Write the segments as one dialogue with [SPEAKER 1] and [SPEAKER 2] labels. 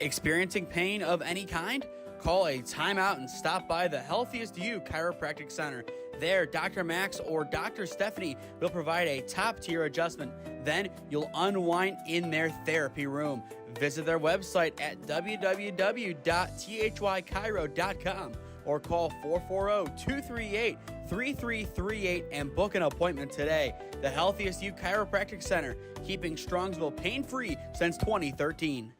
[SPEAKER 1] Experiencing pain of any kind? Call a timeout and stop by the Healthiest You Chiropractic Center. There, Dr. Max or Dr. Stephanie will provide a top-tier adjustment. Then you'll unwind in their therapy room. Visit their website at www.thychiro.com or call 440-238-3338 and book an appointment today. The Healthiest You Chiropractic Center, keeping Strongsville pain-free since 2013.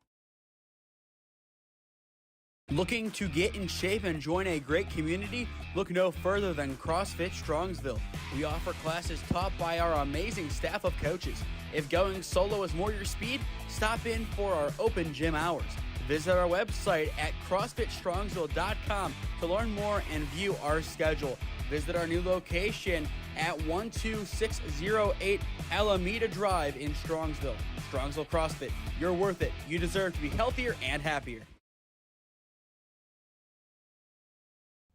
[SPEAKER 1] Looking to get in shape and join a great community? Look no further than CrossFit Strongsville. We offer classes taught by our amazing staff of coaches. If going solo is more your speed, stop in for our open gym hours. Visit our website at CrossFitStrongsville.com to learn more and view our schedule. Visit our new location at 12608 Alameda Drive in Strongsville. Strongsville CrossFit, you're worth it. You deserve to be healthier and happier.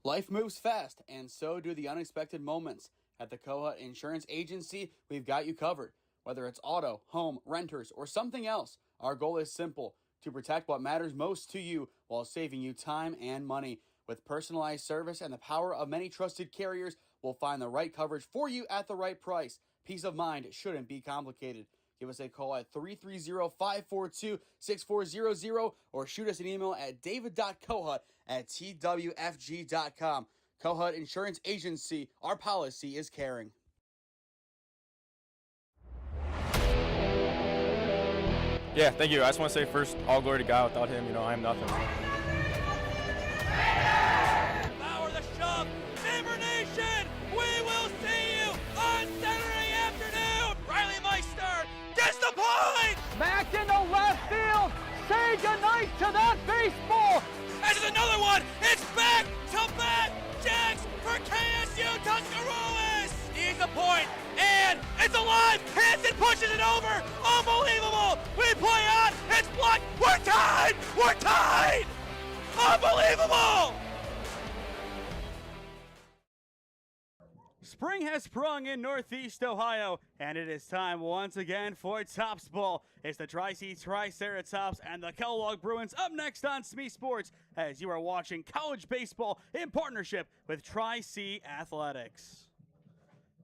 [SPEAKER 1] Life moves fast, and so do the unexpected moments. At the Kohut Insurance Agency, we've got you covered. Whether it's auto, home, renters, or something else, our goal is simple: to protect what matters most to you while saving you time and money. With personalized service and the power of many trusted carriers, we'll find the right coverage for you at the right price. Peace of mind shouldn't be complicated. Give us a call at 330-542-6400 or shoot us an email at david.kohut@twfg.com. Kohut Insurance Agency, our policy is caring.
[SPEAKER 2] Yeah, thank you. I just want to say first, all glory to God. Without him, I am nothing.
[SPEAKER 3] Power the shove, Neighbor Nation! We will see you on Saturday afternoon! Riley Meister gets the point!
[SPEAKER 4] Back into left field. Say goodnight to that baseball.
[SPEAKER 3] This is another one. It's back-to-back jacks for KSU Tuscarawas. He's the point, and it's alive. Hansen pushes it over. Unbelievable. We play on. It's blocked. We're tied. We're tied. Unbelievable.
[SPEAKER 1] Spring has sprung in Northeast Ohio, and it is time once again for Tops Ball. It's the Tri-C Triceratops and the Kellogg Bruins up next on SmeeSports as you are watching college baseball in partnership with Tri-C Athletics.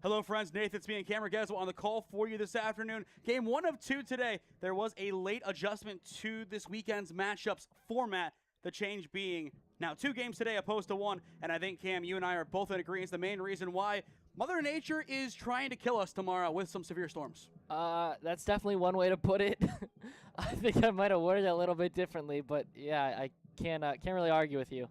[SPEAKER 1] Hello, friends. Nathan, Smee, and Ragazzo on the call for you this afternoon. Game 1 of 2 today. There was a late adjustment to this weekend's matchups format, the change being now 2 games today opposed to 1, and I think, Cam, you and I are both in agreement. The main reason why Mother Nature is trying to kill us tomorrow with some severe storms.
[SPEAKER 5] That's definitely one way to put it. I think I might have worded it a little bit differently, but yeah, I can't really argue with you.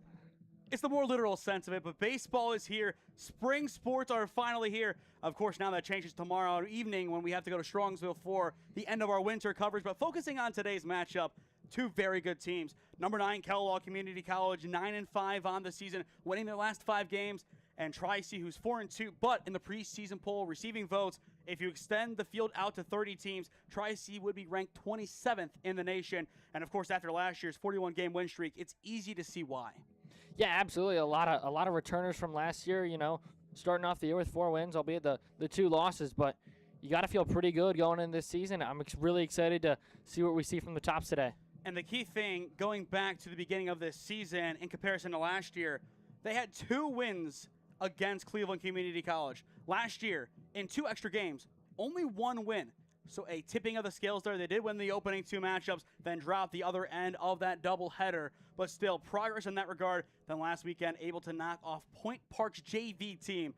[SPEAKER 1] It's the more literal sense of it, but baseball is here. Spring sports are finally here. Of course, now that changes tomorrow evening when we have to go to Strongsville for the end of our winter coverage. But focusing on today's matchup, 2 very good teams. Number 9, Kellogg Community College, 9-5 on the season, winning their last 5 games. And Tri-C, who's 4-2, but in the preseason poll, receiving votes, if you extend the field out to 30 teams, Tri-C would be ranked 27th in the nation. And of course, after last year's 41-game win streak, it's easy to see why.
[SPEAKER 5] Yeah, absolutely. A lot of returners from last year, starting off the year with 4 wins, albeit the 2 losses, but you got to feel pretty good going into this season. I'm really excited to see what we see from the Tops today.
[SPEAKER 1] And the key thing, going back to the beginning of this season in comparison to last year, they had 2 wins against Cleveland Community College. Last year, in 2 extra games, only 1 win. So a tipping of the scales there. They did win the opening 2 matchups, then dropped the other end of that doubleheader. But still, progress in that regard. Then last weekend, able to knock off Point Park's JV team.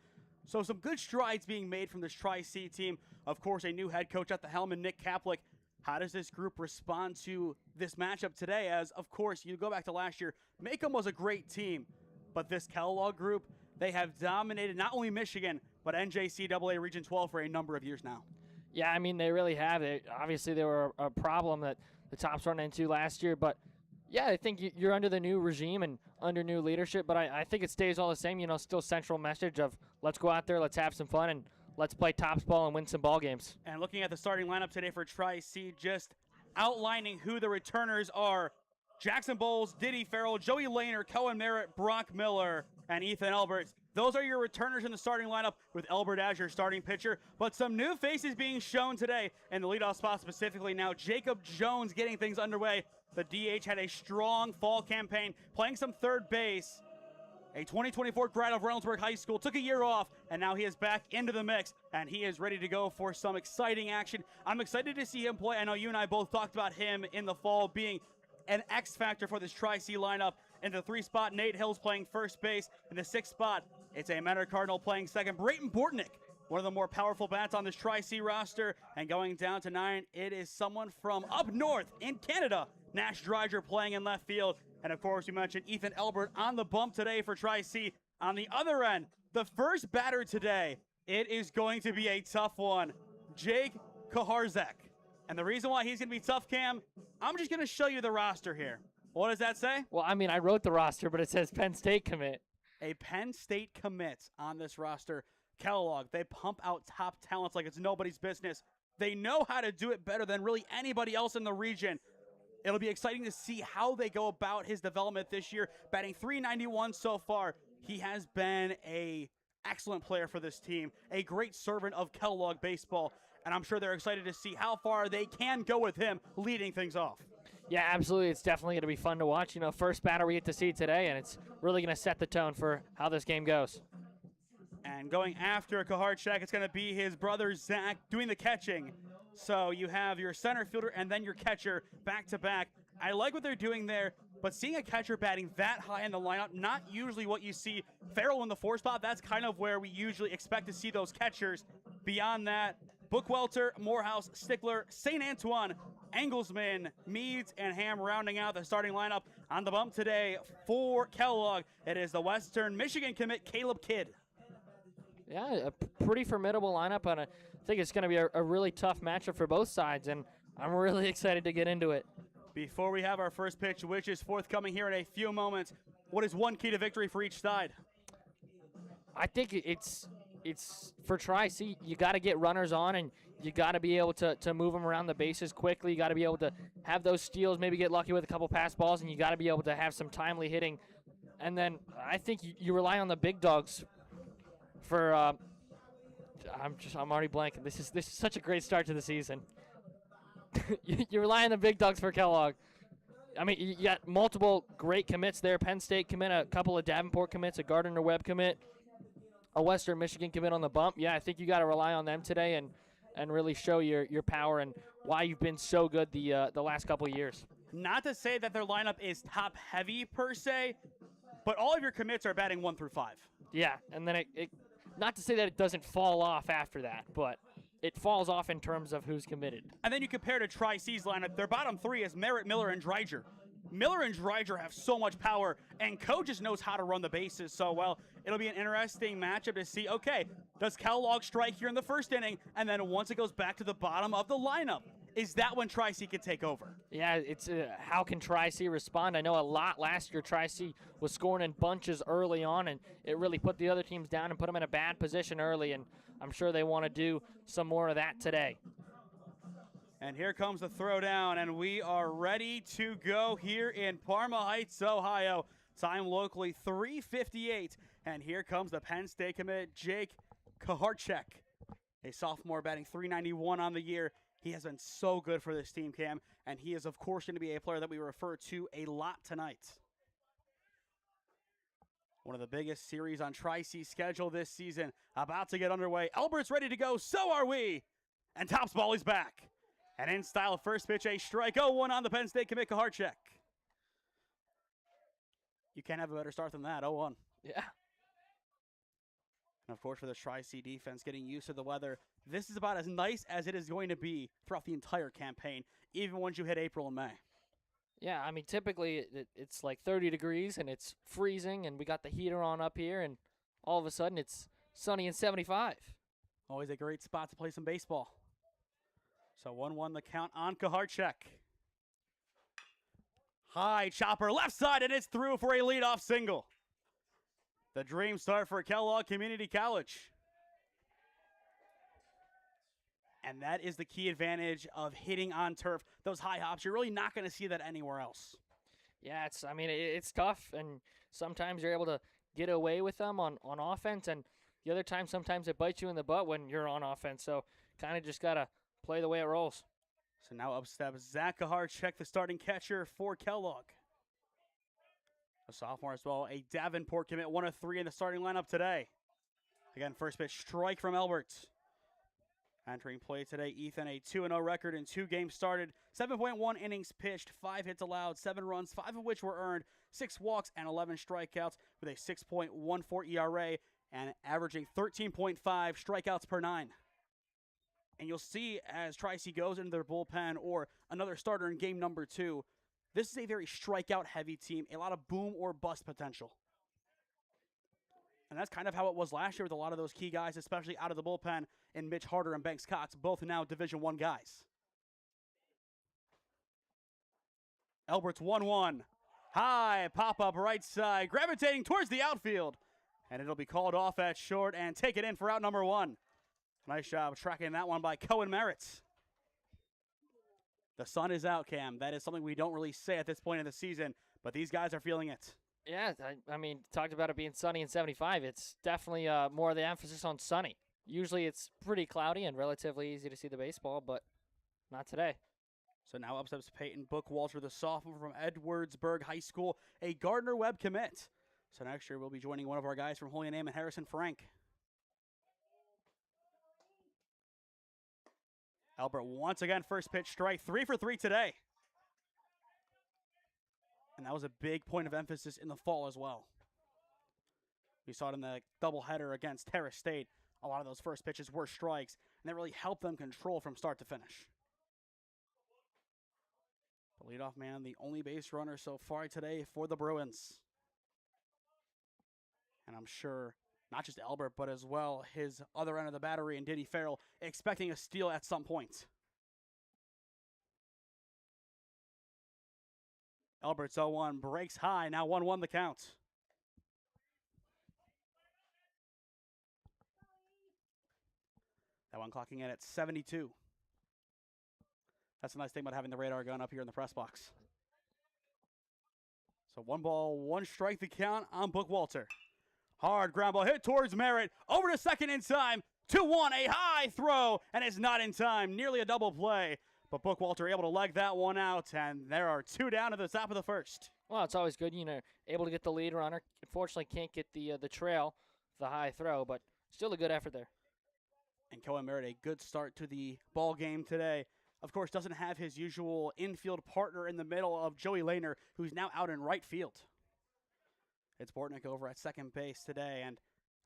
[SPEAKER 1] So some good strides being made from this Tri-C team. Of course, a new head coach at the helm in Nick Kaplik. How does this group respond to this matchup today? As, of course, you go back to last year, Macomb was a great team. But this Kellogg group, they have dominated not only Michigan, but NJCAA Region 12 for a number of years now.
[SPEAKER 5] Yeah, I mean, they really have it. Obviously, they were a problem that the Tops run into last year. But, yeah, I think you're under the new regime and under new leadership. But I think it stays all the same, still central message of let's go out there, let's have some fun, and let's play Tops ball and win some ball games.
[SPEAKER 1] And looking at the starting lineup today for Tri-C, just outlining who the returners are. Jackson Bowles, Diddy Farrell, Joey Lehner, Cohen Merritt, Brock Miller, and Ethan Elbert. Those are your returners in the starting lineup with Elbert as your starting pitcher. But some new faces being shown today in the leadoff spot specifically. Now Jacob Jones getting things underway. The DH had a strong fall campaign, playing some third base. A 2024 grad of Reynoldsburg High School, took a year off, and now he is back into the mix, and he is ready to go for some exciting action. I'm excited to see him play. I know you and I both talked about him in the fall being an X factor for this Tri-C lineup. In the 3 spot, Nate Hills playing first base. In the 6th spot, it's a Menor Cardinal playing second. Brayton Bortnick, one of the more powerful bats on this Tri-C roster. And going down to 9, it is someone from up north in Canada, Nash Dreiger playing in left field. And of course, we mentioned Ethan Elbert on the bump today for Tri-C. On the other end, the first batter today, it is going to be a tough one. Jake Kaharzek. And the reason why he's going to be tough, Cam, I'm just going to show you the roster here. What does that say?
[SPEAKER 5] Well, I mean, I wrote the roster, but it says Penn State commit.
[SPEAKER 1] A Penn State commit on this roster. Kellogg, they pump out top talents like it's nobody's business. They know how to do it better than really anybody else in the region. It'll be exciting to see how they go about his development this year. Batting .391 so far. He has been an excellent player for this team, a great servant of Kellogg baseball, and I'm sure they're excited to see how far they can go with him leading things off.
[SPEAKER 5] Yeah, absolutely. It's definitely going to be fun to watch. You know, first batter we get to see today, and it's really going to set the tone for how this game goes.
[SPEAKER 1] And going after Kaharchek, it's going to be his brother Zach doing the catching. So you have your center fielder and then your catcher back to back. I like what they're doing there, but seeing a catcher batting that high in the lineup, not usually what you see. Farrell in the 4 spot, that's kind of where we usually expect to see those catchers. Beyond that, Bookwelter, Morehouse, Stickler, St. Antoine, Engelsman, Meads, and Ham rounding out the starting lineup. On the bump today for Kellogg, it is the Western Michigan commit Caleb Kidd.
[SPEAKER 5] Yeah, a pretty formidable lineup, and I think it's going to be a really tough matchup for both sides, and I'm really excited to get into it.
[SPEAKER 1] Before we have our first pitch, which is forthcoming here in a few moments, what is one key to victory for each side?
[SPEAKER 5] I think it's for Tri-C, you got to get runners on, and you got to be able to move them around the bases quickly. You got to be able to have those steals, maybe get lucky with a couple pass balls, and you got to be able to have some timely hitting. And then I think you rely on the big dogs for I'm already blanking. This is such a great start to the season. You rely on the big dogs for Kellogg. I mean, you got multiple great commits there. Penn State commit, a couple of Davenport commits, a Gardner-Webb commit, a Western Michigan commit on the bump. Yeah, I think you got to rely on them today and really show your power and why you've been so good the last couple of years.
[SPEAKER 1] Not to say that their lineup is top heavy per se, but all of your commits are batting 1 through 5.
[SPEAKER 5] Yeah, and then it not to say that it doesn't fall off after that, but it falls off in terms of who's committed.
[SPEAKER 1] And then you compare to Tri-C's lineup, their bottom 3 is Merritt, Miller, and Dreiger. Miller and Dreiger have so much power, and Coe just knows how to run the bases so well. It'll be an interesting matchup to see, okay, does Kellogg strike here in the first inning, and then once it goes back to the bottom of the lineup, is that when Tri-C can take over?
[SPEAKER 5] Yeah, it's how can Tri-C respond? I know a lot last year Tri-C was scoring in bunches early on, and it really put the other teams down and put them in a bad position early, and I'm sure they want to do some more of that today.
[SPEAKER 1] And here comes the throwdown, and we are ready to go here in Parma Heights, Ohio. Time locally 3:58, and here comes the Penn State commit, Jake Kaharchek, a sophomore batting .391 on the year. He has been so good for this team, Cam, and he is, of course, going to be a player that we refer to a lot tonight. One of the biggest series on Tri-C's schedule this season, about to get underway. Albert's ready to go, so are we. And Top's ball is back. And in style, first pitch, a strike. 0-1 on the Penn State commit, Kaharchek. You can't have a better start than that, 0-1.
[SPEAKER 5] Yeah.
[SPEAKER 1] And, of course, for the Tri-C defense, getting used to the weather, this is about as nice as it is going to be throughout the entire campaign, even once you hit April and May.
[SPEAKER 5] Yeah, I mean, typically it's like 30 degrees and it's freezing, and we got the heater on up here, and all of a sudden it's sunny and 75.
[SPEAKER 1] Always a great spot to play some baseball. So 1-1 the count on Kaharchek. High chopper left side, and it's through for a leadoff single. The dream start for Kellogg Community College. And that is the key advantage of hitting on turf. Those high hops, you're really not going to see that anywhere else.
[SPEAKER 5] Yeah, it's tough, and sometimes you're able to get away with them on offense, and the other time sometimes it bites you in the butt when you're on offense. So kind of just got to play the way it rolls.
[SPEAKER 1] So now up steps Zach Kaharchek, the starting catcher for Kellogg. A sophomore as well, a Davenport commit, 1 of 3 in the starting lineup today. Again, first pitch strike from Elbert. Entering play today, Ethan, a 2-0 record in 2 games started, 7.1 innings pitched, 5 hits allowed, 7 runs, 5 of which were earned, 6 walks, and 11 strikeouts with a 6.14 ERA and averaging 13.5 strikeouts per 9. And you'll see as Tri-C goes into their bullpen or another starter in game number 2, this is a very strikeout-heavy team, a lot of boom or bust potential. And that's kind of how it was last year with a lot of those key guys, especially out of the bullpen in Mitch Harder and Banks Cox, both now Division I guys. Elbert's 1-1. High pop-up right side, gravitating towards the outfield. And it'll be called off at short and take it in for out number 1. Nice job tracking that one by Cohen Merritt. The sun is out, Cam. That is something we don't really say at this point in the season, but these guys are feeling it.
[SPEAKER 5] Yeah, I mean, talked about it being sunny in 75. It's definitely more of the emphasis on sunny. Usually it's pretty cloudy and relatively easy to see the baseball, but not today.
[SPEAKER 1] So now up steps Peyton Bookwalter, the sophomore from Edwardsburg High School, a Gardner Webb commit. So next year we'll be joining one of our guys from Holy Name and Harrison Frank. Albert once again, first pitch strike, 3 for 3 today. And that was a big point of emphasis in the fall as well. We saw it in the doubleheader against Terrace State. A lot of those first pitches were strikes, and that really helped them control from start to finish. The leadoff man, the only base runner so far today for the Bruins. And I'm sure not just Albert, but as well his other end of the battery and Diddy Farrell expecting a steal at some point. Albert's 0-1, breaks high, now 1-1 the count. That one clocking in at 72. That's a nice thing about having the radar gun up here in the press box. So 1 ball, 1 strike the count on Bookwalter. Hard ground ball hit towards Merritt. Over to second in time. 2-1, a high throw, and it's not in time. Nearly a double play. But Bookwalter able to leg that one out, and there are 2 down at the top of the first.
[SPEAKER 5] Well, it's always good, able to get the lead runner. Unfortunately, can't get the trail, the high throw, but still a good effort there.
[SPEAKER 1] And Cohen Merritt, a good start to the ball game today. Of course, doesn't have his usual infield partner in the middle of Joey Lehner, who's now out in right field. It's Bortnick over at second base today, and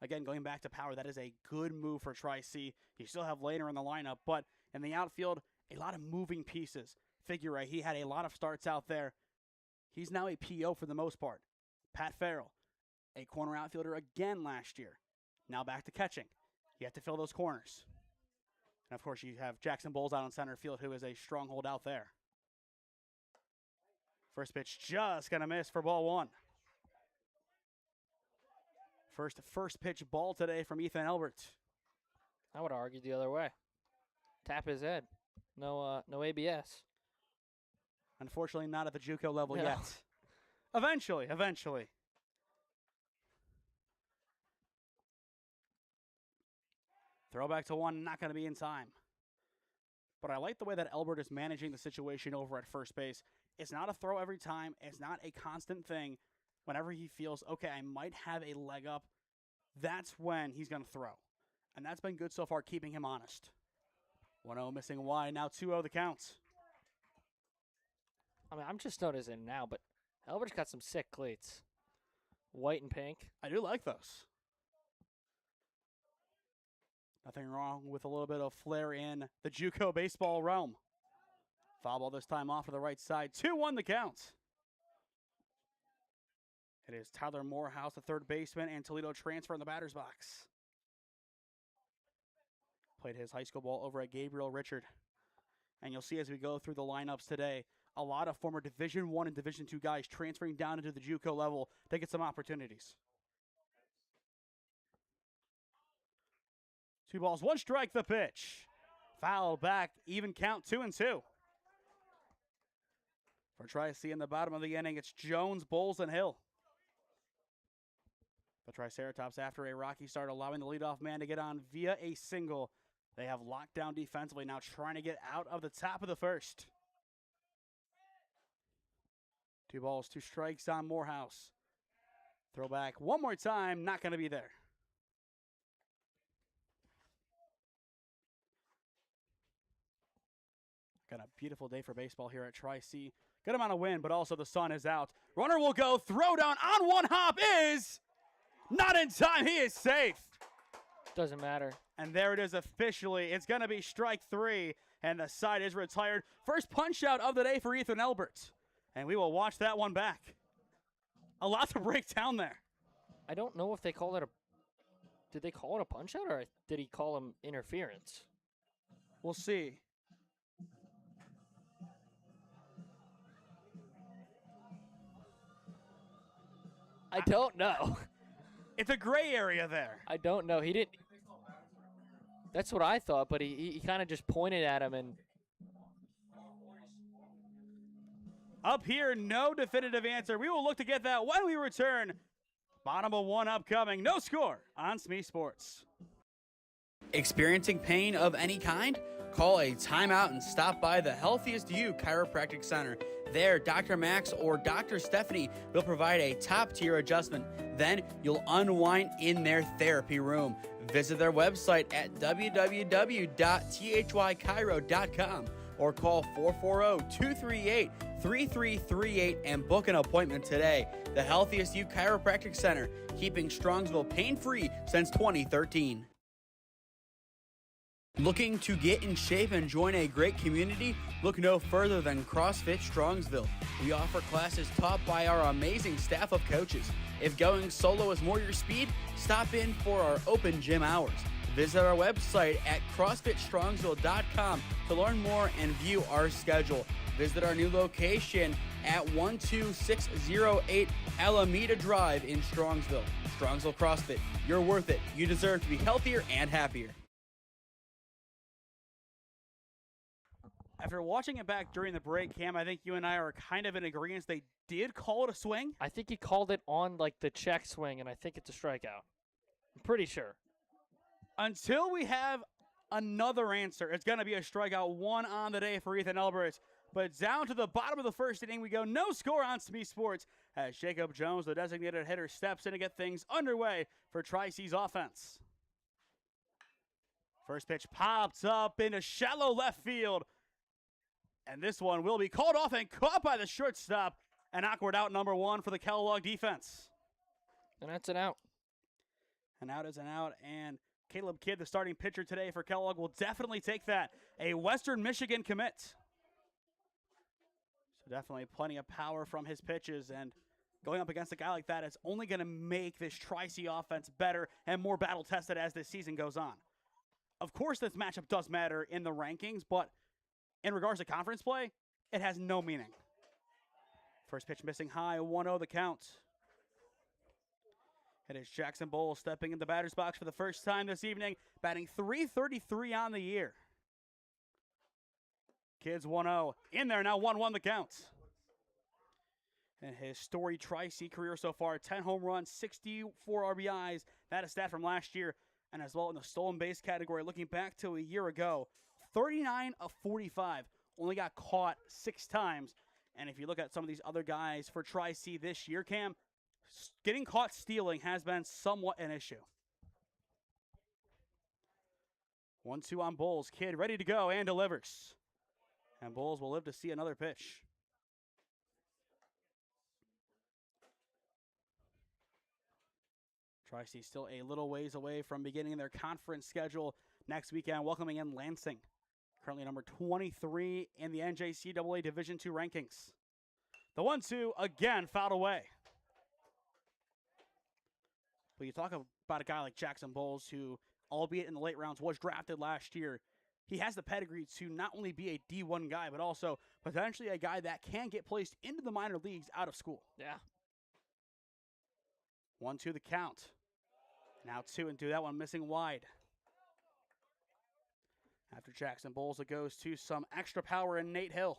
[SPEAKER 1] again, going back to power, that is a good move for Tri-C. You still have Lehner in the lineup, but in the outfield, a lot of moving pieces. Figueroa, he had a lot of starts out there. He's now a PO for the most part. Pat Farrell, a corner outfielder again last year. Now back to catching. You have to fill those corners. And, of course, you have Jackson Bowles out on center field, who is a stronghold out there. First pitch just going to miss for ball 1. First pitch ball today from Ethan Elbert.
[SPEAKER 5] I would argue the other way. Tap his head. No ABS.
[SPEAKER 1] Unfortunately, not at the JUCO level
[SPEAKER 5] No.
[SPEAKER 1] yet. Eventually. Throwback to 1, not going to be in time. But I like the way that Elbert is managing the situation over at first base. It's not a throw every time. It's not a constant thing. Whenever he feels, okay, I might have a leg up, that's when he's going to throw. And that's been good so far, keeping him honest. 1-0 missing wide, now 2-0 the counts.
[SPEAKER 5] I mean, I'm just noticing now, but Albert's got some sick cleats. White and pink.
[SPEAKER 1] I do like those. Nothing wrong with a little bit of flair in the JUCO baseball realm. Foul ball this time off to the right side. 2-1 the count. It is Tyler Morehouse, the third baseman, and Toledo transfer in the batter's box. Played his high school ball over at Gabriel Richard. And you'll see as we go through the lineups today, a lot of former Division I and Division II guys transferring down into the JUCO level to get some opportunities. 2 balls, 1 strike, the pitch. Foul back, even count, 2-2. For Tri-C in the bottom of the inning, it's Jones, Bowles, and Hill. The Triceratops, after a rocky start, allowing the leadoff man to get on via a single. They have locked down defensively, now trying to get out of the top of the first. 2 balls, 2 strikes on Morehouse. Throwback one more time, not going to be there. Got a beautiful day for baseball here at Tri-C. Good amount of wind, but also the sun is out. Runner will go, throw down on one hop is not in time. He is safe.
[SPEAKER 5] Doesn't matter.
[SPEAKER 1] And there it is officially. It's going to be strike 3, and the side is retired. First punch out of the day for Ethan Elbert. And we will watch that one back. A lot to break down there.
[SPEAKER 5] I don't know if they called it a... Did they call it a punch out, or did he call him interference?
[SPEAKER 1] We'll see.
[SPEAKER 5] I don't know.
[SPEAKER 1] It's a gray area there.
[SPEAKER 5] I don't know. He didn't... That's what I thought, but he kind of just pointed at him and...
[SPEAKER 1] Up here, no definitive answer. We will look to get that when we return. Bottom of 1 upcoming. No score on SmeeSports. Experiencing pain of any kind? Call a timeout and stop by the Healthiest You Chiropractic Center. There, Dr. Max or Dr. Stephanie will provide a top-tier adjustment. Then you'll unwind in their therapy room. Visit their website at www.thychiro.com or call 440-238-3338 and book an appointment today. The Healthiest You Chiropractic Center, keeping Strongsville pain-free since 2013. Looking to get in shape and join a great community? Look no further than CrossFit Strongsville. We offer classes taught by our amazing staff of coaches. If going solo is more your speed, stop in for our open gym hours. Visit our website at CrossFitStrongsville.com to learn more and view our schedule. Visit our new location at 12608 Alameda Drive in Strongsville. Strongsville CrossFit, you're worth it. You deserve to be healthier and happier. After watching it back during the break, Cam, I think you and I are kind of in agreement. They did call it a swing.
[SPEAKER 5] I think he called it on, like, the check swing, and I think it's a strikeout. I'm pretty sure.
[SPEAKER 1] Until we have another answer, it's going to be a strikeout 1 on the day for Ethan Elbert. But down to the bottom of the first inning we go. No score on SmeeSports as Jacob Jones, the designated hitter, steps in to get things underway for Tri-C's offense. First pitch pops up into shallow left field. And this one will be called off and caught by the shortstop. An awkward out, number 1 for the Kellogg defense.
[SPEAKER 5] And that's an out.
[SPEAKER 1] An out is an out, and Caleb Kidd, the starting pitcher today for Kellogg, will definitely take that. A Western Michigan commit. So definitely plenty of power from his pitches, and going up against a guy like that is only going to make this Tri-C offense better and more battle-tested as this season goes on. Of course, this matchup does matter in the rankings, but in regards to conference play, it has no meaning. First pitch missing high, 1-0 the count. It is Jackson Bowles stepping in the batter's box for the first time this evening, batting .333 on the year. Kids 1-0 in there now, 1-1 the count. And his storied Tri-C career so far, 10 home runs, 64 RBIs. That is a stat from last year. And as well in the stolen base category, looking back to a year ago, 39 of 45. Only got caught 6 times. And if you look at some of these other guys for Tri-C this year, Cam, getting caught stealing has been somewhat an issue. 1-2 on Bowles. Kidd ready to go and delivers. And Bowles will live to see another pitch. Tri-C still a little ways away from beginning their conference schedule next weekend, welcoming in Lansing. Currently number 23 in the NJCAA Division II rankings. The 1-2 again fouled away. But you talk about a guy like Jackson Bowles, who, albeit in the late rounds, was drafted last year. He has the pedigree to not only be a D1 guy, but also potentially a guy that can get placed into the minor leagues out of school.
[SPEAKER 5] Yeah.
[SPEAKER 1] 1-2 the count. Now 2-2, that one missing wide. After Jackson Bowles, it goes to some extra power in Nate Hill.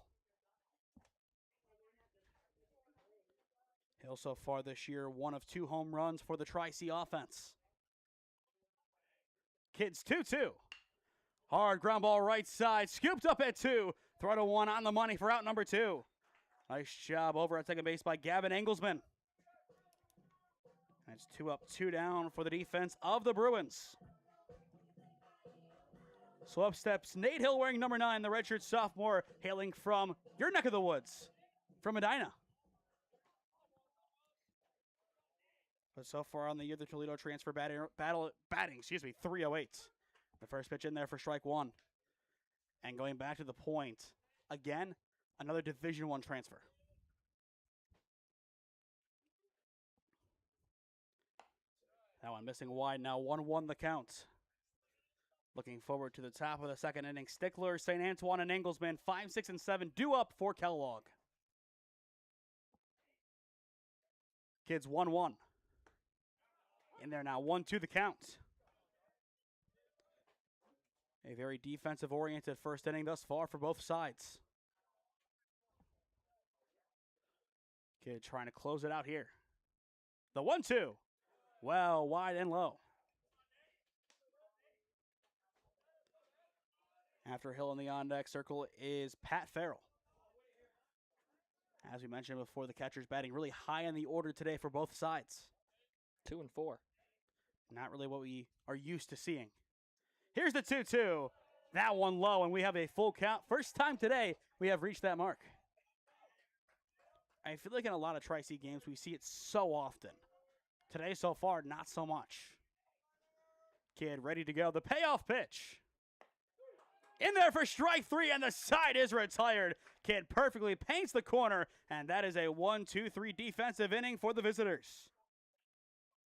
[SPEAKER 1] Hill so far this year, 1 of 2 home runs for the Tri-C offense. Kids 2-2. Hard ground ball right side, scooped up at 2. Throw to 1 on the money for out number 2. Nice job over at second base by Gavin Engelsman. That's 2 up, 2 down for the defense of the Bruins. So up steps Nate Hill wearing number 9, the redshirt sophomore, hailing from your neck of the woods, from Medina. But so far on the year, the Toledo transfer batting, 308. The first pitch in there for strike 1. And going back to the point, again, another Division I transfer. That one missing wide now, 1-1 the count. Looking forward to the top of the second inning. Stickler, St. Antoine, and Engelsman, 5, 6, and 7, due up for Kellogg. Kids 1-1. In there now, 1-2 the count. A very defensive-oriented first inning thus far for both sides. Kid trying to close it out here. The 1-2. Well, wide and low. After Hill in the on-deck circle is Pat Farrell. As we mentioned before, the catcher's batting really high in the order today for both sides.
[SPEAKER 5] 2 and 4.
[SPEAKER 1] Not really what we are used to seeing. Here's the 2-2. That one low, and we have a full count. First time today we have reached that mark. I feel like in a lot of Tri-C games we see it so often. Today so far, not so much. Kid ready to go. The payoff pitch. In there for strike 3, and the side is retired. Kid perfectly paints the corner, and that is a 1-2-3 defensive inning for the visitors.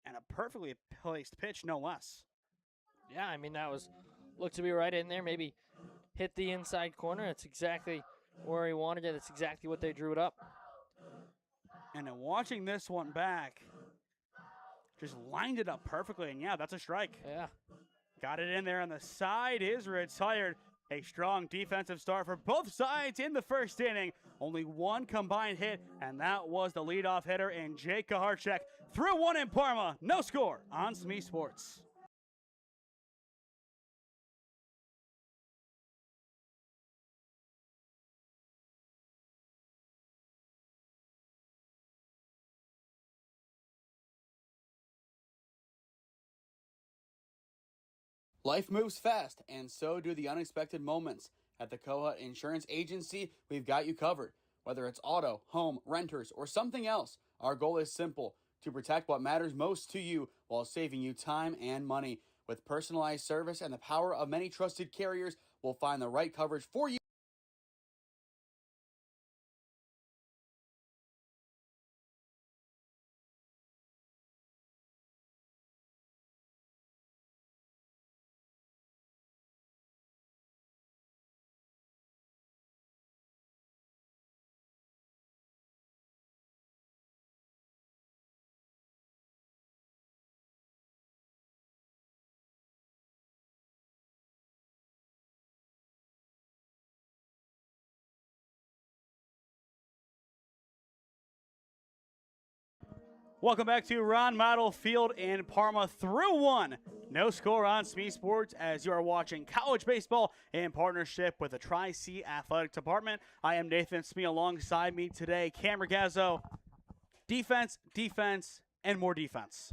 [SPEAKER 1] And a perfectly placed pitch, no less.
[SPEAKER 5] Yeah, I mean, that looked to be right in there. Maybe hit the inside corner. It's exactly where he wanted it. It's exactly what they drew it up.
[SPEAKER 1] And then watching this one back, just lined it up perfectly, and yeah, that's a strike.
[SPEAKER 5] Yeah.
[SPEAKER 1] Got it in there, and the side is retired. A strong defensive start for both sides in the first inning. Only one combined hit, and that was the leadoff hitter in Jake Kaharchek. 3-1 in Parma. No score on SmeeSports. Life moves fast, and so do the unexpected moments. At the Kohut Insurance Agency, we've got you covered. Whether it's auto, home, renters, or something else, our goal is simple: to protect what matters most to you while saving you time and money. With personalized service and the power of many trusted carriers, we'll find the right coverage for you. Welcome back to Ron Mottl Field in Parma. 3-1. No score on SmeeSports as you are watching college baseball in partnership with the Tri-C Athletic Department. I am Nathan Smee. Alongside me today, Cam Ragazzo. Defense, defense, and more defense.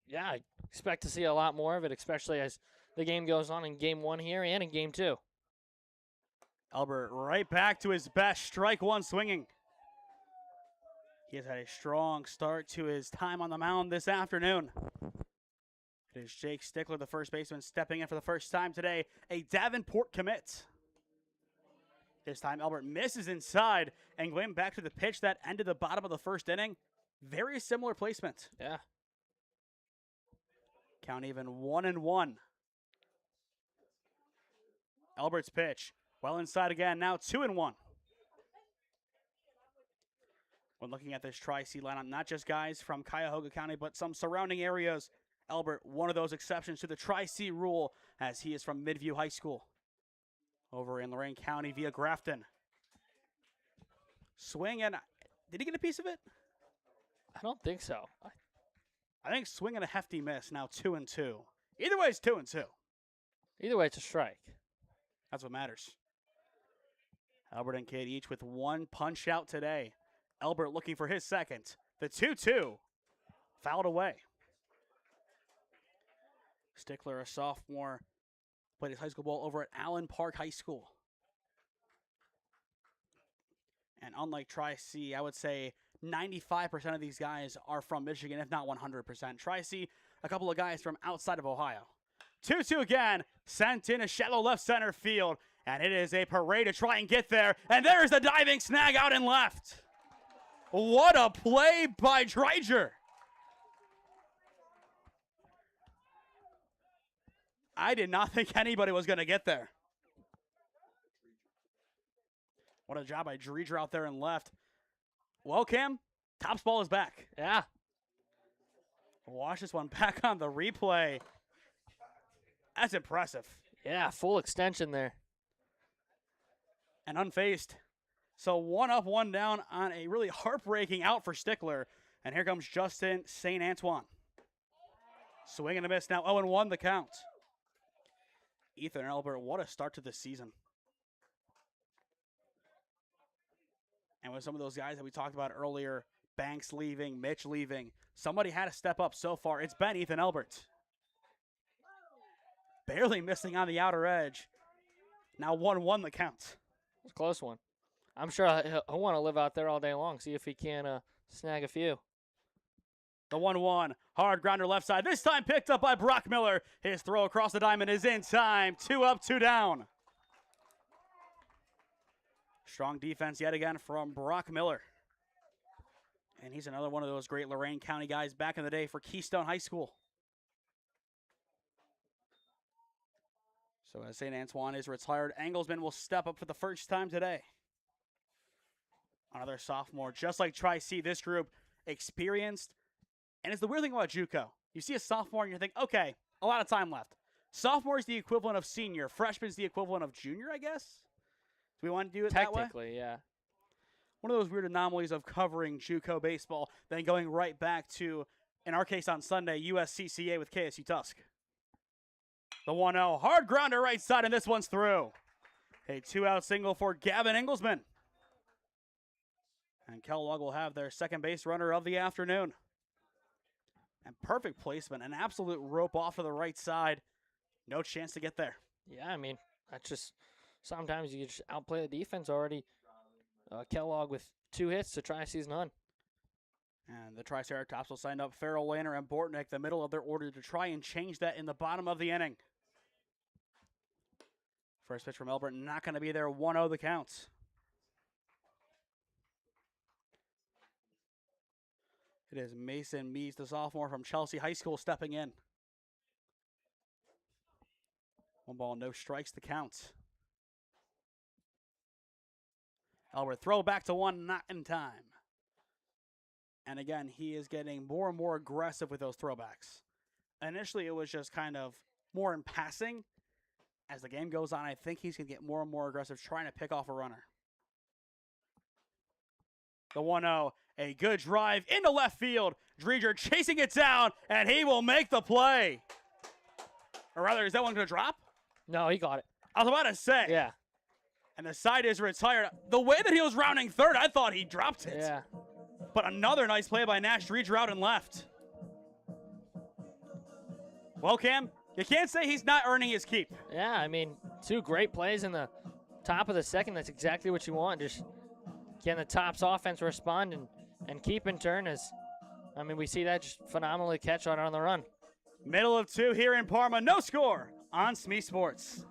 [SPEAKER 5] Yeah, I expect to see a lot more of it, especially as the game goes on in Game 1 here and in Game 2.
[SPEAKER 1] Albert right back to his best. Strike 1 swinging. He has had a strong start to his time on the mound this afternoon. It is Jake Stickler, the first baseman, stepping in for the first time today. A Davenport commit. This time, Albert misses inside and going back to the pitch that ended the bottom of the first inning. Very similar placement.
[SPEAKER 5] Yeah.
[SPEAKER 1] Count even 1-1. Albert's pitch. Well inside again, now 2-1. When looking at this Tri-C lineup, not just guys from Cuyahoga County, but some surrounding areas. Albert, one of those exceptions to the Tri-C rule, as he is from Midview High School over in Lorain County via Grafton. Swing, and did he get a piece of it?
[SPEAKER 5] I don't think so.
[SPEAKER 1] I think swing and a hefty miss, now 2-2. Either way, it's 2-2.
[SPEAKER 5] Either way, it's a strike.
[SPEAKER 1] That's what matters. Albert and Cade each with one punch out today. Albert looking for his second. The 2-2. Fouled away. Stickler, a sophomore, played his high school ball over at Allen Park High School. And unlike Tri-C, I would say 95% of these guys are from Michigan, if not 100%. Tri-C, a couple of guys from outside of Ohio. 2-2 again, sent in a shallow left center field. And it is a parade to try and get there. And there's the diving snag out and left. What a play by Dreiger. I did not think anybody was going to get there. What a job by Dreiger out there and left. Well, Cam, Topps ball is back.
[SPEAKER 5] Yeah.
[SPEAKER 1] Watch this one back on the replay. That's impressive.
[SPEAKER 5] Yeah, full extension there.
[SPEAKER 1] And unfazed. So 1 up, 1 down on a really heartbreaking out for Stickler. And here comes Justin St. Antoine. Swing and a miss now. 0-1 the count. Ethan Albert, what a start to this season. And with some of those guys that we talked about earlier, Banks leaving, Mitch leaving, somebody had to step up so far. It's been Ethan Albert. Barely missing on the outer edge. Now 1-1 the count.
[SPEAKER 5] It's a close one. I'm sure he'll want to live out there all day long, see if he can snag a few.
[SPEAKER 1] The 1-1, hard grounder left side. This time picked up by Brock Miller. His throw across the diamond is in time. 2 up, 2 down. Strong defense yet again from Brock Miller. And he's another one of those great Lorain County guys back in the day for Keystone High School. So as St. Antoine is retired, Engelsman will step up for the first time today. Another sophomore, just like Tri-C, this group experienced. And it's the weird thing about JUCO. You see a sophomore and you think, okay, a lot of time left. Sophomore is the equivalent of senior. Freshman is the equivalent of junior, I guess. Do we want to do it that way?
[SPEAKER 5] Technically, yeah.
[SPEAKER 1] One of those weird anomalies of covering JUCO baseball, then going right back to, in our case on Sunday, USCCA with KSU Tusk. The 1-0, hard grounder right side, and this one's through. A 2-out single for Gavin Engelsman. And Kellogg will have their second base runner of the afternoon. And perfect placement, an absolute rope off to the right side. No chance to get there.
[SPEAKER 5] Yeah, I mean, that's just, sometimes you just outplay the defense already. Kellogg with 2 hits to Tri-C's none.
[SPEAKER 1] And the Triceratops will sign up Farrell, Lanner, and Bortnick, the middle of their order, to try and change that in the bottom of the inning. First pitch from Albert, not going to be there. 1-0 the counts. It is Mason Mees, the sophomore from Chelsea High School, stepping in. 1 ball, no strikes to count. Albert throw back to 1, not in time. And again, he is getting more and more aggressive with those throwbacks. Initially, it was just kind of more in passing. As the game goes on, I think he's going to get more and more aggressive, trying to pick off a runner. The 1-0, a good drive into left field. Dreiger chasing it down, and he will make the play. Or rather, is that one going to drop?
[SPEAKER 5] No, he got it.
[SPEAKER 1] I was about to say.
[SPEAKER 5] Yeah.
[SPEAKER 1] And the side is retired. The way that he was rounding third, I thought he dropped it.
[SPEAKER 5] Yeah.
[SPEAKER 1] But another nice play by Nash. Dreiger out and left. Well, Cam, you can't say he's not earning his keep.
[SPEAKER 5] Yeah, I mean, 2 great plays in the top of the second. That's exactly what you want. Just can the Topps offense respond and keep in turn as, I mean, we see that just phenomenally catch on the run.
[SPEAKER 1] Middle of 2 here in Parma. No score on SmeeSports.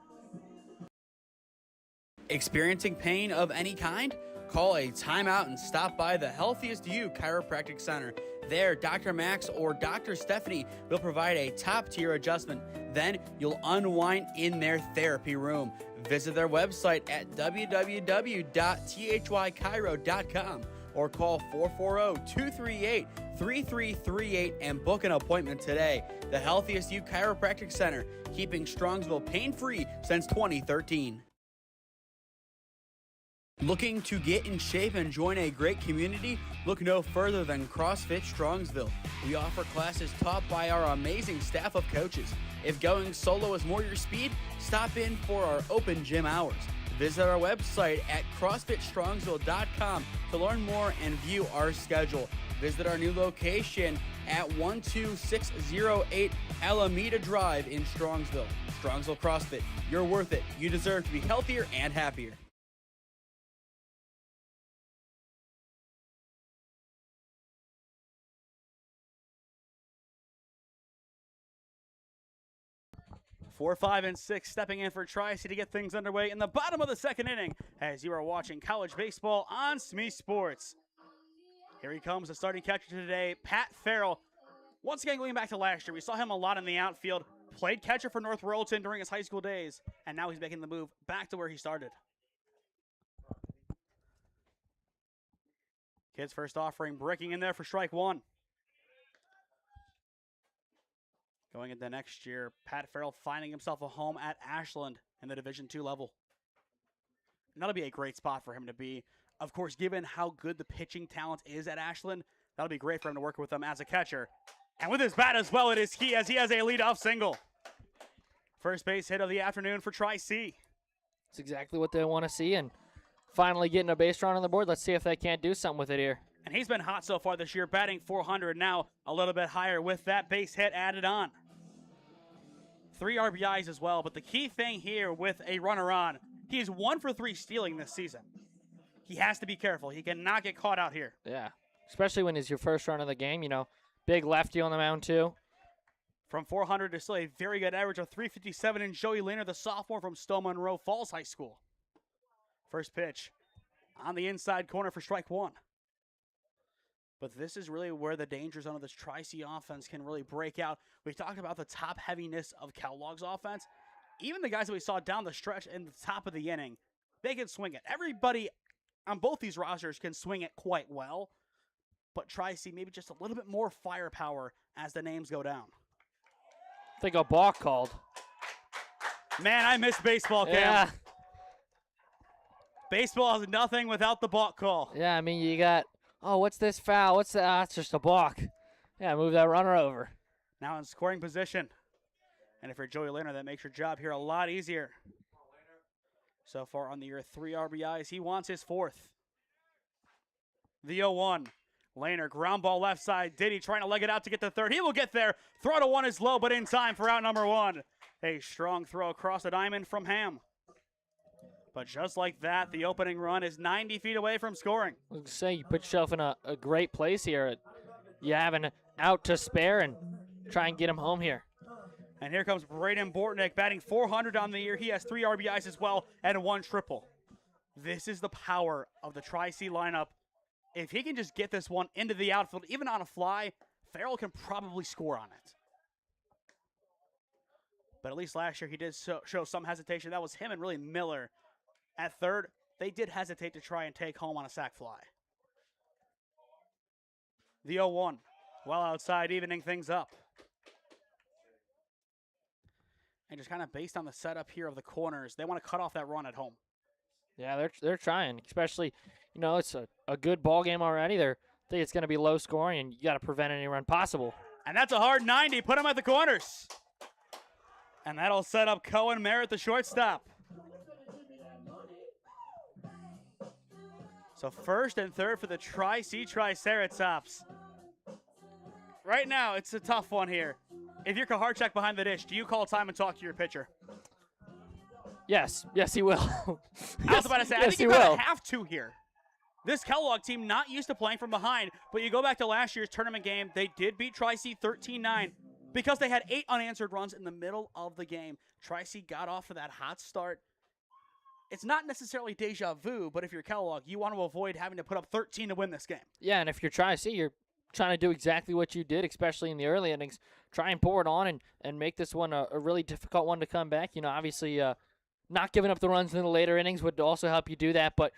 [SPEAKER 1] Experiencing pain of any kind? Call a timeout and stop by the Healthiest You Chiropractic Center. There, Dr. Max or Dr. Stephanie will provide a top-tier adjustment. Then you'll unwind in their therapy room. Visit their website at www.thychiro.com or call 440-238-3338 and book an appointment today. The Healthiest You Chiropractic Center, keeping Strongsville pain-free since 2013.
[SPEAKER 6] Looking to get in shape and join a great community? Look no further than CrossFit Strongsville. We offer classes taught by our amazing staff of coaches. If going solo is more your speed, stop in for our open gym hours. Visit our website at CrossFitStrongsville.com to learn more and view our schedule. Visit our new location at 12608 Alameda Drive in Strongsville. Strongsville CrossFit, you're worth it. You deserve to be healthier and happier.
[SPEAKER 1] Four, 5, and 6 stepping in for Tri-C to get things underway in the bottom of the second inning as you are watching college baseball on SmeeSports. Here he comes, the starting catcher today, Pat Farrell. Once again, going back to last year, we saw him a lot in the outfield, played catcher for North Royalton during his high school days, and now he's making the move back to where he started. Kid's first offering breaking in there for strike one. Going into next year, Pat Farrell finding himself a home at Ashland in the Division II level. And that'll be a great spot for him to be. Of course, given how good the pitching talent is at Ashland, that'll be great for him to work with them as a catcher. And with his bat as well, it is key as he has a leadoff single. First base hit of the afternoon for Tri-C.
[SPEAKER 5] It's exactly what they want to see, and finally getting a base run on the board. Let's see if they can't do something with it here.
[SPEAKER 1] And he's been hot so far this year, batting .400 now, a little bit higher with that base hit added on. 3 RBIs as well, but the key thing here with a runner on, he's 1 for 3 stealing this season. He has to be careful. He cannot get caught out here.
[SPEAKER 5] Yeah, especially when it's your first run of the game, you know. Big lefty on the mound, too.
[SPEAKER 1] From .400 to still a very good average of .357 in Joey Lehner, the sophomore from Stowe Monroe Falls High School. First pitch on the inside corner for strike one. But this is really where the danger zone of this Tri-C offense can really break out. We talked about the top heaviness of Kellogg's offense. Even the guys that we saw down the stretch in the top of the inning, they can swing it. Everybody on both these rosters can swing it quite well. But Tri-C maybe just a little bit more firepower as the names go down.
[SPEAKER 5] I think a balk called.
[SPEAKER 1] Man, I miss baseball, Cam.
[SPEAKER 5] Yeah.
[SPEAKER 1] Baseball is nothing without the balk call.
[SPEAKER 5] Yeah, I mean, you got, oh, what's this foul? What's that? Ah, it's just a balk. Yeah, move that runner over.
[SPEAKER 1] Now in scoring position. And if you're Joey Lehner, that makes your job here a lot easier. So far on the year, 3 RBIs. He wants his 4th. The 0-1. Lehner, ground ball left side. Diddy trying to leg it out to get the third. He will get there. Throw to 1 is low, but in time for out number 1. A strong throw across the diamond from Ham. But just like that, the opening run is 90 feet away from scoring.
[SPEAKER 5] I was going to say, you put yourself in a great place here. You have an out to spare and try and get him home here.
[SPEAKER 1] And here comes Braden Bortnick batting .400 on the year. He has 3 RBIs as well and 1 triple. This is the power of the Tri-C lineup. If he can just get this one into the outfield, even on a fly, Farrell can probably score on it. But at least last year he did show some hesitation. That was him and really Miller. At third, they did hesitate to try and take home on a sac fly. The 0-1, well outside, evening things up. And just kind of based on the setup here of the corners, they want to cut off that run at home.
[SPEAKER 5] Yeah, they're trying, especially, you know, it's a good ball game already. They think it's going to be low scoring, and you got to prevent any run possible.
[SPEAKER 1] And that's a hard 90. Put him at the corners. And that'll set up Cohen Merritt, the shortstop. So first and third for the Tri-C Triceratops. Right now, it's a tough one here. If you're Kaharchak behind the dish, do you call time and talk to your pitcher?
[SPEAKER 5] Yes, he will.
[SPEAKER 1] I was about to say, I think you kind of have to here. This Kellogg team not used to playing from behind, but you go back to last year's tournament game, they did beat Tri-C 13-9 because they had 8 unanswered runs in the middle of the game. Tri-C got off to that hot start. It's not necessarily deja vu, but if you're Kellogg, you want to avoid having to put up 13 to win this game.
[SPEAKER 5] Yeah, and if you're Tri-C, you're trying to do exactly what you did, especially in the early innings. Try and pour it on and make this one a really difficult one to come back. You know, obviously not giving up the runs in the later innings would also help you do that, but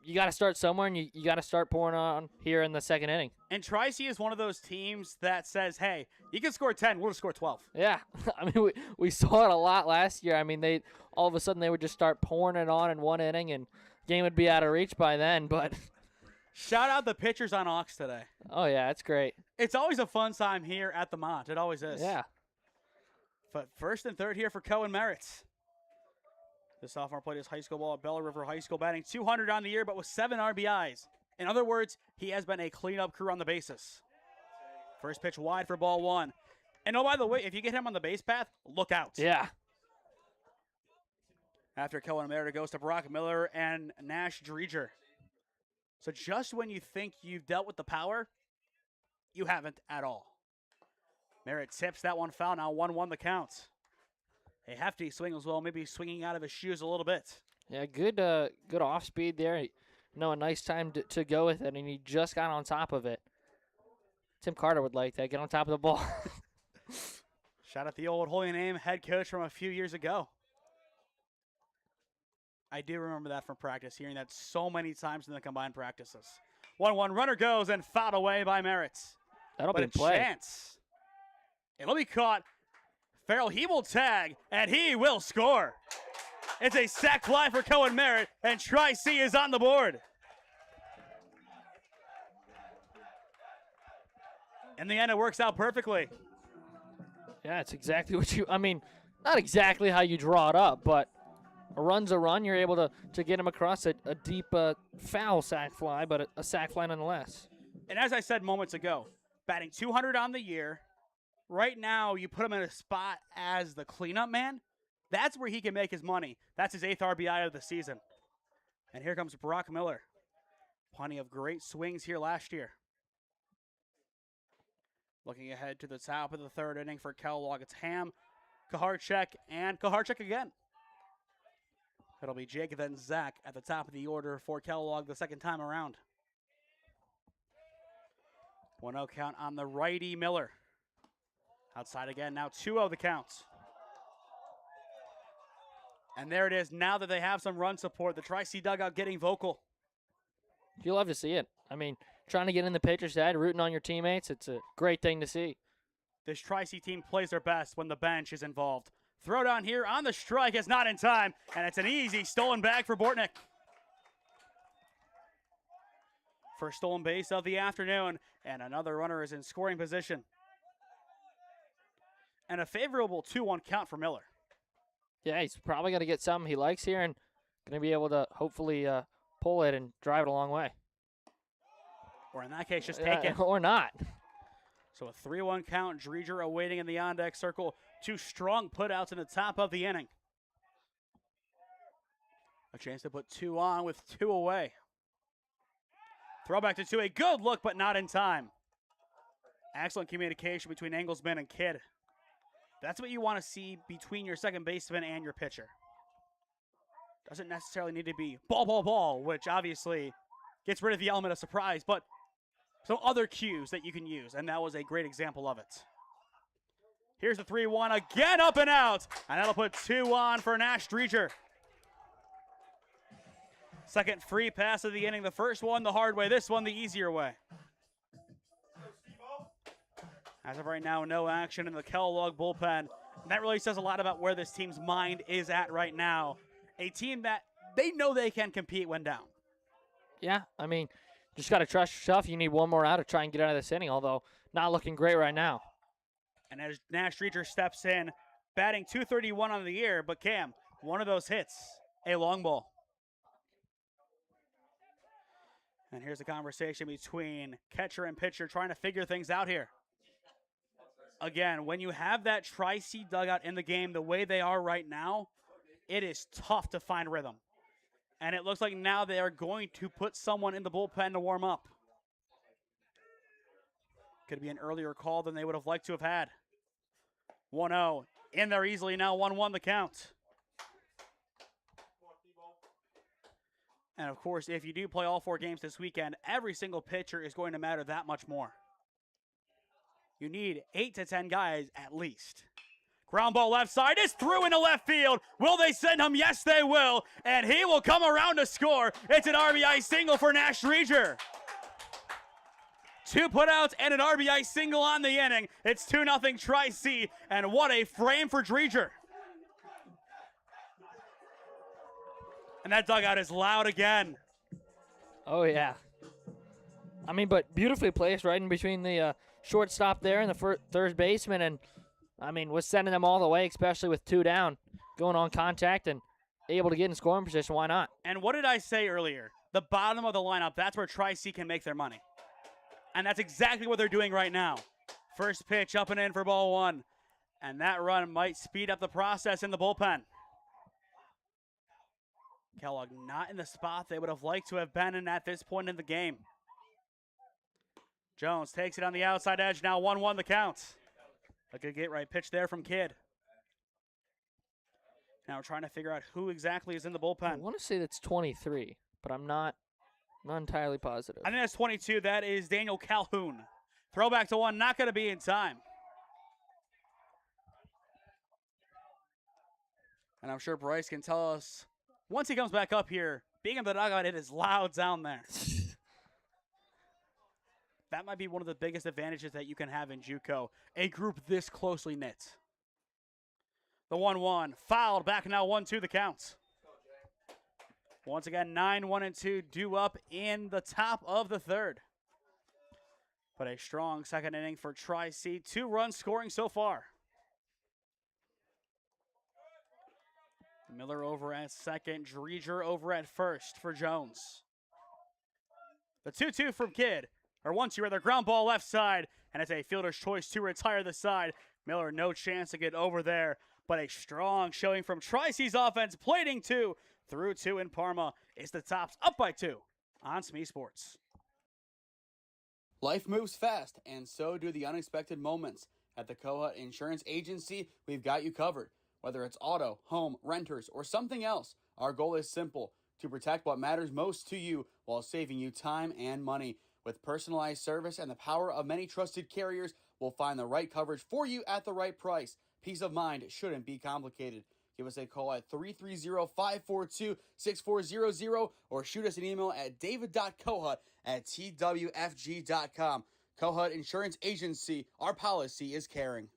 [SPEAKER 5] you got to start somewhere, and you got to start pouring on here in the second inning.
[SPEAKER 1] And Tri-C is one of those teams that says, hey, you can score 10, we'll score 12.
[SPEAKER 5] Yeah, I mean, we saw it a lot last year. I mean, all of a sudden they would just start pouring it on in one inning, and game would be out of reach by then, but
[SPEAKER 1] Shout out the pitchers on Aux today.
[SPEAKER 5] oh yeah, it's great.
[SPEAKER 1] It's always a fun time here at the Mont. It always is.
[SPEAKER 5] Yeah.
[SPEAKER 1] But first and third here for Cohen Merritt. The sophomore played his high school ball at Bella River High School, batting 200 on the year, but with 7 RBIs. In other words, he has been a cleanup crew on the bases. First pitch wide for ball 1. And oh, by the way, if you get him on the base path, look out.
[SPEAKER 5] Yeah.
[SPEAKER 1] After Cohen Merritt, it goes to Brock Miller and Nash Dreger. So just when you think you've dealt with the power, you haven't at all. Merritt tips that one foul. Now 1-1 the count. A hefty swing as well, maybe swinging out of his shoes a little bit.
[SPEAKER 5] Yeah, good off speed there. A nice time to go with it, and he just got on top of it. Tim Carter would like that. Get on top of the ball.
[SPEAKER 1] Shout out the old Holy Name head coach from a few years ago. I do remember that from practice, hearing that so many times in the combined practices. 1-1 runner goes and fouled away by Merritt.
[SPEAKER 5] That'll
[SPEAKER 1] But
[SPEAKER 5] be
[SPEAKER 1] a
[SPEAKER 5] in play.
[SPEAKER 1] chance. It'll be caught. Farrell, he will tag, and he will score. It's a sac fly for Cohen Merritt, and Tri-C is on the board. In the end, it works out perfectly.
[SPEAKER 5] Yeah, it's exactly what you, not exactly how you draw it up, but a run's a run. You're able to get him across a deep foul sac fly, but a sac fly nonetheless.
[SPEAKER 1] And as I said moments ago, batting 200 on the year, right now you put him in a spot as the cleanup man. That's where he can make his money. That's his 8th RBI of the season. And here comes Brock Miller. Plenty of great swings here last year. Looking ahead to the top of the 3rd inning for Kellogg. It's Ham, Kaharchek, and Kaharchek again. It'll be Jake, then Zach at the top of the order for Kellogg the second time around. 1-0 count on the righty Miller. Outside again, now 2-0 the counts. And there it is. Now that they have some run support, the Tri-C dugout getting vocal.
[SPEAKER 5] You love to see it. Trying to get in the pitcher's head, rooting on your teammates, it's a great thing to see.
[SPEAKER 1] This Tri-C team plays their best when the bench is involved. Throw down here on the strike is not in time, and it's an easy stolen bag for Bortnick. First stolen base of the afternoon, and another runner is in scoring position. And a favorable 2-1 count for Miller.
[SPEAKER 5] Yeah, he's probably going to get something he likes here and going to be able to hopefully pull it and drive it a long way.
[SPEAKER 1] Or in that case, just take it.
[SPEAKER 5] Or not.
[SPEAKER 1] So a 3-1 count, Dreger awaiting in the on-deck circle. 2 strong putouts in the top of the inning. A chance to put 2 on with 2 away. Throwback to 2, a good look, but not in time. Excellent communication between Engelsman and Kidd. That's what you want to see between your second baseman and your pitcher. Doesn't necessarily need to be ball, which obviously gets rid of the element of surprise, but some other cues that you can use, and that was a great example of it. Here's the 3-1, again up and out, and that'll put 2 on for Nash Dreger. Second free pass of the inning. The first one the hard way, this one the easier way. As of right now, no action in the Kellogg bullpen. And that really says a lot about where this team's mind is at right now. A team that they know they can compete when down.
[SPEAKER 5] Yeah, just got to trust yourself. You need one more out to try and get out of this inning, although not looking great right now.
[SPEAKER 1] And as Nash Dreger steps in, batting .231 on the year, but Cam, one of those hits, a long ball. And here's a conversation between catcher and pitcher trying to figure things out here. Again, when you have that Tri-C dugout in the game the way they are right now, it is tough to find rhythm. And it looks like now they are going to put someone in the bullpen to warm up. Could be an earlier call than they would have liked to have had. 1-0 in there easily now, 1-1 the count. And of course, if you do play all 4 games this weekend, every single pitcher is going to matter that much more. You need 8 to 10 guys at least. Ground ball left side is through into left field. Will they send him? Yes, they will. And he will come around to score. It's an RBI single for Nash Dreger. 2 putouts and an RBI single on the inning. It's 2-0 Tri-C, and what a frame for Dreger. And that dugout is loud again.
[SPEAKER 5] Oh, yeah. I mean, but beautifully placed right in between the shortstop there and the third baseman. And, I mean, was sending them all the way, especially with 2 down, going on contact and able to get in scoring position. Why not?
[SPEAKER 1] And what did I say earlier? The bottom of the lineup, that's where Tri-C can make their money. And that's exactly what they're doing right now. First pitch up and in for ball 1. And that run might speed up the process in the bullpen. Kellogg not in the spot they would have liked to have been in at this point in the game. Jones takes it on the outside edge. Now 1-1 the count. A good get right pitch there from Kidd. Now we're trying to figure out who exactly is in the bullpen.
[SPEAKER 5] I want to say that's 23, but I'm not entirely positive.
[SPEAKER 1] I think that's 22. That is Daniel Calhoun. Throwback to 1, not going to be in time. And I'm sure Bryce can tell us, once he comes back up here, being in the dugout, it is loud down there. That might be one of the biggest advantages that you can have in JUCO, a group this closely knit. The 1-1, fouled, back now 1-2 the count. Once again, 9-1-2 due up in the top of the third. But a strong second inning for Tri-C. 2 runs scoring so far. Miller over at second, Dreger over at first for Jones. The 2-2 from Kidd, or 1-2 rather, ground ball left side, and it's a fielder's choice to retire the side. Miller no chance to get over there, but a strong showing from Tri-C's offense, plating 2 through 2 in Parma. It's the Tops up by 2 on SmeeSports.
[SPEAKER 6] Life moves fast, and so do the unexpected moments. At the Kohut Insurance Agency, we've got you covered. Whether it's auto, home, renters, or something else, our goal is simple: to protect what matters most to you while saving you time and money. With personalized service and the power of many trusted carriers, we'll find the right coverage for you at the right price. Peace of mind shouldn't be complicated. Give us a call at 330-542-6400 or shoot us an email at david.kohut@twfg.com. Kohut Insurance Agency, our policy is caring.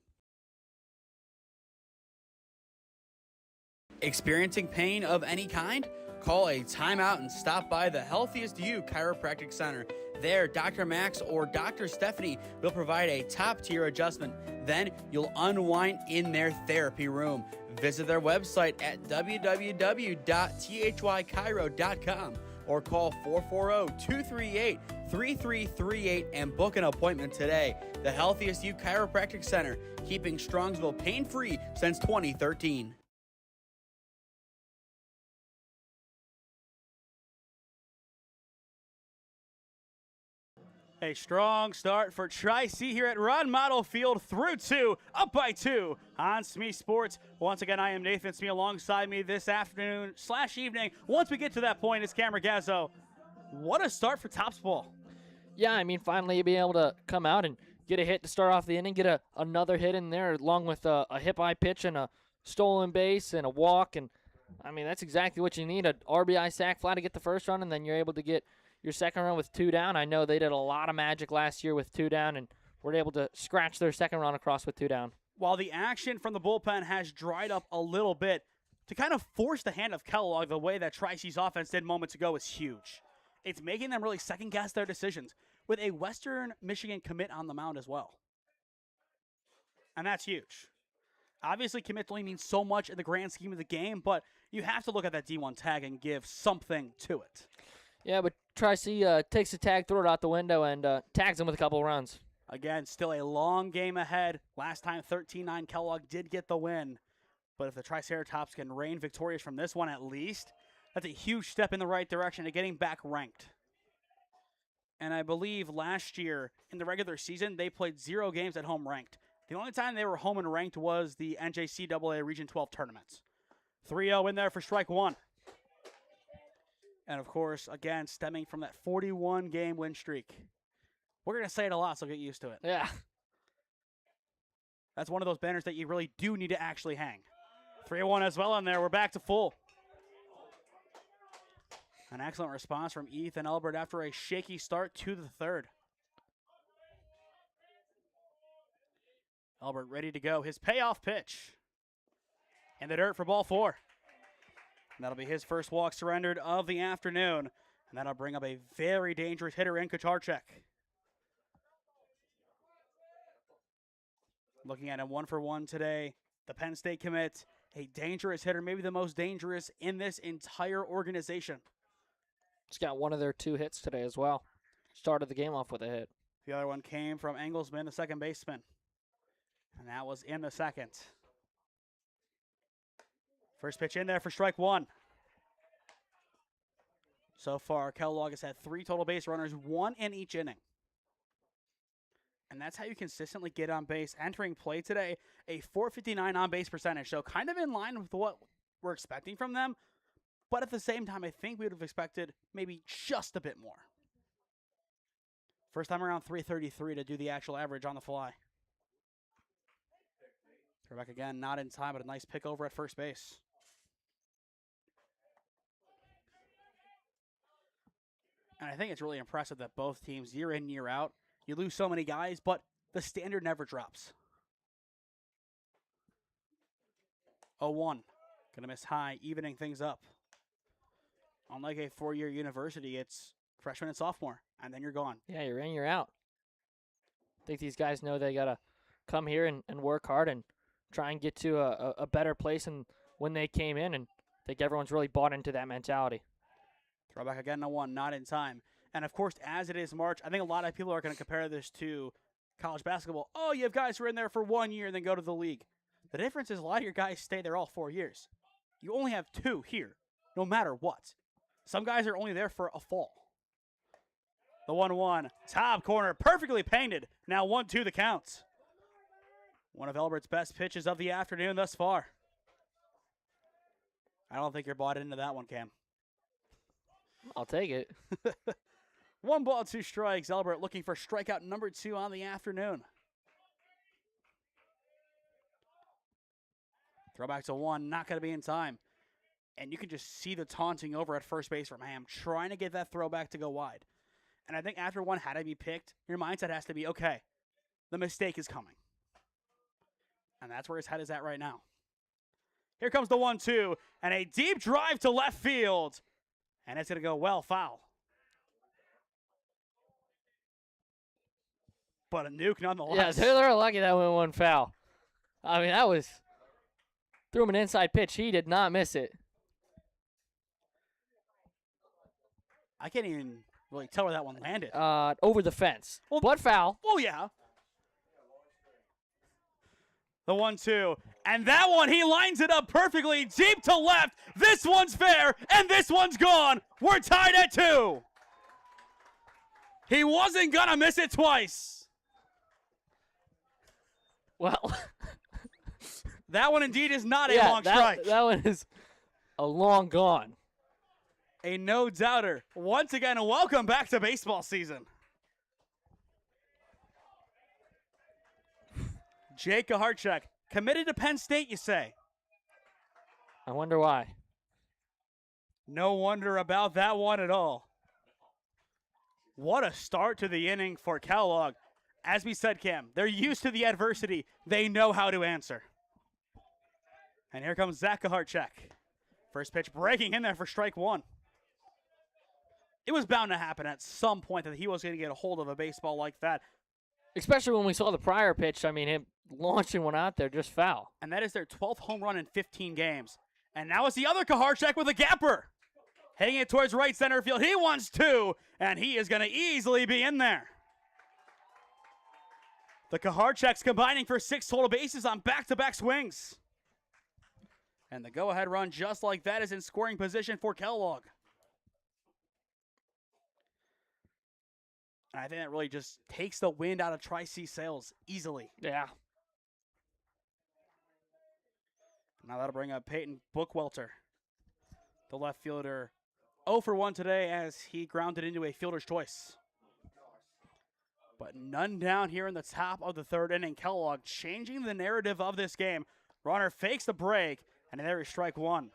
[SPEAKER 6] Experiencing pain of any kind? Call a timeout and stop by the Healthiest You Chiropractic Center. There, Dr. Max or Dr. Stephanie will provide a top-tier adjustment. Then you'll unwind in their therapy room. Visit their website at www.thychiro.com or call 440-238-3338 and book an appointment today. The Healthiest You Chiropractic Center, keeping Strongsville pain-free since 2013.
[SPEAKER 1] A strong start for Tri-C here at Ron Mottl Field through 2, up by 2 on SmeeSports. Once again, I am Nathan Smee. Alongside me this afternoon/evening. Once we get to that point, it's Cam Ragazzo. What a start for Tops ball.
[SPEAKER 5] Yeah, I mean, finally being able to come out and get a hit to start off the inning, get another hit in there along with a hit-by pitch and a stolen base and a walk. And, I mean, that's exactly what you need, an RBI sac fly to get the first run, and then you're able to get your second run with 2 down. I know they did a lot of magic last year with 2 down and were able to scratch their second run across with 2 down.
[SPEAKER 1] While the action from the bullpen has dried up a little bit, to kind of force the hand of Kellogg the way that Tri-C's offense did moments ago is huge. It's making them really second-guess their decisions with a Western Michigan commit on the mound as well. And that's huge. Obviously, commit only means so much in the grand scheme of the game, but you have to look at that D1 tag and give something to it.
[SPEAKER 5] Yeah, but Tri-C takes the tag, throw it out the window, and tags him with a couple of runs.
[SPEAKER 1] Again, still a long game ahead. Last time, 13-9, Kellogg did get the win. But if the Triceratops can reign victorious from this one at least, that's a huge step in the right direction to getting back ranked. And I believe last year, in the regular season, they played 0 games at home ranked. The only time they were home and ranked was the NJCAA Region 12 tournaments. 3-0 in there for strike 1. And, of course, again, stemming from that 41-game win streak. We're going to say it a lot, so get used to it.
[SPEAKER 5] Yeah.
[SPEAKER 1] That's one of those banners that you really do need to actually hang. 3-1 as well in there. We're back to full. An excellent response from Ethan Elbert after a shaky start to the third. Elbert ready to go. His payoff pitch. In the dirt for ball 4. And that'll be his first walk surrendered of the afternoon. And that'll bring up a very dangerous hitter in Kacharczyk. Looking at him 1-for-1 today. The Penn State commit, a dangerous hitter, maybe the most dangerous in this entire organization.
[SPEAKER 5] He's got one of their 2 hits today as well. Started the game off with a hit.
[SPEAKER 1] The other one came from Engelsman, the second baseman. And that was in the second. First pitch in there for strike 1. So far, Kellogg has had 3 total base runners, 1 in each inning. And that's how you consistently get on base. Entering play today, a .459 on-base percentage. So kind of in line with what we're expecting from them. But at the same time, I think we would have expected maybe just a bit more. First time around .333 to do the actual average on the fly. Throw back again, not in time, but a nice pick over at first base. And I think it's really impressive that both teams, year in, year out, you lose so many guys, but the standard never drops. 0-1. Gonna miss high, evening things up. Unlike a 4-year university, it's freshman and sophomore, and then you're gone.
[SPEAKER 5] Yeah, you're in, you're out. I think these guys know they got to come here and work hard and try and get to a better place than when they came in, and I think everyone's really bought into that mentality.
[SPEAKER 1] Throw back again, 0-1, not in time. And, of course, as it is March, I think a lot of people are going to compare this to college basketball. Oh, you have guys who are in there for 1 year and then go to the league. The difference is a lot of your guys stay there all 4 years. You only have 2 here, no matter what. Some guys are only there for a fall. The 1-1, top corner, perfectly painted. Now 1-2 the counts. One of Elbert's best pitches of the afternoon thus far. I don't think you're bought into that one, Cam.
[SPEAKER 5] I'll take it.
[SPEAKER 1] 1 ball, 2 strikes. Elbert looking for strikeout number 2 on the afternoon. Throwback to 1, not going to be in time. And you can just see the taunting over at first base from Ham, trying to get that throwback to go wide. And I think after 1 had to be picked, your mindset has to be, okay, the mistake is coming. And that's where his head is at right now. Here comes the 1-2, and a deep drive to left field. And it's going to go well, foul. But a nuke nonetheless.
[SPEAKER 5] Yeah, they're lucky that went 1 foul. I mean, that was, threw him an inside pitch. He did not miss it.
[SPEAKER 1] I can't even really tell where that one landed.
[SPEAKER 5] Over the fence.
[SPEAKER 1] Well,
[SPEAKER 5] but foul.
[SPEAKER 1] Oh, yeah. The 1-2. And that one, he lines it up perfectly deep to left. This one's fair, and this one's gone. We're tied at 2. He wasn't going to miss it twice.
[SPEAKER 5] Well.
[SPEAKER 1] That one indeed is not a long strike.
[SPEAKER 5] That one is a long gone.
[SPEAKER 1] A no-doubter. Once again, welcome back to baseball season. Jake Kacharczyk, committed to Penn State, you say?
[SPEAKER 5] I wonder why.
[SPEAKER 1] No wonder about that one at all. What a start to the inning for Kellogg. As we said, Cam, they're used to the adversity. They know how to answer. And here comes Zach Kacharczyk. First pitch breaking in there for strike 1. It was bound to happen at some point that he was going to get a hold of a baseball like that.
[SPEAKER 5] Especially when we saw the prior pitch. I mean, him launching one out there, just foul.
[SPEAKER 1] And that is their 12th home run in 15 games. And now it's the other Kacharczyk with a gapper. Hitting it towards right center field. He wants 2, and he is going to easily be in there. The Kacharczyks combining for 6 total bases on back-to-back swings. And the go-ahead run just like that is in scoring position for Kellogg. And I think that really just takes the wind out of Tri-C sails easily.
[SPEAKER 5] Yeah.
[SPEAKER 1] Now that'll bring up Peyton Bookwelter, the left fielder. 0 for 1 today as he grounded into a fielder's choice. But none down here in the top of the 3rd inning. Kellogg changing the narrative of this game. Runner fakes the break, and there is strike 1.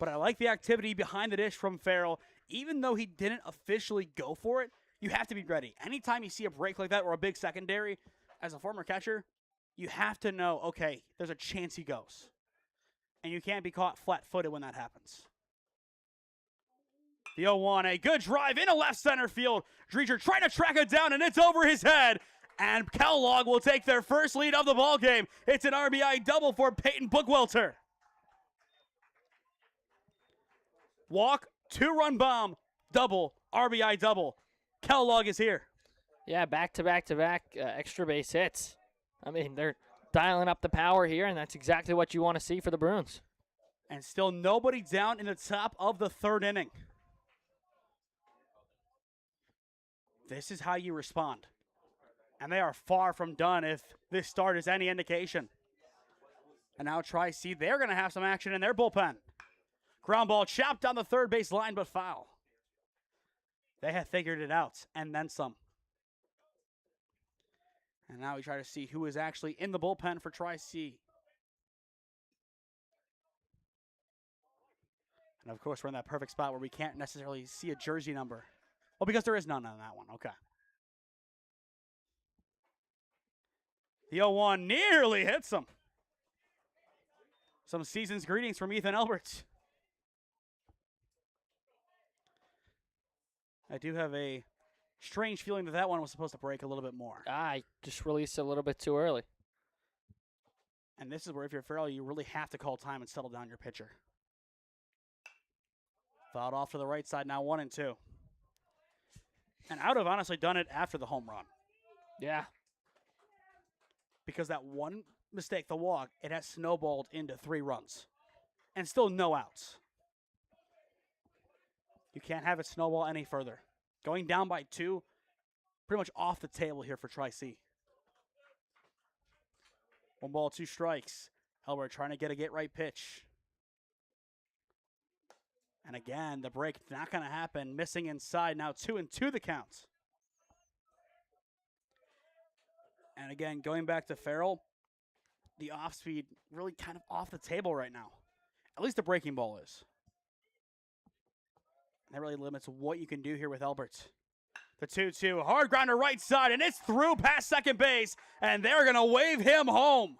[SPEAKER 1] But I like the activity behind the dish from Farrell. Even though he didn't officially go for it, you have to be ready. Anytime you see a break like that or a big secondary, as a former catcher, you have to know, okay, there's a chance he goes. And you can't be caught flat-footed when that happens. The 0-1, a good drive into left center field. Dreger trying to track it down, and it's over his head. And Kellogg will take their first lead of the ball game. It's an RBI double for Peyton Bookwelter. Walk, 2-run bomb, double, RBI double. Kellogg is here.
[SPEAKER 5] Yeah, back-to-back-to-back extra base hits. I mean, they're dialing up the power here, and that's exactly what you want to see for the Bruins.
[SPEAKER 1] And still nobody down in the top of the third inning. This is how you respond. And they are far from done if this start is any indication. And now Tri-C, they're going to have some action in their bullpen. Ground ball chopped down the third base line, but foul. They have figured it out, and then some. And now we try to see who is actually in the bullpen for Tri-C. And of course, we're in that perfect spot where we can't necessarily see a jersey number. Well, because there is none on that one. Okay. The 0-1 nearly hits him. Some season's greetings from Ethan Elbert. I do have a strange feeling that that one was supposed to break a little bit more.
[SPEAKER 5] I just released it a little bit too early.
[SPEAKER 1] And this is where if you're Farrell, you really have to call time and settle down your pitcher. Fouled off to the right side, now 1-2. And I would have honestly done it after the home run.
[SPEAKER 5] Yeah.
[SPEAKER 1] Because that one mistake, the walk, it has snowballed into 3 runs. And still no outs. You can't have it snowball any further. Going down by 2, pretty much off the table here for Tri-C. 1 ball, 2 strikes. Elbert trying to get a get-right pitch. And again, the break not going to happen. Missing inside, now 2-2 the count. And again, going back to Farrell, the off-speed really kind of off the table right now. At least the breaking ball is. That really limits what you can do here with Elbert. The 2-2, hard grounder right side, and it's through past second base, and they're going to wave him home.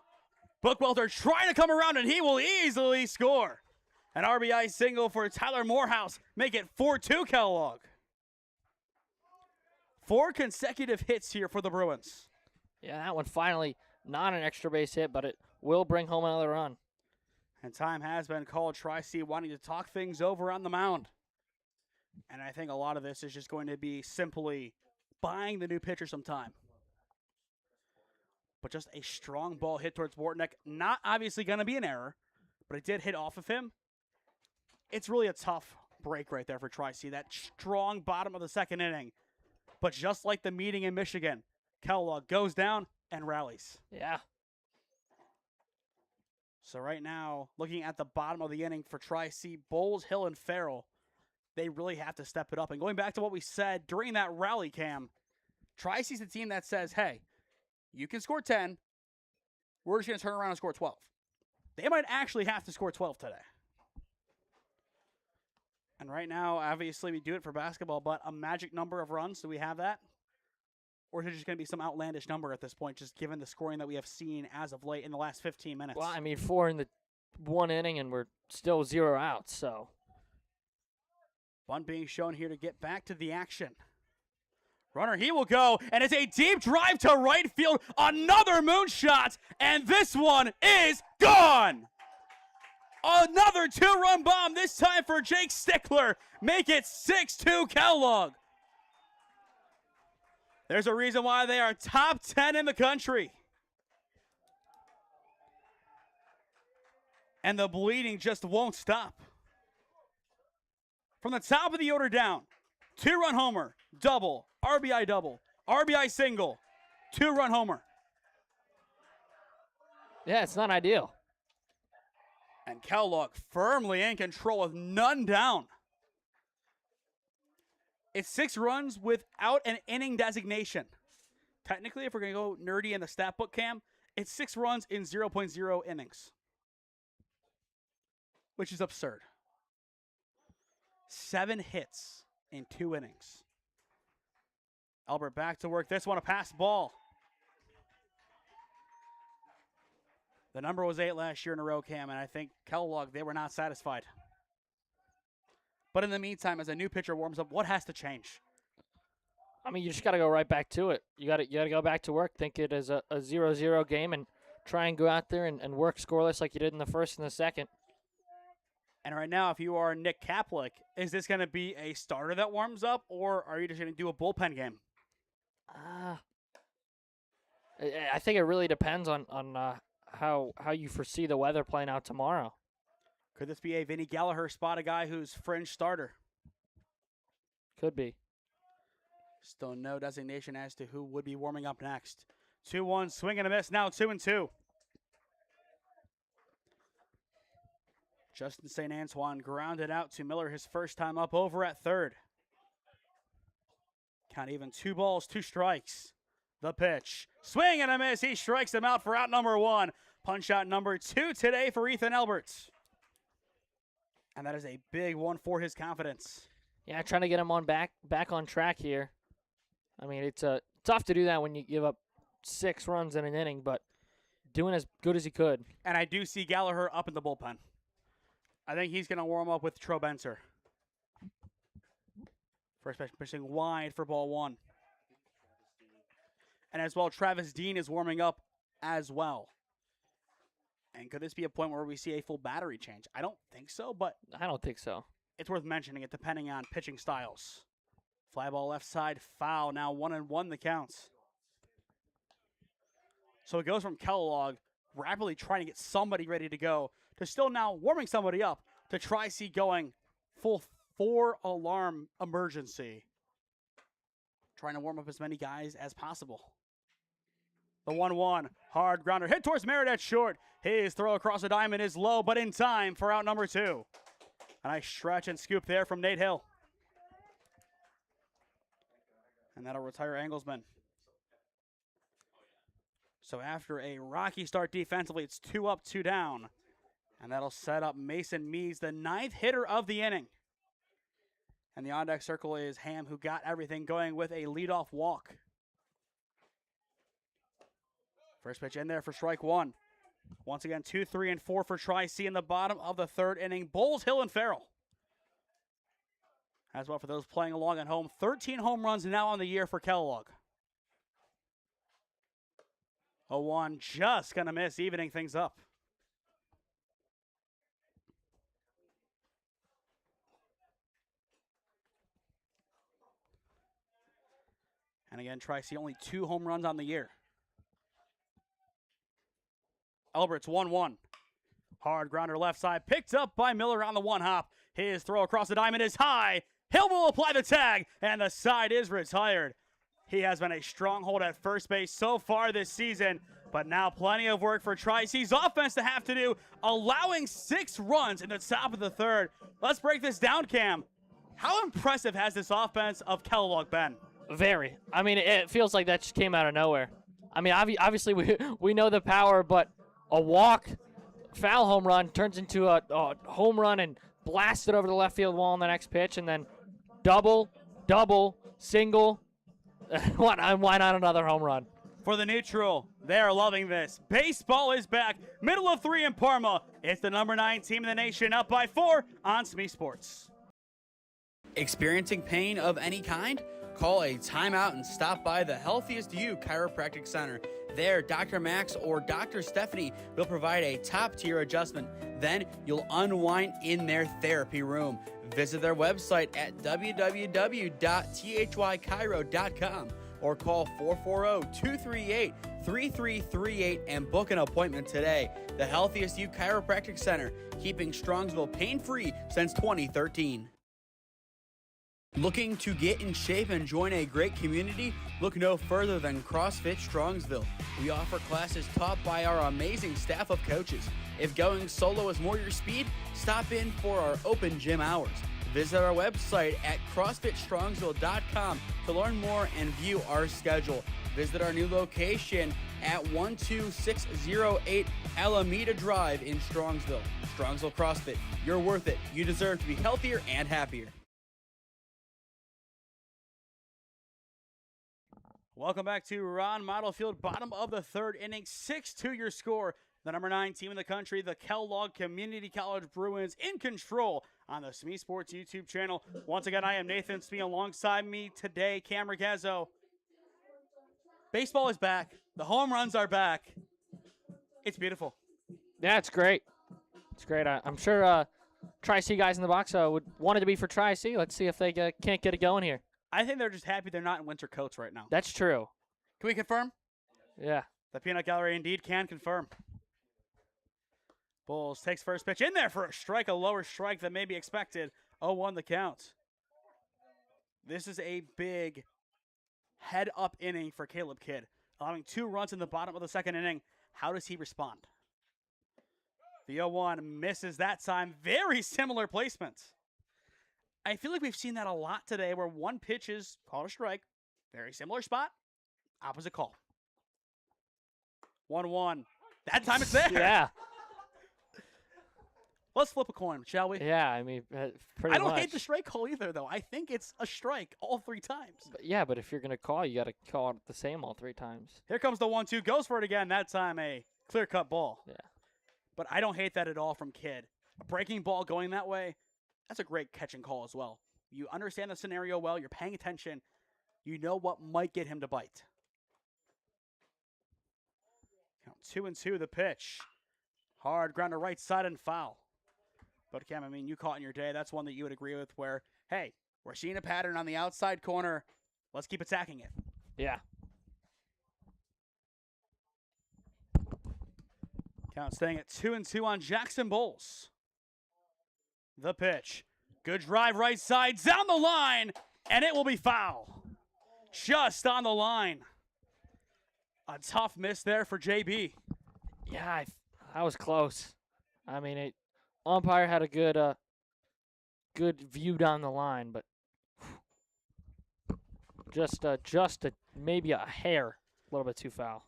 [SPEAKER 1] Bookwelter trying to come around, and he will easily score. An RBI single for Tyler Morehouse. Make it 4-2 Kellogg. 4 consecutive hits here for the Bruins.
[SPEAKER 5] Yeah, that one finally not an extra base hit, but it will bring home another run.
[SPEAKER 1] And time has been called. Tri-C wanting to talk things over on the mound. And I think a lot of this is just going to be simply buying the new pitcher some time. But just a strong ball hit towards Bortnick. Not obviously going to be an error, but it did hit off of him. It's really a tough break right there for Tri-C. That strong bottom of the second inning. But just like the meeting in Michigan, Kellogg goes down and rallies.
[SPEAKER 5] Yeah.
[SPEAKER 1] So right now, looking at the bottom of the inning for Tri-C, Bowles, Hill, and Farrell, they really have to step it up. And going back to what we said during that rally cam, Tri-C's the team that says, hey, you can score 10. We're just going to turn around and score 12. They might actually have to score 12 today. And right now, obviously, we do it for basketball, but a magic number of runs, do we have that? Or is it just going to be some outlandish number at this point, just given the scoring that we have seen as of late in the last 15 minutes?
[SPEAKER 5] Well, I mean, 4 in the 1 inning, and we're still 0 outs, so.
[SPEAKER 1] Bunt being shown here to get back to the action. Runner, he will go, and it's a deep drive to right field. Another moonshot, and this one is gone. Another 2-run bomb, this time for Jake Stickler. Make it 6-2 Kellogg. There's a reason why they are top 10 in the country. And the bleeding just won't stop. From the top of the order down, 2-run homer, double, RBI single, 2-run homer.
[SPEAKER 5] Yeah, it's not ideal.
[SPEAKER 1] And Kellogg firmly in control with none down. It's 6 runs without an inning designation. Technically, if we're going to go nerdy in the stat book cam, it's 6 runs in 0.0 innings. Which is absurd. 7 hits in 2 innings. Albert back to work. This one a pass ball. The number was 8 last year in a row, Cam, and I think Kellogg, they were not satisfied. But in the meantime, as a new pitcher warms up, what has to change?
[SPEAKER 5] I mean, you just got to go right back to it. You got to go back to work, think it as a 0-0 game, and try and go out there and work scoreless like you did in the first and the second.
[SPEAKER 1] And right now, if you are Nick Kaplik, is this going to be a starter that warms up, or are you just going to do a bullpen game?
[SPEAKER 5] I think it really depends on how you foresee the weather playing out tomorrow.
[SPEAKER 1] Could this be a Vinny Gallagher spot, a guy who's fringe starter?
[SPEAKER 5] Could be.
[SPEAKER 1] Still no designation as to who would be warming up next. 2-1, swing and a miss, now 2-2. Justin St. Antoine grounded out to Miller his first time up over at third. Count even 2 balls, 2 strikes. The pitch. Swing and a miss. He strikes him out for out number 1. Punch out number 2 today for Ethan Alberts. And that is a big one for his confidence.
[SPEAKER 5] Yeah, trying to get him back on track here. I mean, it's tough to do that when you give up 6 runs in an inning, but doing as good as he could.
[SPEAKER 1] And I do see Gallagher up in the bullpen. I think he's going to warm up with Tro Benser. First pitch pitching wide for ball 1. And as well, Travis Dean is warming up as well. And could this be a point where we see a full battery change? I don't think so, but
[SPEAKER 5] I don't think so.
[SPEAKER 1] It's worth mentioning it depending on pitching styles. Fly ball left side, foul. Now 1-1 the counts. So it goes from Kellogg rapidly trying to get somebody ready to go to still now warming somebody up to try see going full 4-alarm emergency. Trying to warm up as many guys as possible. The 1-1, hard grounder hit towards Merritt at short. His throw across the diamond is low, but in time for out number 2. A nice stretch and scoop there from Nate Hill. And that'll retire Engelsman. So after a rocky start defensively, it's 2 up, 2 down. And that'll set up Mason Mees, the 9th hitter of the inning. And the on-deck circle is Ham, who got everything going with a leadoff walk. First pitch in there for strike 1. Once again, 2, 3, and 4 for Tri-C in the bottom of the 3rd inning. Bowles, Hill, and Farrell. As well for those playing along at home, 13 home runs now on the year for Kellogg. 0-1, just going to miss, evening things up. And again, Tri-C only 2 home runs on the year. Alberts 1-1. Hard grounder left side, picked up by Miller on the 1-hop. His throw across the diamond is high. Hill will apply the tag, and the side is retired. He has been a stronghold at first base so far this season, but now plenty of work for Tri-C's offense to have to do, allowing 6 runs in the top of the 3rd. Let's break this down, Cam. How impressive has this offense of Kellogg been?
[SPEAKER 5] Very. I mean, it feels like that just came out of nowhere. I mean, obviously we know the power, but a walk, foul home run turns into a home run and blasted over the left field wall on the next pitch, and then double, single. Why not another home run?
[SPEAKER 1] For the neutral, they're loving this. Baseball is back. Middle of 3 in Parma. It's the number 9 team in the nation, up by 4 on SmeeSports.
[SPEAKER 6] Experiencing pain of any kind? Call a timeout and stop by the Healthiest You Chiropractic Center. There, Dr. Max or Dr. Stephanie will provide a top-tier adjustment. Then you'll unwind in their therapy room. Visit their website at www.thychiro.com or call 440-238-3338 and book an appointment today. The Healthiest You Chiropractic Center, keeping Strongsville pain-free since 2013. Looking to get in shape and join a great community? Look no further than CrossFit Strongsville. We offer classes taught by our amazing staff of coaches. If going solo is more your speed, stop in for our open gym hours. Visit our website at CrossFitStrongsville.com to learn more and view our schedule. Visit our new location at 12608 Alameda Drive in Strongsville. Strongsville CrossFit, you're worth it. You deserve to be healthier and happier.
[SPEAKER 1] Welcome back to Ron Mottl Field, bottom of the 3rd inning, 6-2 your score. The number 9 team in the country, the Kellogg Community College Bruins, in control on the SmeeSports YouTube channel. Once again, I am Nathan Smee. Alongside me today, Cam Ragazzo. Baseball is back. The home runs are back. It's beautiful.
[SPEAKER 5] Yeah, it's great. It's great. I'm sure Tri-C guys in the box would want it to be for Tri-C. Let's see if they can't get it going here.
[SPEAKER 1] I think they're just happy they're not in winter coats right now.
[SPEAKER 5] That's true.
[SPEAKER 1] Can we confirm?
[SPEAKER 5] Yeah.
[SPEAKER 1] The Peanut Gallery indeed can confirm. Bulls takes first pitch in there for a strike, a lower strike than may be expected. 0-1 the count. This is a big head-up inning for Caleb Kidd, allowing 2 runs in the bottom of the second inning. How does he respond? The 0-1 misses that time. Very similar placement. I feel like we've seen that a lot today where one pitch is called a strike. Very similar spot. Opposite call. 1-1. That time it's there.
[SPEAKER 5] Yeah.
[SPEAKER 1] Let's flip a coin, shall we?
[SPEAKER 5] Yeah, I mean, pretty
[SPEAKER 1] I don't
[SPEAKER 5] much.
[SPEAKER 1] hate the strike call either, though. I think it's a strike all 3 times.
[SPEAKER 5] But if you're going to call, you got to call it the same all 3 times.
[SPEAKER 1] Here comes the 1-2. Goes for it again. That time a clear-cut ball.
[SPEAKER 5] Yeah.
[SPEAKER 1] But I don't hate that at all from Kidd. A breaking ball going that way, that's a great catching call as well. You understand the scenario well. You're paying attention. You know what might get him to bite. Count 2-2 the pitch. Hard ground to right side and foul. But Cam, I mean, you caught in your day. That's one that you would agree with where, hey, we're seeing a pattern on the outside corner. Let's keep attacking it.
[SPEAKER 5] Yeah.
[SPEAKER 1] Count staying at 2-2 on Jackson Bulls. The pitch. Good drive right side, down the line, and it will be foul. Just on the line. A tough miss there for JB.
[SPEAKER 5] Yeah, that was close. I mean, umpire had a good view down the line, but just maybe a hair, a little bit too foul.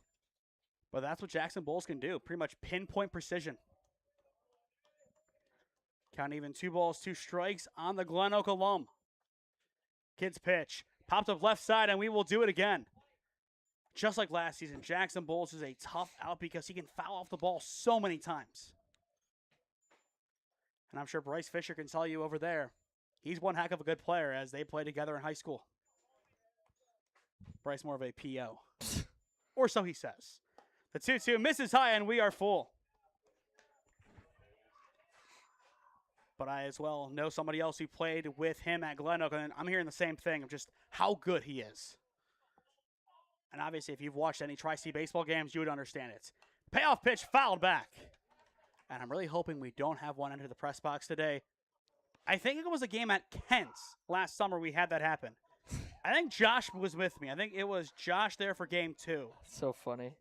[SPEAKER 1] But that's what Jackson Bulls can do. Pretty much pinpoint precision. Count even 2 balls, 2 strikes on the Glen Oak alum. Kidd's pitch. Popped up left side, and we will do it again. Just like last season, Jackson Bulls is a tough out because he can foul off the ball so many times. And I'm sure Bryce Fisher can tell you over there, he's one heck of a good player as they played together in high school. Bryce more of a PO. Or so he says. The 2-2 misses high, and we are full. But I as well know somebody else who played with him at Glen Oak, and I'm hearing the same thing of just how good he is. And obviously, if you've watched any Tri-C baseball games, you would understand it. Payoff pitch fouled back. And I'm really hoping we don't have one enter the press box today. I think it was a game at Kent's last summer we had that happen. I think Josh was with me. I think it was Josh there for game 2.
[SPEAKER 5] So funny.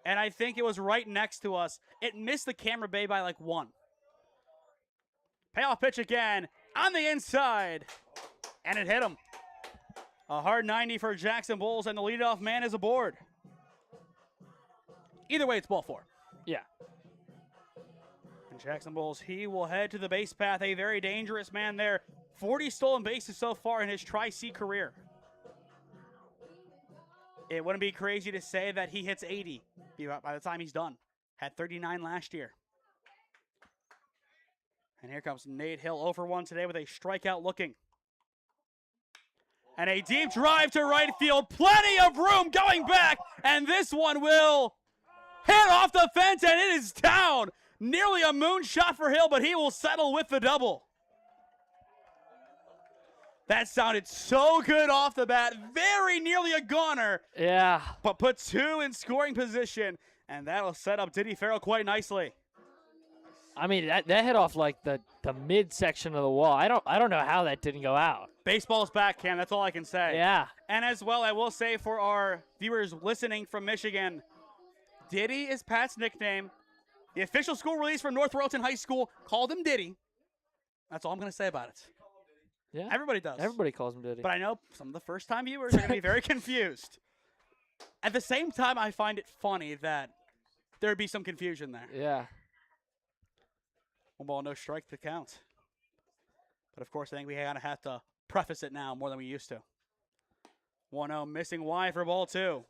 [SPEAKER 1] And I think it was right next to us. It missed the camera bay by like 1. Payoff pitch again on the inside. And it hit him. A hard 90 for Jackson Bulls, and the leadoff man is aboard. Either way, it's ball 4.
[SPEAKER 5] Yeah.
[SPEAKER 1] And Jackson Bulls, he will head to the base path. A very dangerous man there. 40 stolen bases so far in his Tri-C career. It wouldn't be crazy to say that he hits 80 by the time he's done. Had 39 last year. And here comes Nate Hill, 0-for-1 today with a strikeout looking. And a deep drive to right field. Plenty of room going back. And this one will hit off the fence, and it is down. Nearly a moonshot for Hill, but he will settle with the double. That sounded so good off the bat. Very nearly a goner.
[SPEAKER 5] Yeah.
[SPEAKER 1] But put 2 in scoring position. And that'll set up Diddy Farrell quite nicely.
[SPEAKER 5] I mean, that hit off like the midsection of the wall. I don't know how that didn't go out.
[SPEAKER 1] Baseball's back, Cam. That's all I can say.
[SPEAKER 5] Yeah.
[SPEAKER 1] And as well, I will say for our viewers listening from Michigan, Diddy is Pat's nickname. The official school release from North Royalton High School called him Diddy. That's all I'm going to say about it.
[SPEAKER 5] Yeah.
[SPEAKER 1] Everybody does.
[SPEAKER 5] Everybody calls him Diddy.
[SPEAKER 1] But I know some of the first-time viewers are going to be very confused. At the same time, I find it funny that there'd be some confusion there.
[SPEAKER 5] Yeah.
[SPEAKER 1] 1 ball, no strike to count. But, of course, I think we kind of have to preface it now more than we used to. 1-0, missing wide for ball 2.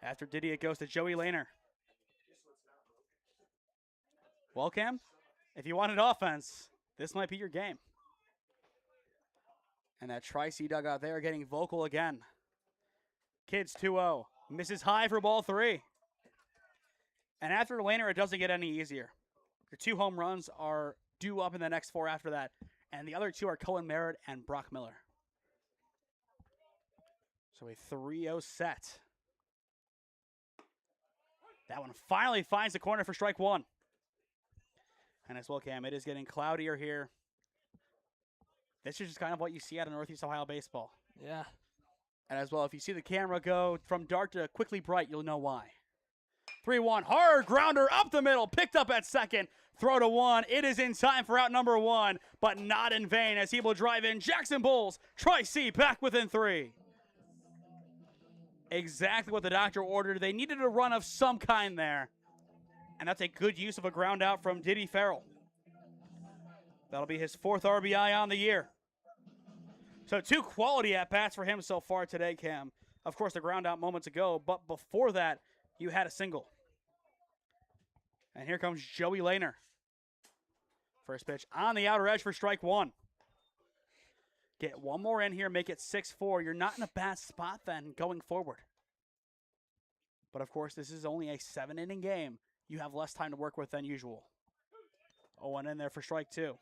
[SPEAKER 1] After Diddy, it goes to Joey Lehner. Well, Cam, if you wanted offense, this might be your game. And that Tri-C dugout there getting vocal again. Kids 2-0. Misses high for ball 3. And after Laner, it doesn't get any easier. Your 2 home runs are due up in the next 4 after that. And the other 2 are Cohen Merritt and Brock Miller. So a 3-0 set. That one finally finds the corner for strike 1. And as well, Cam, it is getting cloudier here. This is just kind of what you see out of Northeast Ohio baseball.
[SPEAKER 5] Yeah.
[SPEAKER 1] And as well, if you see the camera go from dark to quickly bright, you'll know why. 3-1, hard grounder up the middle, picked up at second. Throw to 1. It is in time for out number 1, but not in vain as he will drive in. Jackson Bulls, Tri-C back within 3. Exactly what the doctor ordered. They needed a run of some kind there. And that's a good use of a ground out from Diddy Farrell. That'll be his 4th RBI on the year. So 2 quality at-bats for him so far today, Cam. Of course, the ground out moments ago, but before that, you had a single. And here comes Joey Laner. First pitch on the outer edge for strike 1. Get one more in here, make it 6-4. You're not in a bad spot then going forward. But of course, this is only a 7-inning game. You have less time to work with than usual. 0-1 in there for strike 2.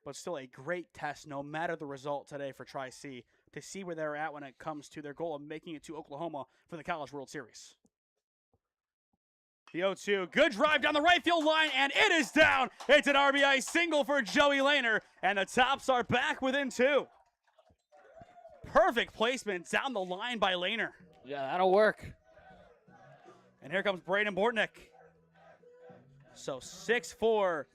[SPEAKER 1] But still a great test, no matter the result today for Tri-C, to see where they're at when it comes to their goal of making it to Oklahoma for the College World Series. The 0-2, good drive down the right field line, and it is down. It's an RBI single for Joey Laner, and the Tops are back within 2. Perfect placement down the line by Laner.
[SPEAKER 5] Yeah, that'll work.
[SPEAKER 1] And here comes Braden Bortnick. So 6-4.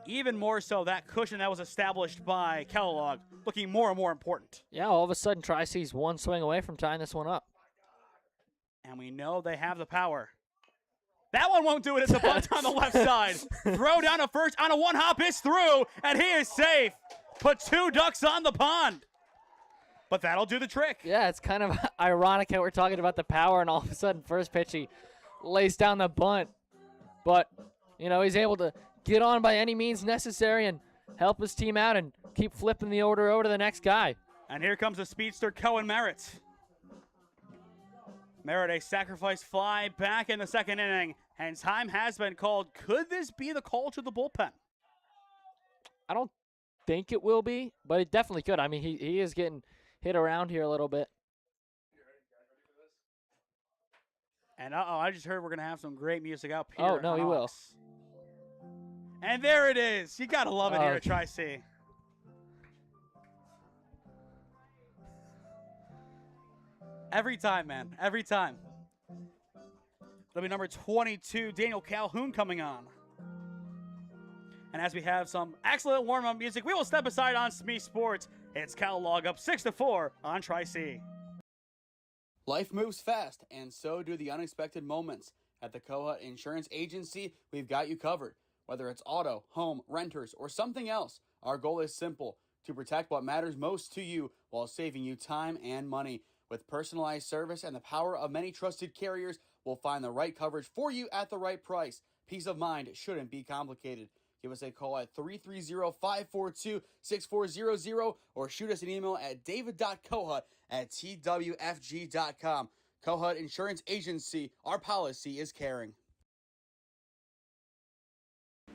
[SPEAKER 1] Even more so, that cushion that was established by Kellogg looking more and more important.
[SPEAKER 5] Yeah, all of a sudden, Tri-C's 1 swing away from tying this one up.
[SPEAKER 1] And we know they have the power. That one won't do it. It's a bunt on the left side. Throw down to first on a 1-hop. It's through, and he is safe. Put 2 ducks on the pond. But that'll do the trick.
[SPEAKER 5] Yeah, it's kind of ironic how we're talking about the power, and all of a sudden, first pitch, he lays down the bunt. But, you know, he's able to get on by any means necessary and help his team out and keep flipping the order over to the next guy.
[SPEAKER 1] And here comes the speedster, Cohen Merritt. Merritt, a sacrifice fly back in the 2nd inning, and time has been called. Could this be the call to the bullpen?
[SPEAKER 5] I don't think it will be, but it definitely could. I mean, he is getting hit around here a little bit.
[SPEAKER 1] And I just heard we're going to have some great music up here.
[SPEAKER 5] Oh, no, he will.
[SPEAKER 1] And there it is. You got to love it here at Tri-C. Every time, man. Every time. It'll be number 22, Daniel Calhoun, coming on. And as we have some excellent warm-up music, we will step aside on SmeeSports. It's Kellogg up 6-4 on Tri-C.
[SPEAKER 6] Life moves fast, and so do the unexpected moments. At the Kohut Insurance Agency, we've got you covered. Whether it's auto, home, renters, or something else, our goal is simple: to protect what matters most to you while saving you time and money. With personalized service and the power of many trusted carriers, we'll find the right coverage for you at the right price. Peace of mind shouldn't be complicated. Give us a call at 330-542-6400 or shoot us an email at david.kohut@twfg.com. Kohut Insurance Agency, our policy is caring.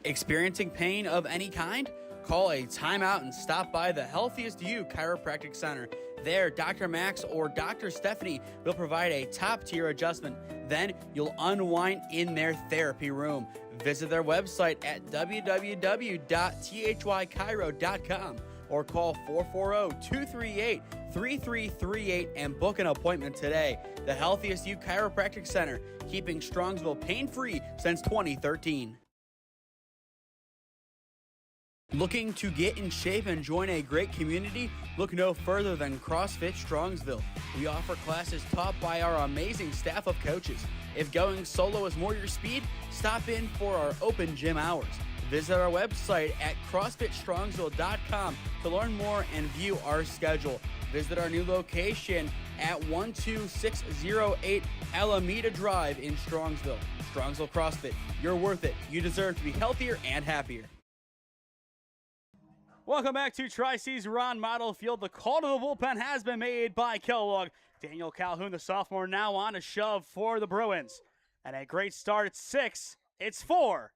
[SPEAKER 6] Experiencing pain of any kind? Call a timeout and stop by the Healthiest You Chiropractic Center. There, Dr. Max or Dr. Stephanie will provide a top-tier adjustment. Then you'll unwind in their therapy room. Visit their website at www.thychiro.com or call 440-238-3338 and book an appointment today. The Healthiest You Chiropractic Center, keeping Strongsville pain-free since 2013. Looking to get in shape and join a great community? Look no further than CrossFit Strongsville. We offer classes taught by our amazing staff of coaches. If going solo is more your speed, stop in for our open gym hours. Visit our website at CrossFitStrongsville.com to learn more and view our schedule. Visit our new location at 12608 Alameda Drive in Strongsville. Strongsville CrossFit, you're worth it. You deserve to be healthier and happier.
[SPEAKER 1] Welcome back to Tri-C's Ron Mottl Field. The call to the bullpen has been made by Kellogg. Daniel Calhoun, the sophomore, now on a shove for the Bruins. And a great start. It's 6. It's 4.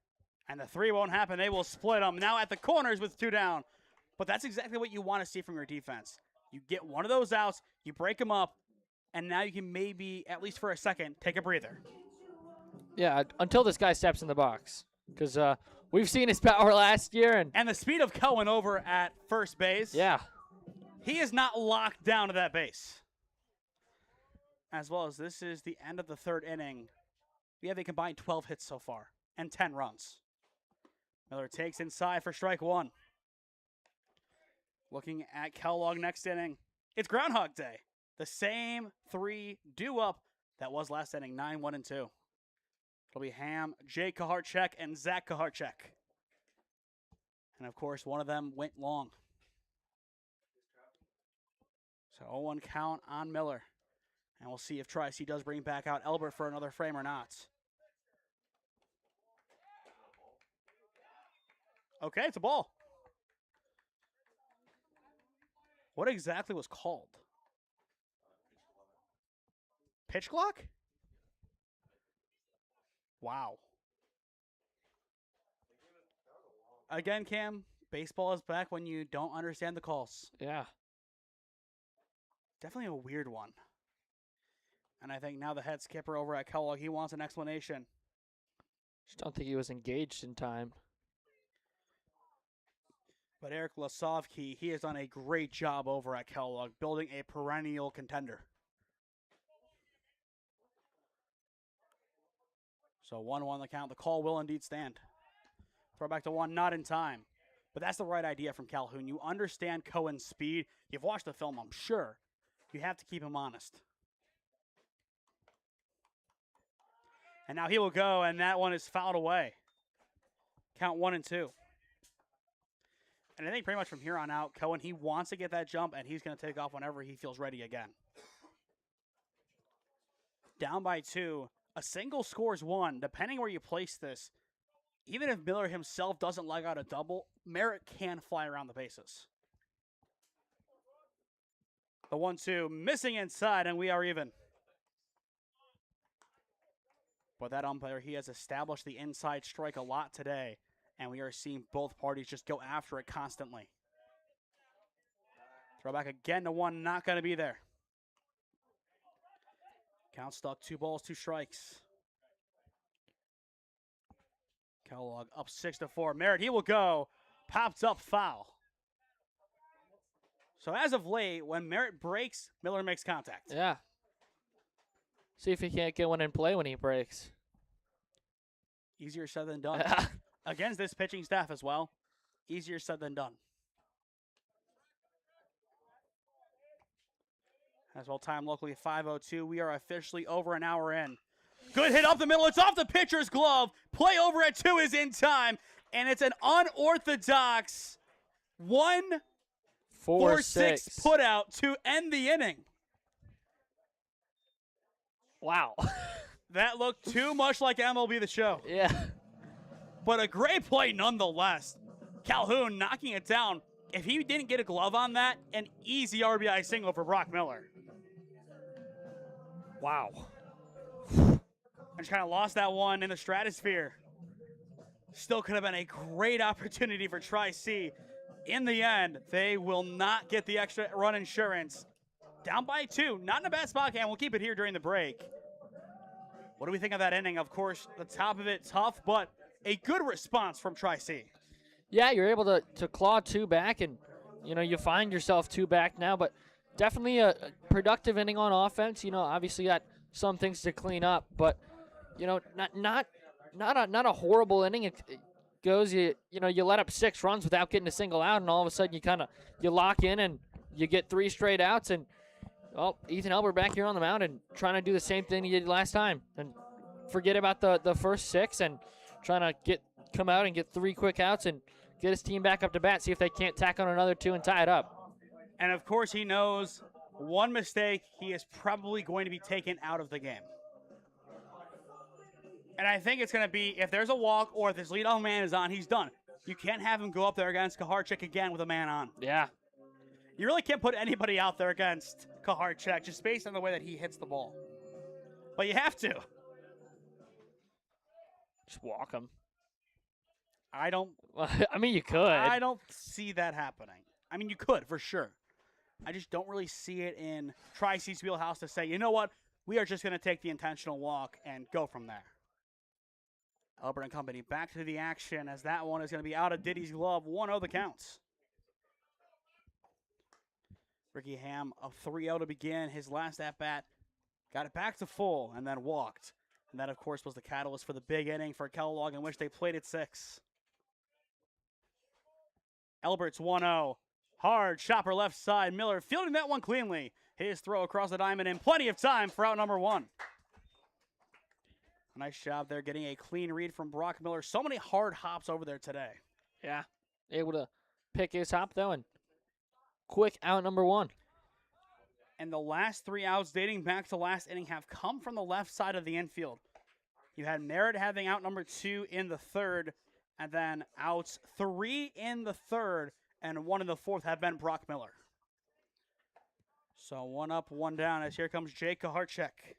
[SPEAKER 1] And the 3 won't happen. They will split them. Now at the corners with 2 down. But that's exactly what you want to see from your defense. You get one of those outs, you break them up, and now you can maybe, at least for a second, take a breather.
[SPEAKER 5] Yeah, until this guy steps in the box. Because we've seen his power last year.
[SPEAKER 1] And the speed of Cohen over at first base.
[SPEAKER 5] Yeah.
[SPEAKER 1] He is not locked down to that base. As well as this is the end of the 3rd inning. We have a combined 12 hits so far and 10 runs. Miller takes inside for strike 1. Looking at Kellogg next inning. It's Groundhog Day. The same 3 due up that was last inning, 9, 1, and 2. It'll be Ham, Jake Kaharchek, and Zach Kaharchek. And of course, one of them went long. So 0-1 count on Miller. And we'll see if Tri-C does bring back out Elbert for another frame or not. Okay, it's a ball. What exactly was called? Pitch clock? Wow. Again, Cam, baseball is back when you don't understand the calls.
[SPEAKER 5] Yeah.
[SPEAKER 1] Definitely a weird one. And I think now the head skipper over at Kellogg, he wants an explanation.
[SPEAKER 5] Just don't think he was engaged in time.
[SPEAKER 1] But Eric Lasovsky, he has done a great job over at Kellogg, building a perennial contender. So 1-1 the count. The call will indeed stand. Throw back to 1, not in time. But that's the right idea from Calhoun. You understand Cohen's speed. You've watched the film, I'm sure. You have to keep him honest. And now he will go, and that one is fouled away. Count 1 and 2. And I think pretty much from here on out, Cohen, he wants to get that jump, and he's going to take off whenever he feels ready again. Down by 2. A single scores 1. Depending where you place this, even if Miller himself doesn't leg out a double, Merritt can fly around the bases. The 1-2 missing inside, and we are even. But that umpire, he has established the inside strike a lot today, and we are seeing both parties just go after it constantly. Throw back again to 1, not going to be there. Count stuck, 2 balls, 2 strikes. Kellogg up 6-4. Merritt, he will go. Pops up, foul. So as of late, when Merritt breaks, Miller makes contact.
[SPEAKER 5] Yeah. See if he can't get one in play when he breaks.
[SPEAKER 1] Easier said than done. Against this pitching staff as well. Easier said than done. As well, time locally 5:02. We are officially over an hour in. Good hit up the middle. It's off the pitcher's glove. Play over at 2 is in time. And it's an unorthodox 1-4-6 put out to end the inning.
[SPEAKER 5] Wow.
[SPEAKER 1] That looked too much like MLB The Show.
[SPEAKER 5] Yeah.
[SPEAKER 1] But a great play nonetheless. Calhoun knocking it down. If he didn't get a glove on that, an easy RBI single for Brock Miller. Wow. I just kind of lost that one in the stratosphere. Still could have been a great opportunity for Tri-C. In the end, they will not get the extra run insurance. Down by 2. Not in a bad spot, and we'll keep it here during the break. What do we think of that inning? Of course, the top of it tough, but a good response from Tri-C.
[SPEAKER 5] Yeah, you're able to claw 2 back, and, you find yourself 2 back now, but definitely a productive inning on offense. Obviously got some things to clean up, but, not a horrible inning. It goes, you let up 6 runs without getting a single out, and all of a sudden you lock in and you get 3 straight outs, and Ethan Elbert back here on the mound and trying to do the same thing he did last time and forget about the first 6 and trying to come out and get 3 quick outs and get his team back up to bat, see if they can't tack on another 2 and tie it up.
[SPEAKER 1] And, of course, he knows One mistake, he is probably going to be taken out of the game. And I think it's going to be, if there's a walk or if this leadoff man is on, he's done. You can't have him go up there against Kaharchik again with a man on.
[SPEAKER 5] Yeah.
[SPEAKER 1] You really can't put anybody out there against Kaharchik just based on the way that he hits the ball. But you have to.
[SPEAKER 5] Just walk him.
[SPEAKER 1] I don't.
[SPEAKER 5] I mean, you could.
[SPEAKER 1] I don't see that happening. I mean, you could for sure. I just don't really see it in Tri-C's wheelhouse to say, you know what, we are just going to take the intentional walk and go from there. Albert and company back to the action as that one is going to be out of Diddy's glove. 1-0 the counts. Ricky Ham, a 3-0 to begin his last at-bat. Got it back to full and then walked. And that, of course, was the catalyst for the big inning for Kellogg in which they played at 6. Albert's 1-0. Hard chopper left side. Miller fielding that one cleanly. His throw across the diamond in plenty of time for out number 1. Nice job there getting a clean read from Brock Miller. So many hard hops over there today.
[SPEAKER 5] Yeah. Able to pick his hop, though, and quick out number 1.
[SPEAKER 1] And the last 3 outs dating back to last inning have come from the left side of the infield. You had Merritt having out number 2 in the 3rd, and then outs 3 in the 3rd, and 1 in the 4th have been Brock Miller. So 1 up, 1 down as here comes Jake Kaharchik.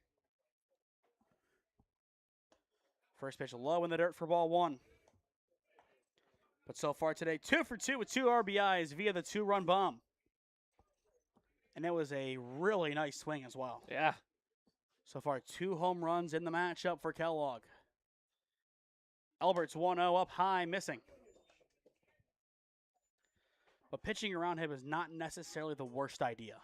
[SPEAKER 1] First pitch low in the dirt for ball 1. But so far today, 2 for 2 with 2 RBIs via the 2-run bomb. And it was a really nice swing as well.
[SPEAKER 5] Yeah.
[SPEAKER 1] So far, 2 home runs in the matchup for Kellogg. Albert's 1-0 up high, missing. But pitching around him is not necessarily the worst idea.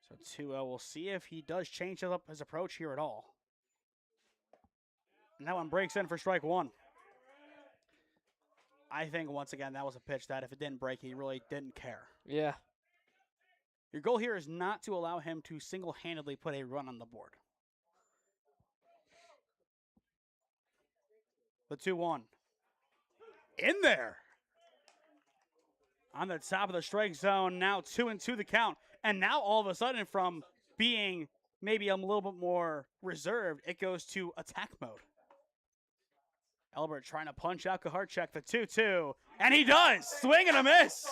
[SPEAKER 1] So 2-0, we'll see if he does change up his approach here at all. And that one breaks in for strike 1. I think, once again, that was a pitch that if it didn't break, he really didn't care.
[SPEAKER 5] Yeah.
[SPEAKER 1] Your goal here is not to allow him to single-handedly put a run on the board. The 2-1. In there. On the top of the strike zone, now 2-2 the count. And now all of a sudden, from being maybe a little bit more reserved, it goes to attack mode. Albert trying to punch out Kaharchik, the 2-2. And he does! Swing and a miss!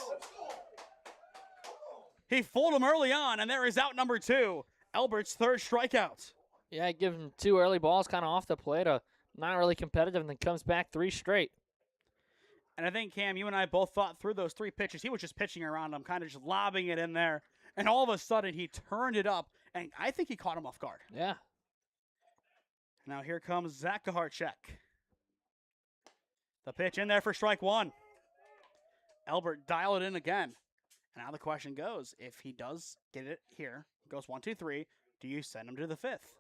[SPEAKER 1] He fooled him early on, and there is out number 2. Albert's 3rd strikeout.
[SPEAKER 5] Yeah, he gives him 2 early balls kind of off the plate. Not really competitive, and then comes back 3 straight.
[SPEAKER 1] And I think, Cam, you and I both thought through those 3 pitches. He was just pitching around him, kind of just lobbing it in there. And all of a sudden, he turned it up, and I think he caught him off guard.
[SPEAKER 5] Yeah.
[SPEAKER 1] Now here comes Zach Kaharchik. The pitch in there for strike 1. Albert dial it in again. And now the question goes, if he does get it here, goes 1, 2, 3, do you send him to the 5th?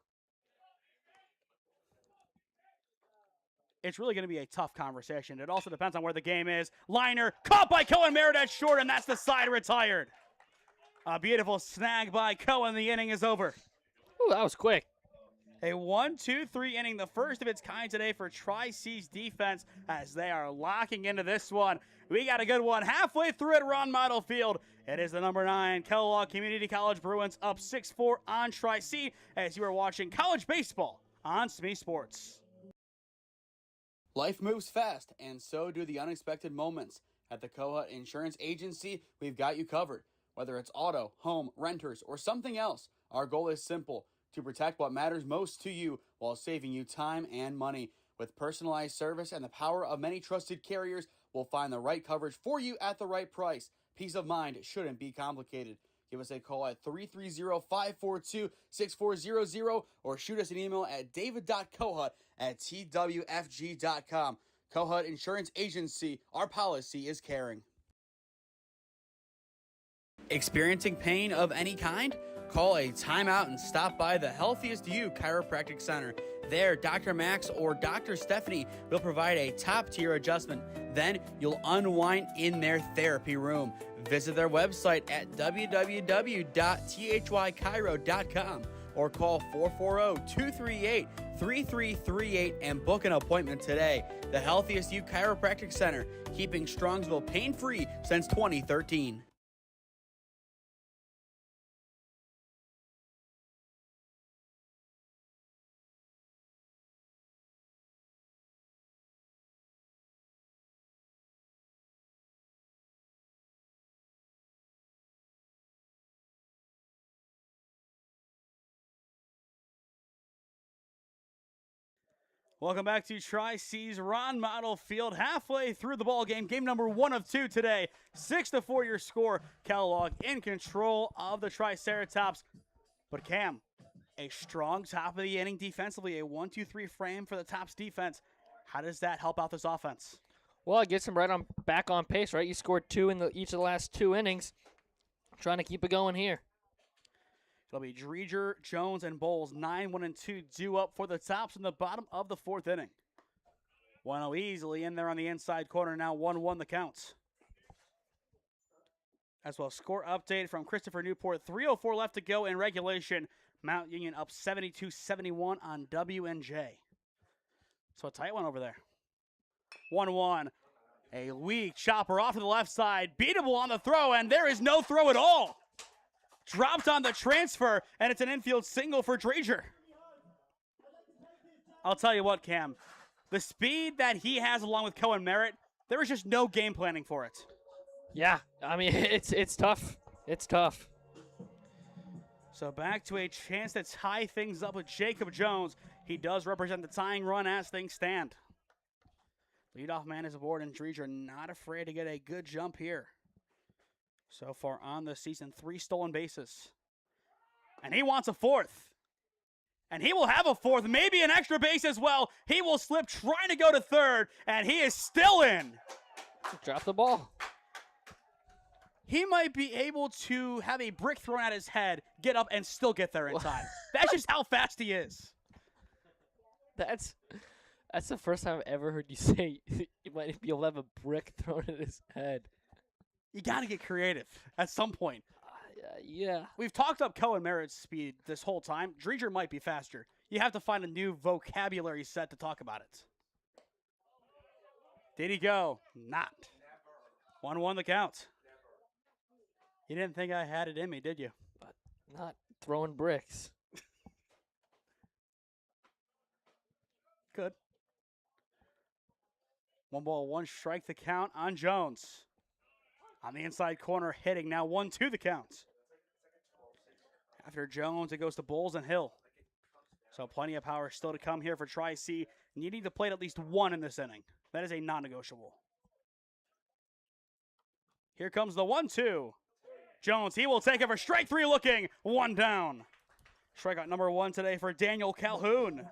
[SPEAKER 1] It's really going to be a tough conversation. It also depends on where the game is. Liner, caught by Cohen, Merritt at short, and that's the side retired. A beautiful snag by Cohen. The inning is over.
[SPEAKER 5] Ooh, that was quick.
[SPEAKER 1] A 1-2-3 inning, the first of its kind today for Tri-C's defense as they are locking into this one. We got a good one halfway through at Ron Mottl Field. It is the number 9 Kellogg Community College Bruins up 6-4 on Tri-C as you are watching college baseball on SmeeSports.
[SPEAKER 6] Life moves fast, and so do the unexpected moments. At the Kohut Insurance Agency, we've got you covered. Whether it's auto, home, renters, or something else, our goal is simple: to protect what matters most to you while saving you time and money. With personalized service and the power of many trusted carriers, we'll find the right coverage for you at the right price. Peace of mind shouldn't be complicated. Give us a call at 330-542-6400 or shoot us an email at david.kohut@twfg.com. Kohut Insurance Agency, our policy is caring. Experiencing pain of any kind? Call a timeout and stop by the Healthiest You Chiropractic Center. There, Dr. Max or Dr. Stephanie will provide a top-tier adjustment. Then you'll unwind in their therapy room. Visit their website at www.thychiro.com or call 440-238-3338 and book an appointment today. The Healthiest You Chiropractic Center, keeping Strongsville pain-free since 2013.
[SPEAKER 1] Welcome back to Tri-C's Ron Mottl Field. Halfway through the ball game, game number 1 of 2 today. 6-4 your score. Kellogg in control of the Triceratops. But Cam, a strong top of the inning defensively, a 1-2-3 frame for the Tops defense. How does that help out this offense?
[SPEAKER 5] Well, it gets them back on pace, right? You scored 2 in each of the last 2 innings. Trying to keep it going here.
[SPEAKER 1] It'll be Dreger, Jones, and Bowles, 9-1-2 due up for the Tops in the bottom of the 4th inning. 1-0 easily in there on the inside corner. Now 1-1 the counts. As well, score update from Christopher Newport. 3:04 left to go in regulation. Mount Union up 72-71 on W&J. So a tight one over there. 1-1. A weak chopper off to the left side. Beatable on the throw, and there is no throw at all. Dropped on the transfer, and it's an infield single for Dreger. I'll tell you what, Cam. The speed that he has along with Cohen Merritt, there is just no game planning for it.
[SPEAKER 5] Yeah, I mean, it's tough. It's tough.
[SPEAKER 1] So back to a chance to tie things up with Jacob Jones. He does represent the tying run as things stand. Leadoff man is aboard, and Dreger not afraid to get a good jump here. So far on the season, 3 stolen bases. And he wants a 4th. And he will have a 4th, maybe an extra base as well. He will slip trying to go to 3rd, and he is still in.
[SPEAKER 5] Drop the ball.
[SPEAKER 1] He might be able to have a brick thrown at his head, get up, and still get there in time. That's just how fast he is.
[SPEAKER 5] That's the first time I've ever heard you say you might be able to have a brick thrown at his head.
[SPEAKER 1] You got to get creative at some point.
[SPEAKER 5] Yeah.
[SPEAKER 1] We've talked up Cohen Merritt's speed this whole time. Dreger might be faster. You have to find a new vocabulary set to talk about it. Did he go? Not. 1-1 the count. You didn't think I had it in me, did you?
[SPEAKER 5] But not throwing bricks.
[SPEAKER 1] Good. 1-1 the count on Jones. On the inside corner, hitting now 1-2 the count. After Jones, it goes to Bowles and Hill. So plenty of power still to come here for Tri-C, needing to plate at least 1 in this inning. That is a non-negotiable. Here comes the 1-2. Jones, he will take it for strike 3 looking. 1 down. Strikeout number 1 today for Daniel Calhoun.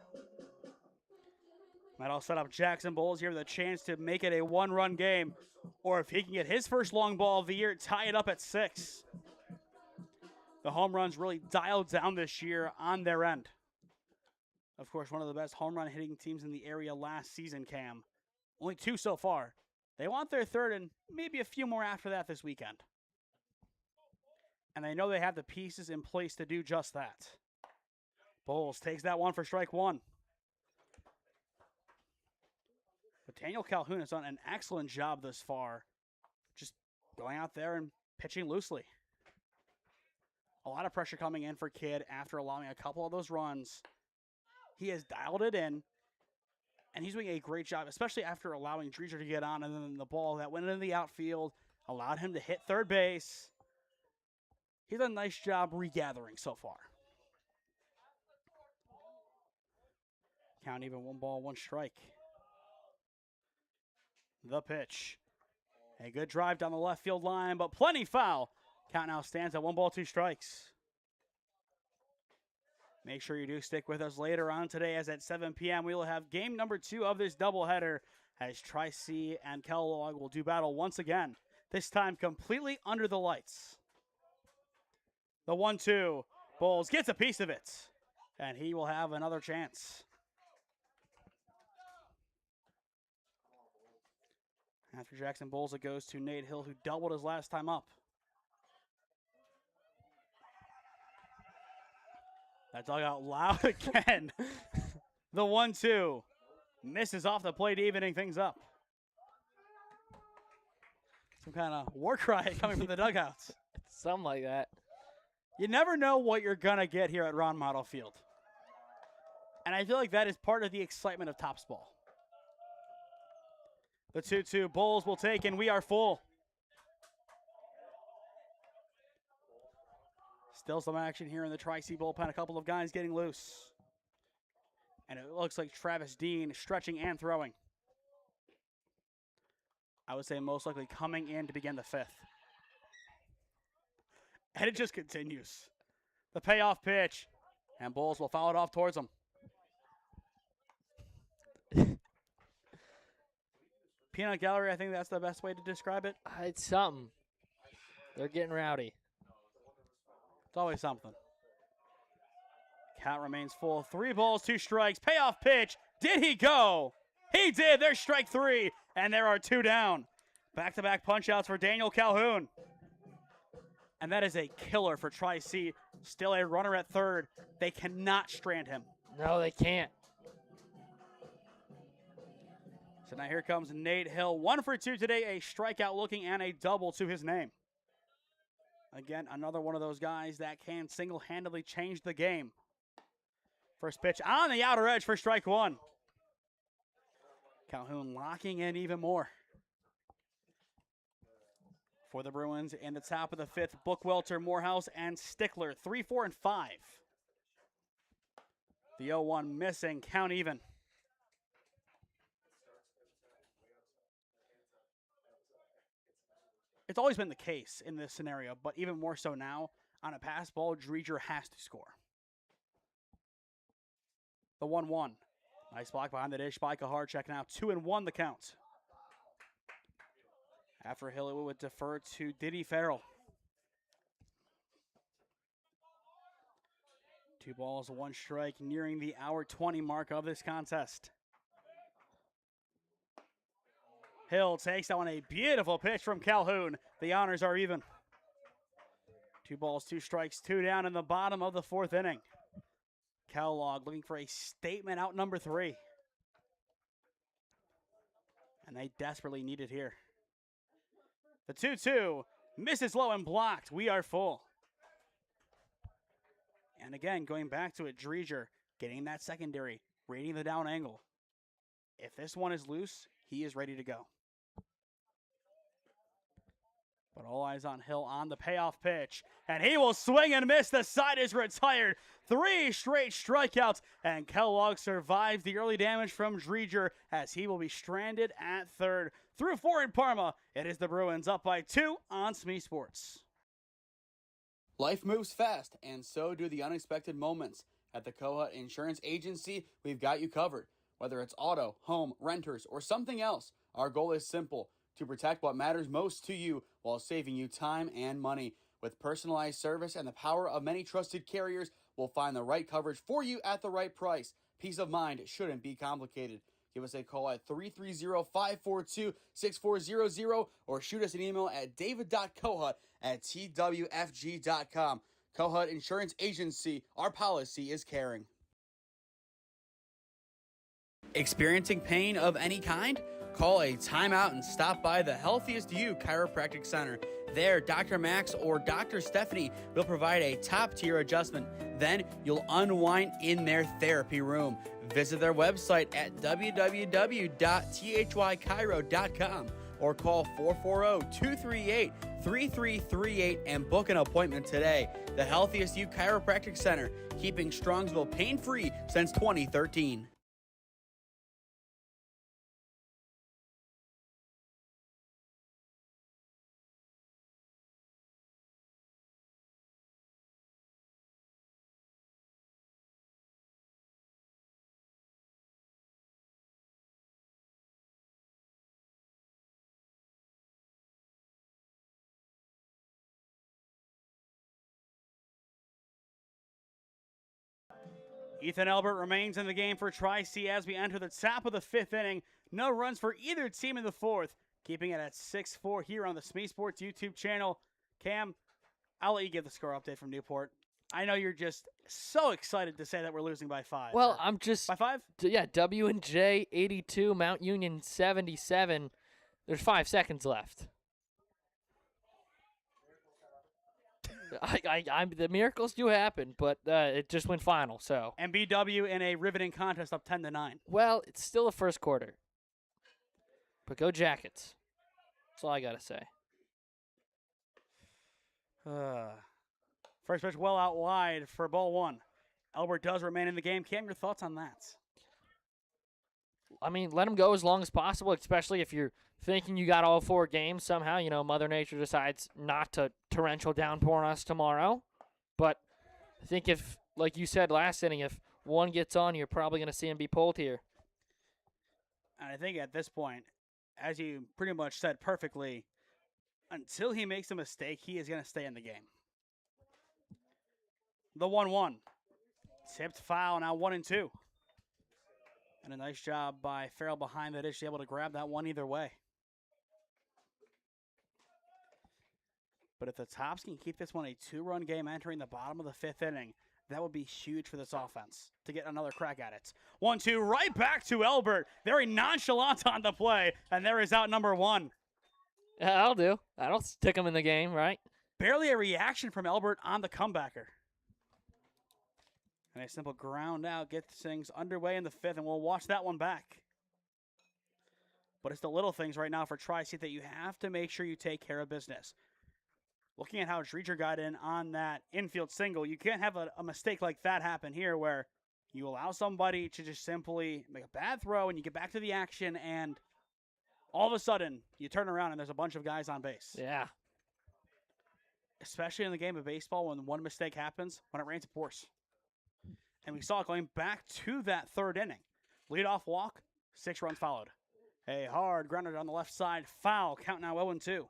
[SPEAKER 1] That'll set up Jackson Bowles here with a chance to make it a 1-run game. Or if he can get his first long ball of the year, tie it up at 6. The home runs really dialed down this year on their end. Of course, one of the best home run hitting teams in the area last season, Cam. Only 2 so far. They want their 3rd and maybe a few more after that this weekend. And they know they have the pieces in place to do just that. Bowles takes that one for strike 1. But Daniel Calhoun has done an excellent job thus far, just going out there and pitching loosely. A lot of pressure coming in for Kidd after allowing a couple of those runs. He has dialed it in, and he's doing a great job, especially after allowing Dreger to get on, and then the ball that went into the outfield allowed him to hit 3rd base. He's done a nice job regathering so far. Count even 1-1 strike. The pitch. A good drive down the left field line, but plenty foul. Count now stands at 1-2 strikes. Make sure you do stick with us later on today, as at 7 p.m. we will have game number 2 of this doubleheader, as Tri-C and Kellogg will do battle once again, this time completely under the lights. The 1-2. Bowles gets a piece of it, and he will have another chance. After Jackson Bowles, it goes to Nate Hill, who doubled his last time up. That dug out loud again. The 1-2 misses off the plate, evening things up. Some kind of war cry coming from the dugouts.
[SPEAKER 5] Something like that.
[SPEAKER 1] You never know what you're going to get here at Ron Mottl Field. And I feel like that is part of the excitement of Topps ball. The 2-2 Bulls will take, and we are full. Still some action here in the Tri-C bullpen. A couple of guys getting loose. And it looks like Travis Dean stretching and throwing. I would say most likely coming in to begin the 5th. And it just continues. The payoff pitch. And Bulls will foul it off towards him. Peanut gallery, I think that's the best way to describe it.
[SPEAKER 5] It's something. They're getting rowdy.
[SPEAKER 1] It's always something. Count remains full. 3 balls, 2 strikes. Payoff pitch. Did he go? He did. There's strike 3. And there are 2 down. Back-to-back punch-outs for Daniel Calhoun. And that is a killer for Tri-C. Still a runner at third. They cannot strand him.
[SPEAKER 5] No, they can't.
[SPEAKER 1] So now here comes Nate Hill. 1 for 2 today. A strikeout looking and a double to his name. Again, another one of those guys that can single-handedly change the game. First pitch on the outer edge for strike 1. Calhoun locking in even more. For the Bruins in the top of the 5th, Bookwelter, Morehouse, and Stickler. 3, 4, and 5. The 0-1 missing, count even. It's always been the case in this scenario, but even more so now. On a pass ball, Dreger has to score. The 1-1. Nice block behind the dish by Kaharchek. Now 2-1 the count. After Hill, it would defer to Diddy Farrell. 2 balls, 1 strike, nearing the hour 20 mark of this contest. Hill takes that one, a beautiful pitch from Calhoun. The honors are even. 2 balls, 2 strikes, 2 down in the bottom of the 4th inning. Kellogg looking for a statement out number 3. And they desperately need it here. The 2-2 misses low and blocked. We are full. And again, going back to it, Dreger getting that secondary, reading the down angle. If this one is loose, he is ready to go. But all eyes on Hill on the payoff pitch. And he will swing and miss. The side is retired. 3 straight strikeouts. And Kellogg survives the early damage from Dreger as he will be stranded at third. Through 4 in Parma, it is the Bruins up by 2 on SmeeSports.
[SPEAKER 6] Life moves fast, and so do the unexpected moments. At the Kohut Insurance Agency, we've got you covered. Whether it's auto, home, renters, or something else, our goal is simple: to protect what matters most to you while saving you time and money. With personalized service and the power of many trusted carriers, we'll find the right coverage for you at the right price. Peace of mind shouldn't be complicated. Give us a call at 330-542-6400 or shoot us an email at david.kohut@twfg.com. Kohut Insurance Agency, our policy is caring. Experiencing pain of any kind? Call a timeout and stop by the Healthiest You Chiropractic Center. There, Dr. Max or Dr. Stephanie will provide a top-tier adjustment. Then you'll unwind in their therapy room. Visit their website at www.thychiro.com or call 440-238-3338 and book an appointment today. The Healthiest You Chiropractic Center, keeping Strongsville pain-free since 2013.
[SPEAKER 1] Ethan Albert remains in the game for Tri-C as we enter the top of the 5th inning. No runs for either team in the 4th, keeping it at 6-4 here on the SmeeSports YouTube channel. Cam, I'll let you give the score update from Newport. I know you're just so excited to say that we're losing by 5.
[SPEAKER 5] Well, I'm just
[SPEAKER 1] by 5?
[SPEAKER 5] Yeah, W&J 82, Mount Union 77. There's 5 seconds left. The miracles do happen, but it just went final. So.
[SPEAKER 1] And BW in a riveting contest up 10-9.
[SPEAKER 5] Well, it's still the first quarter. But go Jackets. That's all I gotta say.
[SPEAKER 1] First pitch well out wide for ball 1. Elbert does remain in the game. Cam, your thoughts on that?
[SPEAKER 5] I mean, let him go as long as possible, especially if you're thinking you got all 4 games somehow. You know, Mother Nature decides not to torrential downpour on us tomorrow. But I think if, like you said last inning, if one gets on, you're probably going to see him be pulled here.
[SPEAKER 1] And I think at this point, as you pretty much said perfectly, until he makes a mistake, he is going to stay in the game. The 1-1. Tipped foul, now 1-2. And a nice job by Farrell behind the dish, able to grab that one either way. But if the Tops can keep this one a 2-run game entering the bottom of the 5th inning, that would be huge for this offense to get another crack at it. 1-2, right back to Elbert. Very nonchalant on the play, and there is out number 1.
[SPEAKER 5] Yeah, that'll do. That'll stick him in the game, right?
[SPEAKER 1] Barely a reaction from Elbert on the comebacker. And a simple ground out gets things underway in the 5th, and we'll watch that one back. But it's the little things right now for Tri-State that you have to make sure you take care of business. Looking at how Dreger got in on that infield single, you can't have a mistake like that happen here where you allow somebody to just simply make a bad throw and you get back to the action and all of a sudden you turn around and there's a bunch of guys on base.
[SPEAKER 5] Yeah.
[SPEAKER 1] Especially in the game of baseball when one mistake happens, when it rains, it pours. And we saw it going back to that 3rd inning. Leadoff walk, 6 runs followed. A hard grounder on the left side, foul, count now 0-2.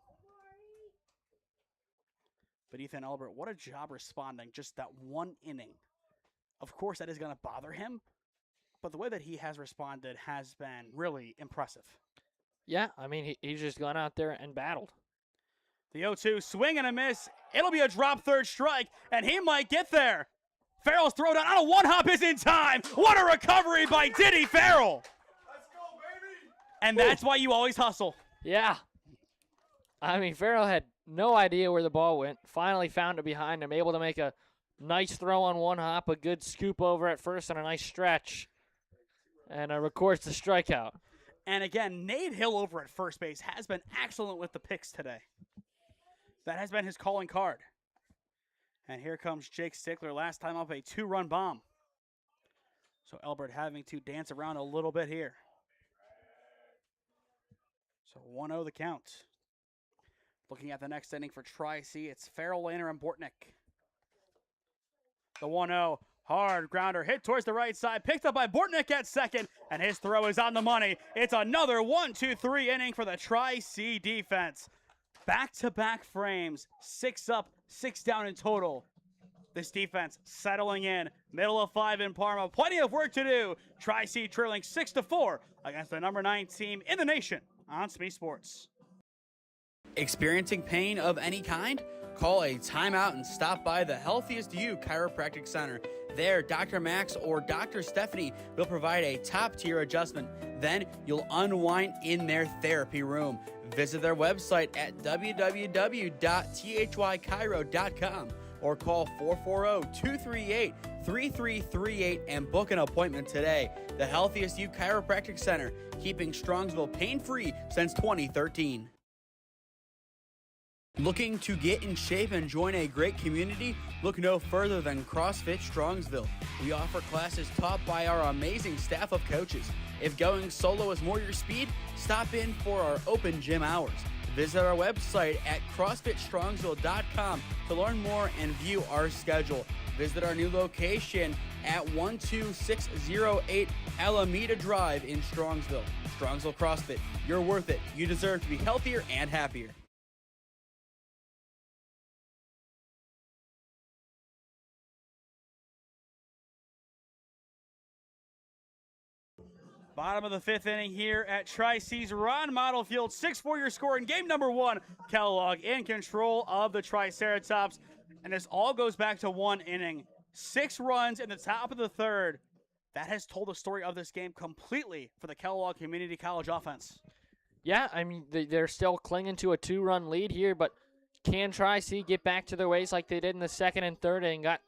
[SPEAKER 1] But Ethan Elbert, what a job responding just that 1 inning. Of course, that is going to bother him, but the way that he has responded has been really impressive.
[SPEAKER 5] Yeah, I mean, he's just gone out there and battled.
[SPEAKER 1] The 0-2, swing and a miss. It'll be a drop 3rd strike, and he might get there. Farrell's throw down on a 1-hop is in time. What a recovery by Diddy Farrell.
[SPEAKER 2] Let's go, baby.
[SPEAKER 1] And that's why you always hustle.
[SPEAKER 5] Yeah. I mean, Farrell had no idea where the ball went. Finally found it behind him, able to make a nice throw on 1-hop, a good scoop over at first, and a nice stretch. And records the strikeout.
[SPEAKER 1] And again, Nate Hill over at first base has been excellent with the picks today. That has been his calling card. And here comes Jake Stickler, last time up a 2-run bomb. So Elbert having to dance around a little bit here. So 1-0 the count. Looking at the next inning for Tri-C, it's Farrell, Lehner, and Bortnick. The 1-0, hard grounder hit towards the right side, picked up by Bortnick at second, and his throw is on the money. It's another 1-2-3 inning for the Tri-C defense. Back-to-back frames, 6 up, 6 down in total. This defense settling in, middle of 5 in Parma. Plenty of work to do. Tri-C trailing 6-4 against the number 9 team in the nation on SmeeSports.
[SPEAKER 6] Experiencing pain of any kind? Call a timeout and stop by the Healthiest You Chiropractic Center. There, Dr. Max or Dr. Stephanie will provide a top-tier adjustment. Then you'll unwind in their therapy room. Visit their website at www.thychiro.com or call 440-238-3338 and book an appointment today. The Healthiest You Chiropractic Center, keeping Strongsville pain-free since 2013. Looking to get in shape and join a great community? Look no further than CrossFit Strongsville. We offer classes taught by our amazing staff of coaches. If going solo is more your speed, stop in for our open gym hours. Visit our website at CrossFitStrongsville.com to learn more and view our schedule. Visit our new location at 12608 Alameda Drive in Strongsville. Strongsville CrossFit, you're worth it. You deserve to be healthier and happier.
[SPEAKER 1] Bottom of the 5th inning here at Tri-C's Ron Mottl Field. 6-4 your score in game number 1. Kellogg in control of the Triceratops. And this all goes back to 1 inning. 6 runs in the top of the third. That has told the story of this game completely for the Kellogg Community College offense.
[SPEAKER 5] Yeah, I mean, they're still clinging to a 2-run lead here, but can Tri-C get back to their ways like they did in the second and third and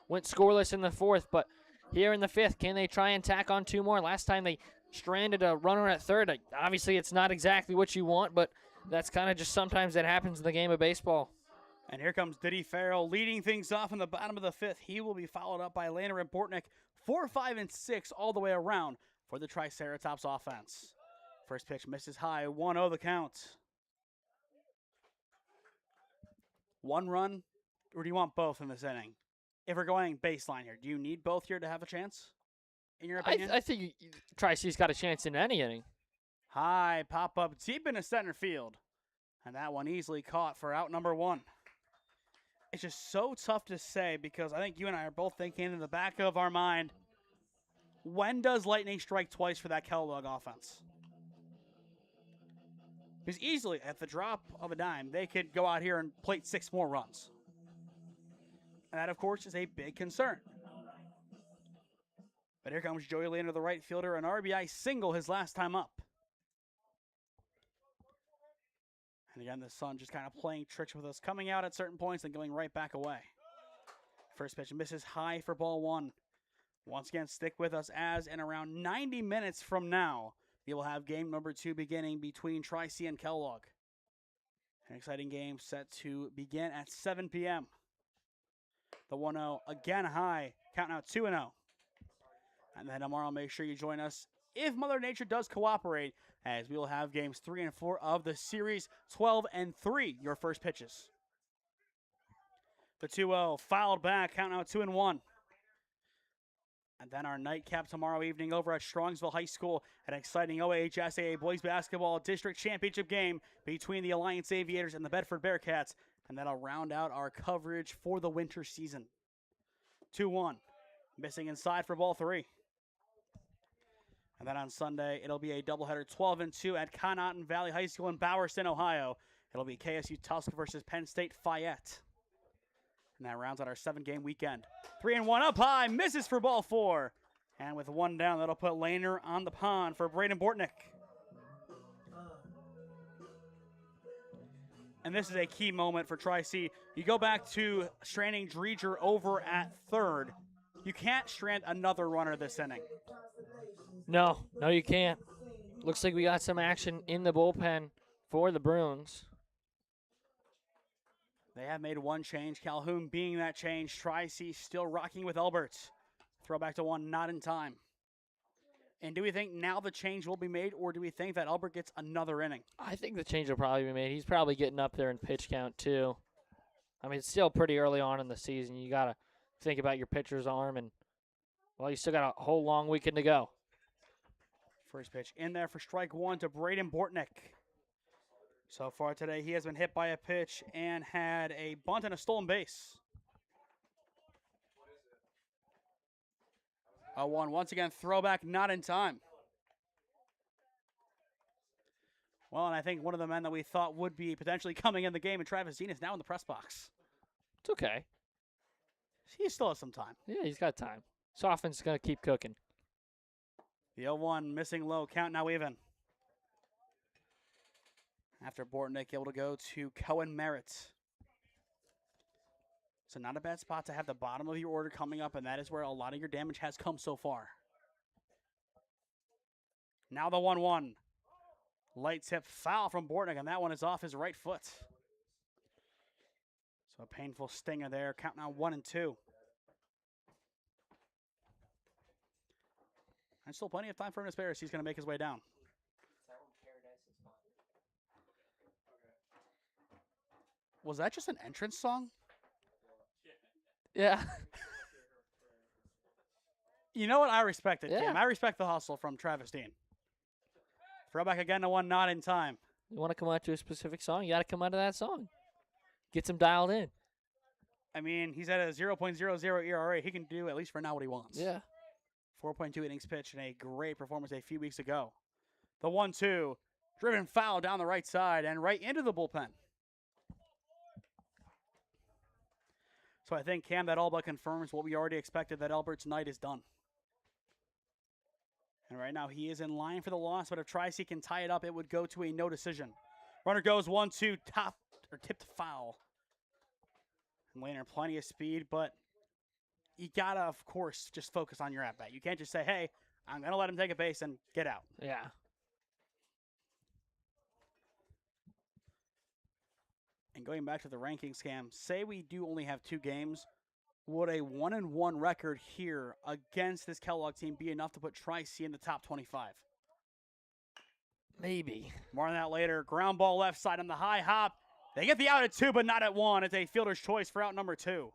[SPEAKER 5] went scoreless in the fourth? But here in the fifth, can they try and tack on 2 more? Last time they stranded a runner at third. Obviously, it's not exactly what you want, but that's kind of just sometimes that happens in the game of baseball.
[SPEAKER 1] And here comes Diddy Farrell leading things off in the bottom of the fifth. He will be followed up by Lander and Bortnick, 4, 5, and 6 all the way around for the Triceratops offense. First pitch misses high, 1-0 the count. 1 run, or do you want both in this inning? If we're going baseline here, do you need both here to have a chance, in your opinion?
[SPEAKER 5] I think Tri-C's got a chance in any inning.
[SPEAKER 1] High pop up deep into center field. And that one easily caught for out number 1. It's just so tough to say because I think you and I are both thinking in the back of our mind, when does lightning strike twice for that Kellogg offense? Because easily, at the drop of a dime, they could go out here and plate 6 more runs. And that, of course, is a big concern. But here comes Joey Lander, the right fielder, an RBI single his last time up. And again, the sun just kind of playing tricks with us, coming out at certain points and going right back away. First pitch misses high for ball 1. Once again, stick with us as in around 90 minutes from now, we will have game number 2 beginning between Tri-C and Kellogg. An exciting game set to begin at 7 p.m. The 1-0 again high, counting out 2-0. And then tomorrow, make sure you join us if Mother Nature does cooperate, as we will have games 3 and 4 of the series, 12 and 3, your first pitches. The 2-0 fouled back, counting out 2-1. And then our nightcap tomorrow evening over at Strongsville High School, an exciting OHSAA Boys Basketball District Championship game between the Alliance Aviators and the Bedford Bearcats. And that'll round out our coverage for the winter season. 2-1, missing inside for ball 3. And then on Sunday, it'll be a doubleheader 12 and 2 at Connaughton Valley High School in Bowerston, Ohio. It'll be KSU Tusk versus Penn State Fayette. And that rounds out our 7-game weekend. 3-1 up high, misses for ball 4. And with 1 down, that'll put Laner on the pond for Braden Bortnick. And this is a key moment for Tri-C. You go back to stranding Dreger over at third. You can't strand another runner this inning.
[SPEAKER 5] No, you can't. Looks like we got some action in the bullpen for the Bruins.
[SPEAKER 1] They have made 1 change, Calhoun being that change. Tri-C still rocking with Elbert. Throwback to 1, not in time. And do we think now the change will be made, or do we think that Elbert gets another inning?
[SPEAKER 5] I think the change will probably be made. He's probably getting up there in pitch count, too. I mean, it's still pretty early on in the season. You got to think about your pitcher's arm, and, well, you still got a whole long weekend to go.
[SPEAKER 1] First pitch in there for strike 1 to Braden Bortnick. So far today, he has been hit by a pitch and had a bunt and a stolen base. 0-1, once again, throwback, not in time. Well, and I think one of the men that we thought would be potentially coming in the game, and Travis Dean, is now in the press box.
[SPEAKER 5] It's okay.
[SPEAKER 1] He still has some time.
[SPEAKER 5] Yeah, he's got time. This offense is going to keep cooking.
[SPEAKER 1] The 0-1 missing low, count now even. After Bortnick able to go to Cohen Merritt. So not a bad spot to have the bottom of your order coming up, and that is where a lot of your damage has come so far. Now the 1-1. Light tip foul from Bortnick, and that one is off his right foot. So a painful stinger there, counting on 1 and 2. And still plenty of time for him to spare as he's going to make his way down. Was that just an entrance song?
[SPEAKER 5] Yeah.
[SPEAKER 1] You know what? I respect it,
[SPEAKER 5] Yeah.
[SPEAKER 1] Kim. I respect the hustle from Travis Dean. Throwback again to 1, not in time.
[SPEAKER 5] You want to come out to a specific song? You got to come out of that song. Get some dialed in.
[SPEAKER 1] I mean, he's at a 0.00 ERA. He can do, at least for now, what he wants.
[SPEAKER 5] Yeah.
[SPEAKER 1] 4.2 innings pitched and a great performance a few weeks ago. The 1-2, driven foul down the right side and right into the bullpen. So I think, Cam, that all but confirms what we already expected, that Albert's night is done. And right now he is in line for the loss, but if Tri-C can tie it up, it would go to a no decision. Runner goes 1-2, tipped foul. And Laner, plenty of speed, but you gotta, of course, just focus on your at-bat. You can't just say, hey, I'm gonna let him take a base and get out.
[SPEAKER 5] Yeah.
[SPEAKER 1] And going back to the rankings, Cam, say we do only have 2 games. Would a 1-1 record here against this Kellogg team be enough to put Tri-C in the top 25?
[SPEAKER 5] Maybe.
[SPEAKER 1] More on that later. Ground ball left side on the high hop. They get the out at 2, but not at 1. It's a fielder's choice for out number 2.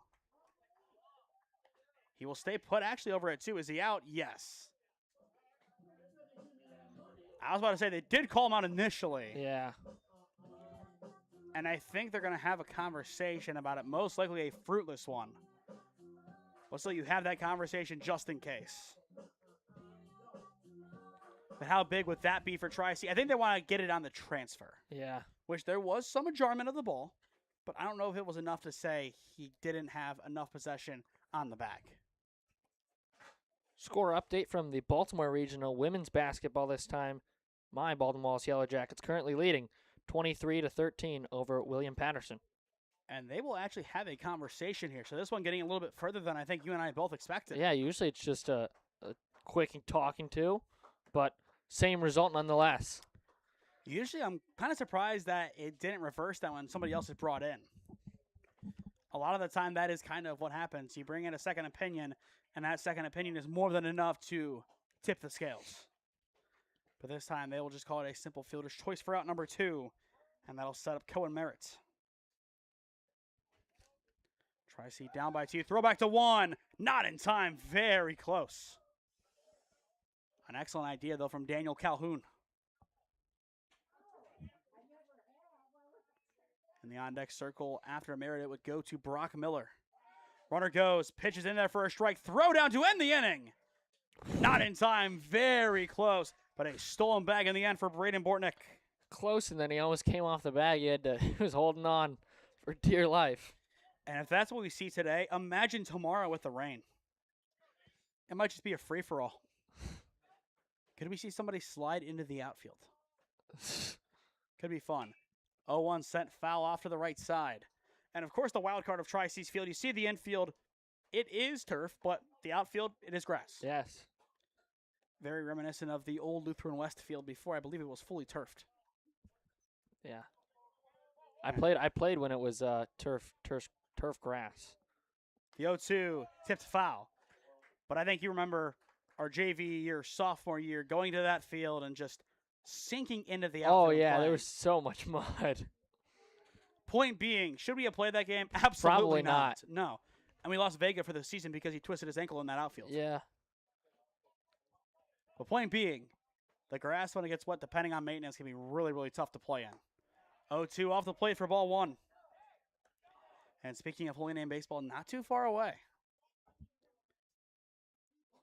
[SPEAKER 1] He will stay put actually over at 2. Is he out? Yes. I was about to say they did call him out initially.
[SPEAKER 5] Yeah.
[SPEAKER 1] And I think they're going to have a conversation about it, most likely a fruitless one. Well, so you have that conversation just in case. But how big would that be for Tri-C? I think they want to get it on the transfer.
[SPEAKER 5] Yeah.
[SPEAKER 1] Which there was some adjarment of the ball, but I don't know if it was enough to say he didn't have enough possession on the back.
[SPEAKER 5] Score update from the Baltimore Regional women's basketball this time. My Baltimore Wallace Yellow Jackets currently leading 23-13 over William Patterson.
[SPEAKER 1] And they will actually have a conversation here. So this one getting a little bit further than I think you and I both expected.
[SPEAKER 5] Yeah, usually it's just a quick talking to, but same result nonetheless.
[SPEAKER 1] Usually I'm kind of surprised that it didn't reverse that when somebody else is brought in. A lot of the time that is kind of what happens. You bring in a second opinion, and that second opinion is more than enough to tip the scales. But this time they will just call it a simple fielder's choice for out number 2, and that'll set up Cohen Merritt. Tri-C down by 2, throw back to 1, not in time, very close. An excellent idea, though, from Daniel Calhoun. In the on-deck circle after Merritt, it would go to Brock Miller. Runner goes, pitches in there for a strike, throw down to end the inning. Not in time, very close, but a stolen bag in the end for Braden Bortnick.
[SPEAKER 5] Close, and then he almost came off the bag. He was holding on for dear life.
[SPEAKER 1] And if that's what we see today, imagine tomorrow with the rain. It might just be a free-for-all. Could we see somebody slide into the outfield? Could be fun. 0-1 sent foul off to the right side. And, of course, the wild card of Tri-C's field. You see the infield, it is turf, but the outfield, it is grass.
[SPEAKER 5] Yes.
[SPEAKER 1] Very reminiscent of the old Lutheran West field before. I believe it was fully turfed.
[SPEAKER 5] Yeah. I played when it was turf grass.
[SPEAKER 1] The 0-2 tipped foul. But I think you remember our JV year, sophomore year, going to that field and just sinking into the outfield.
[SPEAKER 5] Oh, yeah,
[SPEAKER 1] play.
[SPEAKER 5] there was so much mud.
[SPEAKER 1] Point being, should we have played that game? Absolutely
[SPEAKER 5] Probably not.
[SPEAKER 1] No. And we lost Vega for the season because he twisted his ankle in that outfield.
[SPEAKER 5] Yeah.
[SPEAKER 1] But point being, the grass, when it gets wet, depending on maintenance, can be really, really tough to play in. 0-2 off the plate for ball 1. And speaking of Holy Name Baseball, not too far away.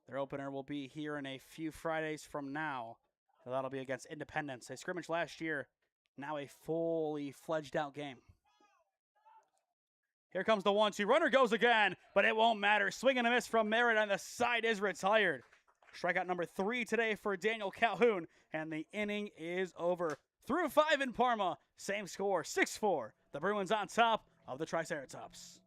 [SPEAKER 1] Their opener will be here in a few Fridays from now. So that'll be against Independence. A scrimmage last year, now a fully fledged out game. Here comes the 1-2. Runner goes again, but it won't matter. Swing and a miss from Merritt, and the side is retired. Strikeout number 3 today for Daniel Calhoun, and the inning is over. Through 5 in Parma, same score, 6-4. The Bruins on top of the Triceratops.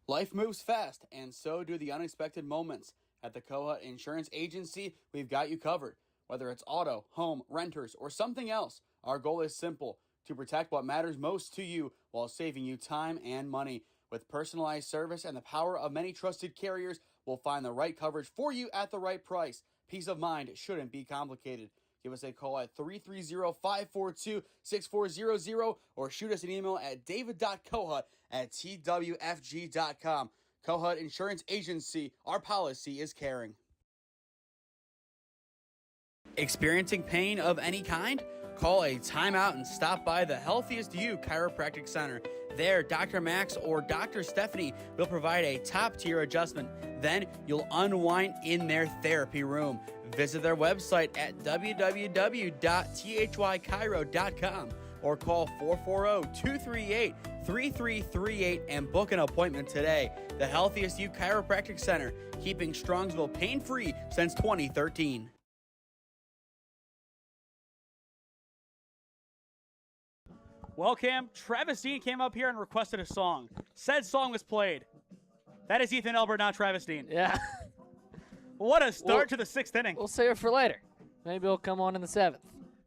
[SPEAKER 6] Life moves fast, and so do the unexpected moments. At the Kohut Insurance Agency, we've got you covered. Whether it's auto, home, renters, or something else, our goal is simple: to protect what matters most to you while saving you time and money. With personalized service and the power of many trusted carriers, we'll find the right coverage for you at the right price. Peace of mind shouldn't be complicated. Give us a call at 330-542-6400 or shoot us an email at david.kohut@twfg.com. Kohut Insurance Agency, our policy is caring. Experiencing pain of any kind? Call a timeout and stop by the Healthiest You Chiropractic Center. There, Dr. Max or Dr. Stephanie will provide a top-tier adjustment. Then you'll unwind in their therapy room. Visit their website at www.thychiro.com. or call 440-238-3338 and book an appointment today. The Healthiest You Chiropractic Center, keeping Strongsville pain-free since 2013.
[SPEAKER 1] Well, Cam, Travis Dean came up here and requested a song. Said song was played. That is Ethan Elbert, not Travis Dean.
[SPEAKER 5] Yeah.
[SPEAKER 1] What a start to the 6th inning.
[SPEAKER 5] We'll save it for later. Maybe he'll come on in the 7th.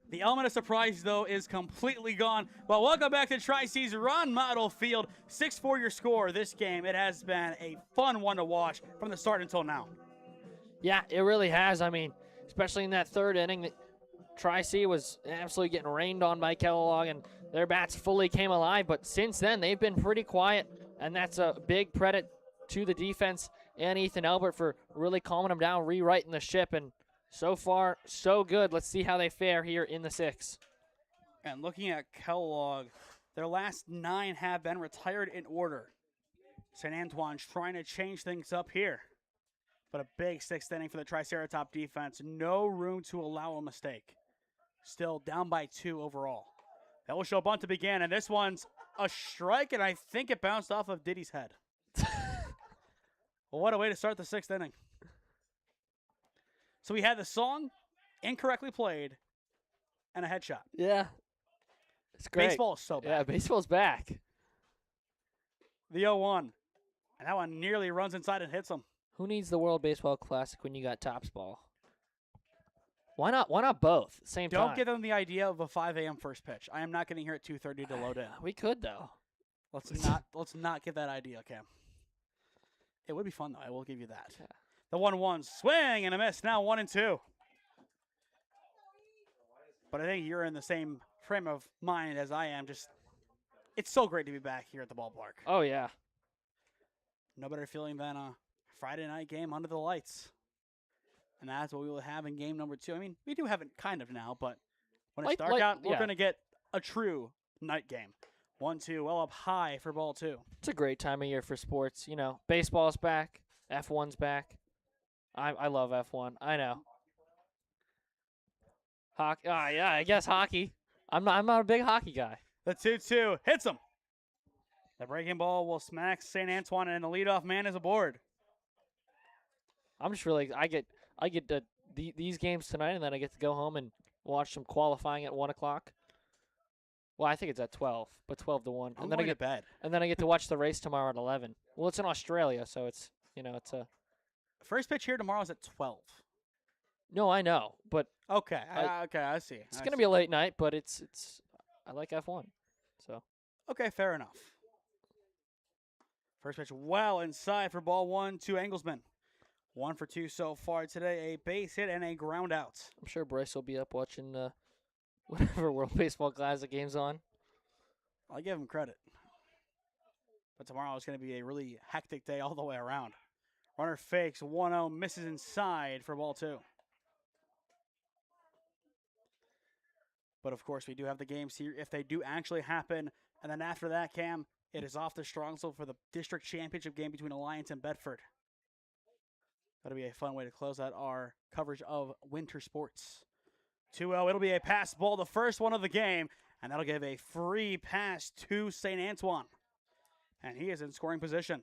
[SPEAKER 1] The element of surprise, though, is completely gone. Well, welcome back to Tri-C's Ron Mottl Field. 6-4 your score this game. It has been a fun one to watch from the start until now.
[SPEAKER 5] Yeah, it really has. I mean, especially in that 3rd inning, Tri-C was absolutely getting rained on by Kellogg, and their bats fully came alive. But since then, they've been pretty quiet, and that's a big credit to the defense and Ethan Elbert for really calming them down, rewriting the ship, and so far, so good. Let's see how they fare here in the 6th.
[SPEAKER 1] And looking at Kellogg, their last 9 have been retired in order. St. Antoine's trying to change things up here. But a big 6th inning for the Triceratop defense. No room to allow a mistake. Still down by 2 overall. That will show bunt to begin, and this one's a strike, and I think it bounced off of Diddy's head. Well, what a way to start the 6th inning. So we had the song incorrectly played and a headshot.
[SPEAKER 5] Yeah. It's great.
[SPEAKER 1] Baseball is so bad.
[SPEAKER 5] Yeah, baseball's back.
[SPEAKER 1] The 0-1. And that one nearly runs inside and hits him.
[SPEAKER 5] Who needs the World Baseball Classic when you got Topps ball? Why not both at the same time?
[SPEAKER 1] Don't give them the idea of a 5 a.m. first pitch. I am not getting here at 2:30 to load in.
[SPEAKER 5] We could, though.
[SPEAKER 1] Let's not get that idea, Cam. It would be fun, though. I will give you that.
[SPEAKER 5] Yeah.
[SPEAKER 1] The 1-1 swing and a miss. Now 1-2. But I think you're in the same frame of mind as I am. It's so great to be back here at the ballpark.
[SPEAKER 5] Oh, yeah.
[SPEAKER 1] No better feeling than a Friday night game under the lights. And that's what we will have in game number 2. I mean, we do have it kind of now, but when it's dark out, we're going to get a true night game. 1-2, well up high for ball 2.
[SPEAKER 5] It's a great time of year for sports. You know, baseball's back. F1's back. I love F1. I know. Hockey. Yeah, I guess hockey. I'm not a big hockey guy.
[SPEAKER 1] The 2-2 hits him. The breaking ball will smack St. Antoine, and the leadoff man is aboard.
[SPEAKER 5] I'm just really I get these games tonight, and then I get to go home and watch some qualifying at 1 o'clock. Well, I think it's at 12, but 12 to 1.
[SPEAKER 1] I'm going to get bed.
[SPEAKER 5] And then I get to watch the race tomorrow at 11. Well, it's in Australia, so it's a.
[SPEAKER 1] First pitch here tomorrow is at 12.
[SPEAKER 5] No, I know, but
[SPEAKER 1] okay, I see.
[SPEAKER 5] It's going to be a late night, but it's. I like F1, so.
[SPEAKER 1] Okay, fair enough. First pitch well inside for ball 1 to Engelsman. 1 for 2 so far today. A base hit and a ground out.
[SPEAKER 5] I'm sure Bryce will be up watching whatever World Baseball Classic game's on.
[SPEAKER 1] I'll give him credit. But tomorrow is going to be a really hectic day all the way around. Runner fakes 1-0, misses inside for ball 2. But of course, we do have the games here if they do actually happen. And then after that, Cam, it is off to Strongsville for the district championship game between Alliance and Bedford. That'll be a fun way to close out our coverage of winter sports. 2-0, it'll be a pass ball, the first one of the game, and that'll give a free pass to St. Antoine. And he is in scoring position.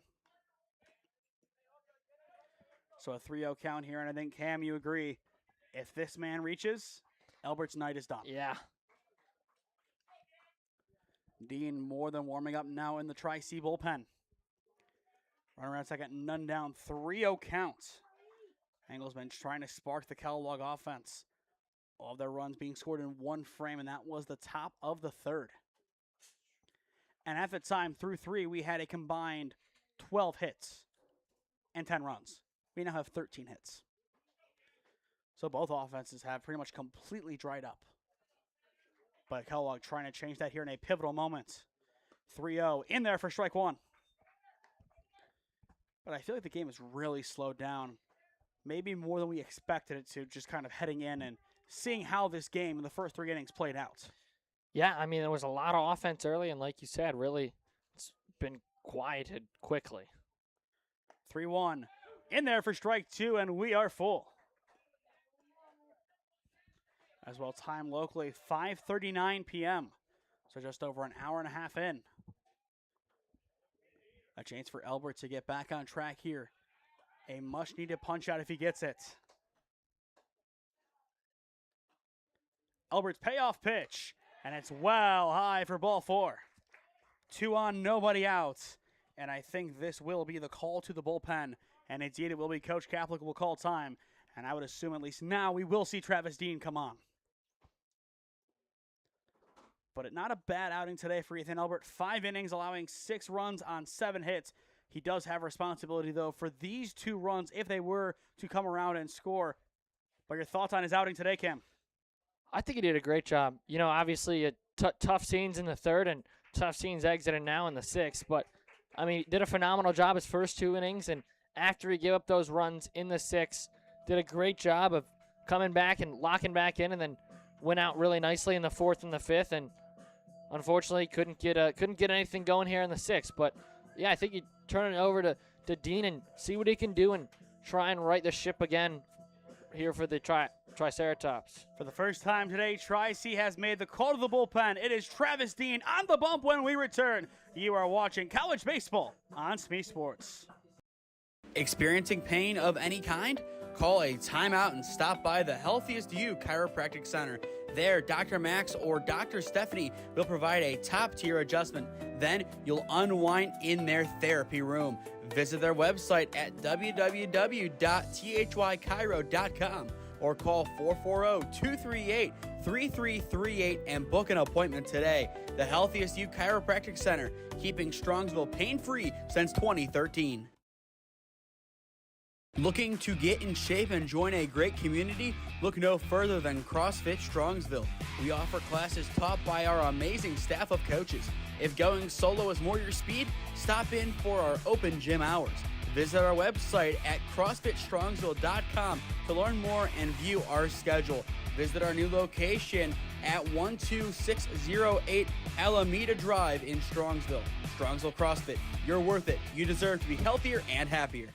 [SPEAKER 1] So a 3-0 count here, and I think, Cam, you agree. If this man reaches, Albert's night is done.
[SPEAKER 5] Yeah.
[SPEAKER 1] Dean more than warming up now in the Tri-C bullpen. Runner around second, none down, 3-0 count. Engelsman trying to spark the Kellogg offense. All of their runs being scored in one frame, and that was the top of the 3rd. And at the time, through 3, we had a combined 12 hits and 10 runs. We now have 13 hits. So both offenses have pretty much completely dried up. But Kellogg trying to change that here in a pivotal moment. 3-0 in there for strike 1. But I feel like the game has really slowed down. Maybe more than we expected it to, just kind of heading in and seeing how this game in the first 3 innings played out.
[SPEAKER 5] Yeah, I mean, there was a lot of offense early, and like you said, really, it's been quieted quickly.
[SPEAKER 1] 3-1 in there for strike 2, and we are full. As well, time locally, 5:39 p.m. So just over an hour and a half in. A chance for Elbert to get back on track here. A much-needed punch-out if he gets it. Elbert's payoff pitch, and it's well high for ball 4. 2 on, nobody out. And I think this will be the call to the bullpen. And indeed, it will be Coach Kaplik will call time. And I would assume at least now we will see Travis Dean come on. But not a bad outing today for Ethan Elbert. 5 innings, allowing 6 runs on 7 hits. He does have responsibility, though, for these 2 runs if they were to come around and score. But your thoughts on his outing today, Cam?
[SPEAKER 5] I think he did a great job. You know, obviously, tough scenes in the 3rd and tough scenes exiting now in the 6th. But, I mean, he did a phenomenal job his first 2 innings. And after he gave up those runs in the 6th, did a great job of coming back and locking back in, and then went out really nicely in the 4th and the 5th. And unfortunately, couldn't get anything going here in the 6th. But, yeah, I think you turn it over to Dean and see what he can do and try and right the ship again here for the Triceratops.
[SPEAKER 1] For the first time today, Tri-C has made the call to the bullpen. It is Travis Dean on the bump when we return. You are watching college baseball on SmeeSports.
[SPEAKER 6] Experiencing pain of any kind? Call a timeout and stop by the Healthiest You Chiropractic Center. There, Dr. Max or Dr. Stephanie will provide a top-tier adjustment. Then you'll unwind in their therapy room. Visit their website at www.thychiro.com or call 440-238-3338 and book an appointment today. The Healthiest You Chiropractic Center, keeping Strongsville pain-free since 2013. Looking to get in shape and join a great community? Look no further than CrossFit Strongsville. We offer classes taught by our amazing staff of coaches. If going solo is more your speed, stop in for our open gym hours. Visit our website at CrossFitStrongsville.com to learn more and view our schedule. Visit our new location at 12608 Alameda Drive in Strongsville. Strongsville CrossFit, you're worth it. You deserve to be healthier and happier.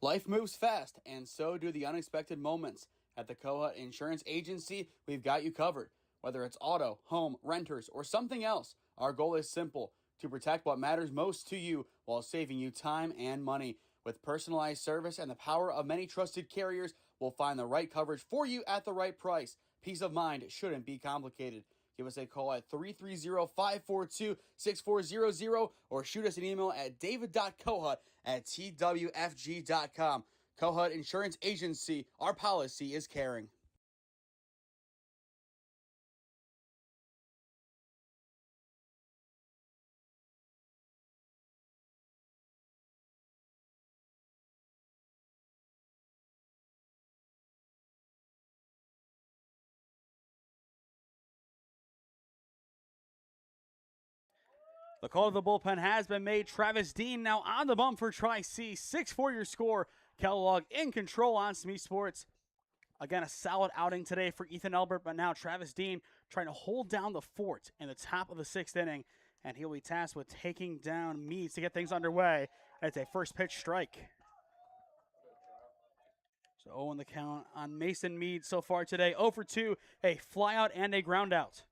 [SPEAKER 6] Life moves fast, and so do the unexpected moments. At the Kohut Insurance Agency, we've got you covered. Whether it's auto, home, renters, or something else, our goal is simple: to protect what matters most to you while saving you time and money. With personalized service and the power of many trusted carriers, we'll find the right coverage for you at the right price. Peace of mind shouldn't be complicated. Give us a call at 330-542-6400 or shoot us an email at david.kohut@twfg.com. Kohut Insurance Agency, our policy is caring.
[SPEAKER 1] The call to the bullpen has been made. Travis Dean now on the bump for Tri-C. 6-4 your score. Kellogg in control on SmeeSports. Again, a solid outing today for Ethan Elbert, but now Travis Dean trying to hold down the fort in the top of the 6th inning, and he'll be tasked with taking down Meads to get things underway. It's a first pitch strike. So 0 in the count on Mason Meads so far today. 0 for 2, a flyout and a ground out.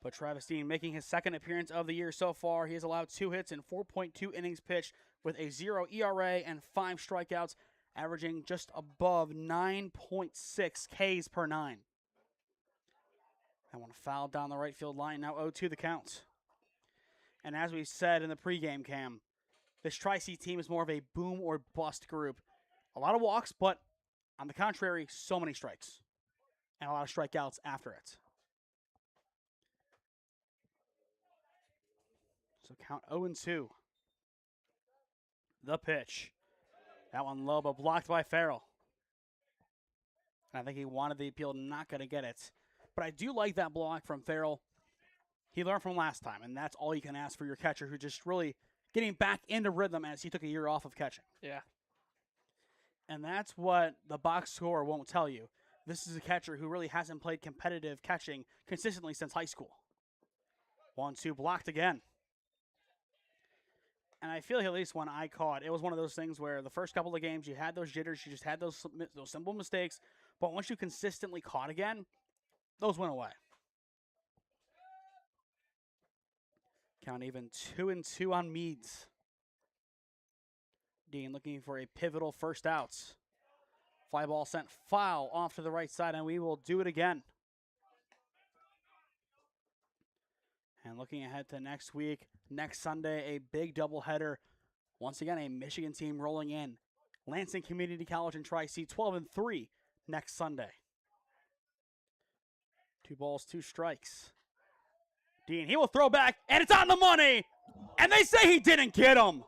[SPEAKER 1] But Travis Dean making his 2nd appearance of the year so far. He has allowed 2 hits in 4.2 innings pitched with a 0 ERA and 5 strikeouts, averaging just above 9.6 Ks per 9. That one fouled down the right field line. Now 0-2 the count. And as we said in the pregame, Cam, this Tri-C team is more of a boom or bust group. A lot of walks, but on the contrary, so many strikes. And a lot of strikeouts after it. So count 0-2. The pitch. That one low, but blocked by Farrell. And I think he wanted the appeal, not going to get it. But I do like that block from Farrell. He learned from last time, and that's all you can ask for your catcher, who just really getting back into rhythm as he took a year off of catching.
[SPEAKER 5] Yeah.
[SPEAKER 1] And that's what the box score won't tell you. This is a catcher who really hasn't played competitive catching consistently since high school. 1-2 blocked again. And I feel like at least when I caught, it was one of those things where the first couple of games you had those jitters, you just had those simple mistakes. But once you consistently caught again, those went away. Count even 2-2 on Meads. Dean looking for a pivotal first outs. Fly ball sent foul off to the right side, and we will do it again. And looking ahead to next week, next Sunday, a big doubleheader. Once again, a Michigan team rolling in. Lansing Community College and Tri-C 12-3 next Sunday. 2 balls, 2 strikes. Dean, he will throw back, and it's on the money! And they say he didn't get him!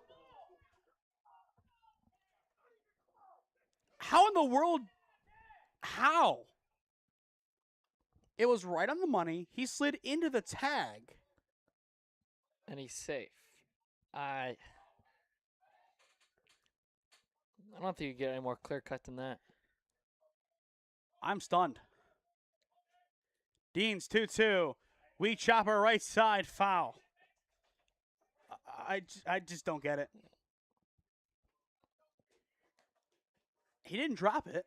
[SPEAKER 1] How in the world? How? It was right on the money. He slid into the tag.
[SPEAKER 5] And he's safe. I don't think you get any more clear cut than that.
[SPEAKER 1] I'm stunned. Dean's 2-2. We chop her right side foul. I just don't get it. He didn't drop it.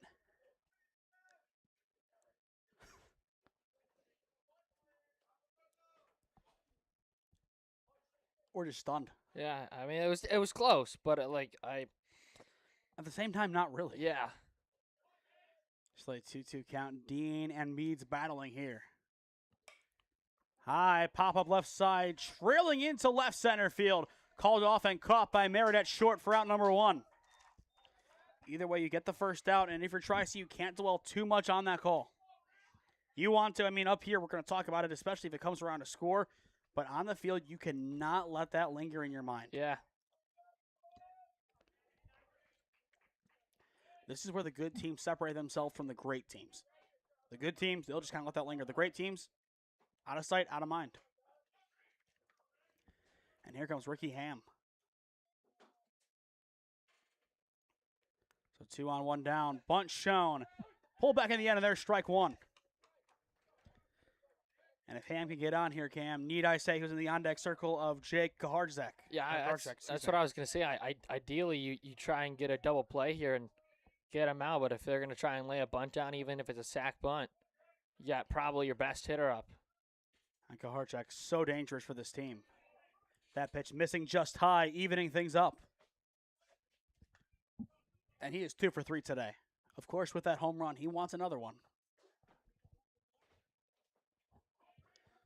[SPEAKER 1] We're just stunned.
[SPEAKER 5] Yeah, I mean it was close, but
[SPEAKER 1] At the same time, not really.
[SPEAKER 5] yeah.
[SPEAKER 1] Just like 2-2 count. Dean and Meads battling here. High pop-up left side, trailing into left center field. Called off and caught by Merritt at short for out number 1. Either way, you get the first out, and if you're Tri-C, you can't dwell too much on that call. You want to, up here, we're going to talk about it, especially if it comes around to score, but on the field, you cannot let that linger in your mind.
[SPEAKER 5] Yeah.
[SPEAKER 1] This is where the good teams separate themselves from the great teams. The good teams, they'll just kind of let that linger. The great teams, out of sight, out of mind. And here comes Ricky Ham. So 2 on 1 down. Bunt shown. Pull back in the end, and there's strike 1. And if Ham can get on here, Cam, need I say he was in the on-deck circle of Jake Kaharczak.
[SPEAKER 5] Yeah, that's what I was going to say. Ideally, you try and get a double play here and get him out, but if they're going to try and lay a bunt down, even if it's a sack bunt, you got probably your best hitter up.
[SPEAKER 1] And Kaharczak, so dangerous for this team. That pitch missing just high, evening things up. And he is 2 for 3 today. Of course, with that home run, he wants another one.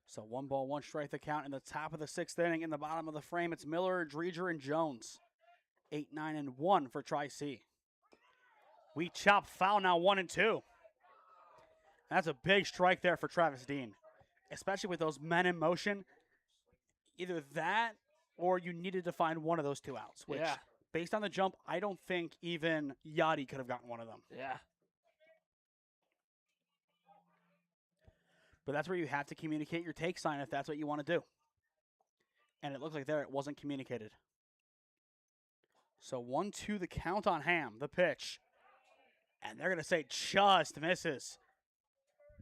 [SPEAKER 1] So 1 ball, 1 strike the count in the top of the 6th inning. In the bottom of the frame, it's Miller, Dreger, and Jones. 8, 9, and 1 for Tri-C. We chop foul now, 1-2. That's a big strike there for Travis Dean, especially with those men in motion. Either that or you needed to find one of those 2 outs, which, based on the jump, I don't think even Yachty could have gotten one of them.
[SPEAKER 5] Yeah.
[SPEAKER 1] But that's where you have to communicate your take sign if that's what you want to do. And it looked like there it wasn't communicated. So 1-2 the count on Ham, the pitch. And they're going to say just misses.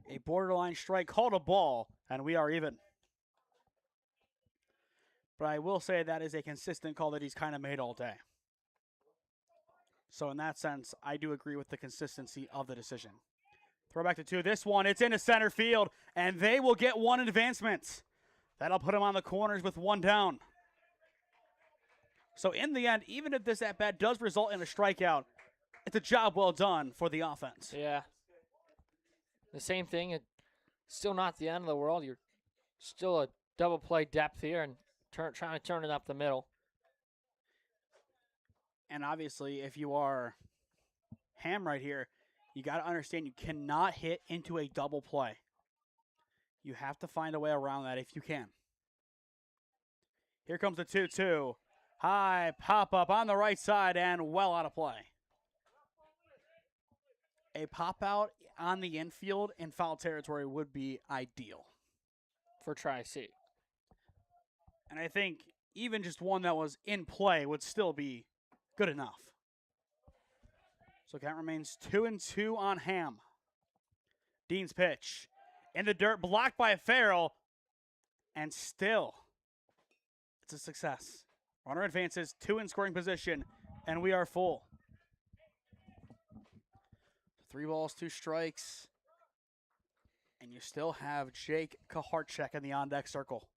[SPEAKER 1] A borderline strike, called a ball, and we are even. But I will say that is a consistent call that he's kind of made all day. So in that sense, I do agree with the consistency of the decision. Throw back to 2. This one, it's into center field, and they will get 1 advancement. That'll put him on the corners with 1 down. So in the end, even if this at-bat does result in a strikeout, it's a job well done for the offense.
[SPEAKER 5] Yeah. The same thing, it's still not the end of the world. You're still a double play depth here and trying to turn it up the middle.
[SPEAKER 1] And obviously, if you are Ham right here, you got to understand you cannot hit into a double play. You have to find a way around that if you can. Here comes the 2-2. High pop-up on the right side and well out of play. A pop-out on the infield in foul territory would be ideal
[SPEAKER 5] for Tri-C.
[SPEAKER 1] And I think even just one that was in play would still be good enough. So count remains 2-2 on Ham. Dean's pitch. In the dirt, blocked by Farrell. And still, it's a success. Runner advances, 2 in scoring position, and we are full. 3 balls, 2 strikes. And you still have Jake Kaharchek in the on-deck circle.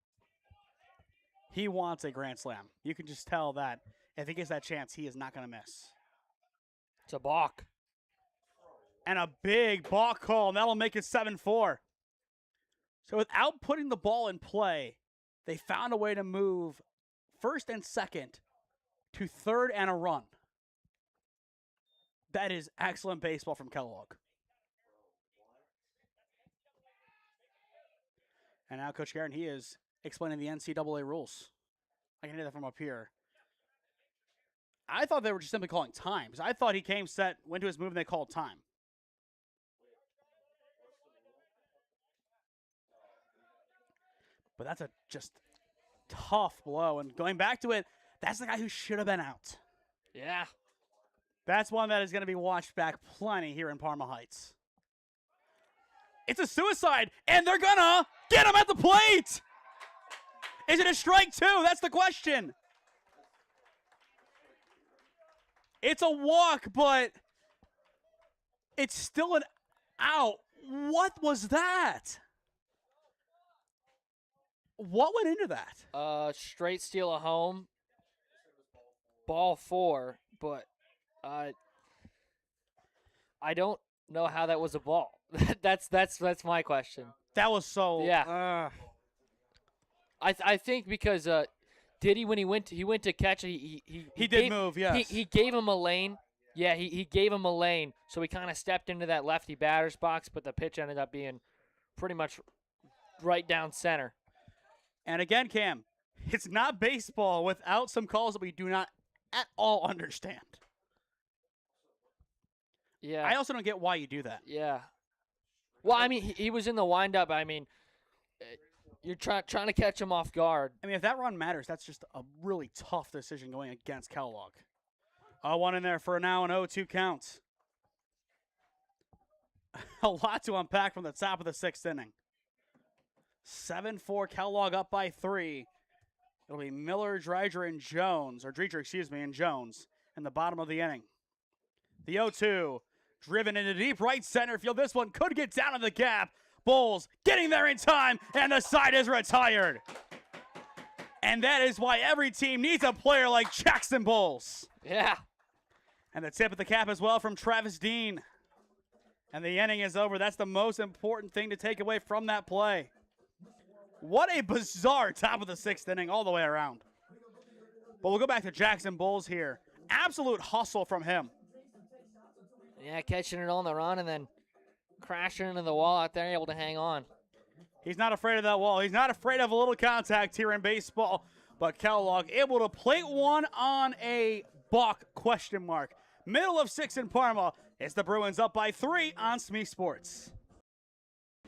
[SPEAKER 1] He wants a grand slam. You can just tell that if he gets that chance, he is not going to miss.
[SPEAKER 5] It's a balk.
[SPEAKER 1] And a big balk call, and that'll make it 7-4. So without putting the ball in play, they found a way to move first and second to third and a run. That is excellent baseball from Kellogg. And now Coach Guerin, he is explaining the NCAA rules. I can hear that from up here. I thought they were just simply calling times. I thought he came set, went to his move, and they called time. But that's a just tough blow. And going back to it, that's the guy who should have been out.
[SPEAKER 5] Yeah.
[SPEAKER 1] That's one that is going to be watched back plenty here in Parma Heights. It's a suicide, and they're going to get him at the plate. Is it a strike two? That's the question. It's a walk, but it's still an out. What was that? What went into that?
[SPEAKER 5] Straight steal at home. Ball 4, but I don't know how that was a ball. that's my question.
[SPEAKER 1] That was so.
[SPEAKER 5] Yeah. I think because Diddy, when he went to catch it, he
[SPEAKER 1] did move. Yes.
[SPEAKER 5] He gave him a lane. Yeah, he gave him a lane, so he kind of stepped into that lefty batter's box, but the pitch ended up being pretty much right down center.
[SPEAKER 1] And again, Cam, it's not baseball without some calls that we do not at all understand.
[SPEAKER 5] Yeah.
[SPEAKER 1] I also don't get why you do that.
[SPEAKER 5] Yeah. Well, I mean, he was in the windup. I mean, you're trying to catch him off guard.
[SPEAKER 1] I mean, if that run matters, that's just a really tough decision going against Kellogg. 1 in there for now, an 0-2 count. A lot to unpack from the top of the 6th inning. 7-4, Kellogg up by 3. It'll be Miller, Dreger, and Jones, and Jones in the bottom of the inning. The 0-2, driven into deep right center field. This one could get down in the gap. Bulls getting there in time, and the side is retired. And that is why every team needs a player like Jackson Bulls.
[SPEAKER 5] Yeah.
[SPEAKER 1] And the tip of the cap as well from Travis Dean. And the inning is over. That's the most important thing to take away from that play. What a bizarre top of the 6th inning all the way around. But we'll go back to Jackson Bulls here. Absolute hustle from him.
[SPEAKER 5] Yeah, catching it on the run and then crashing into the wall out there, able to hang on.
[SPEAKER 1] He's not afraid of that wall. He's not afraid of a little contact here in baseball. But Kellogg able to plate one on a balk ? Middle of 6 in Parma. It's the Bruins up by 3 on SmeeSports.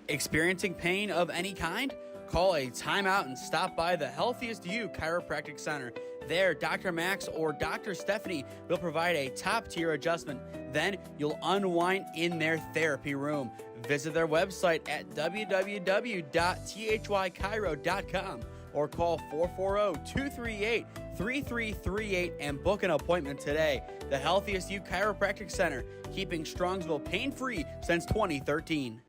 [SPEAKER 6] Experiencing pain of any kind? Call a timeout and stop by the Healthiest You Chiropractic Center. There, Dr. Max or Dr. Stephanie will provide a top-tier adjustment. Then you'll unwind in their therapy room. Visit their website at www.thychiro.com or call 440-238-3338 and book an appointment today. The Healthiest You Chiropractic Center, keeping Strongsville pain-free since 2013.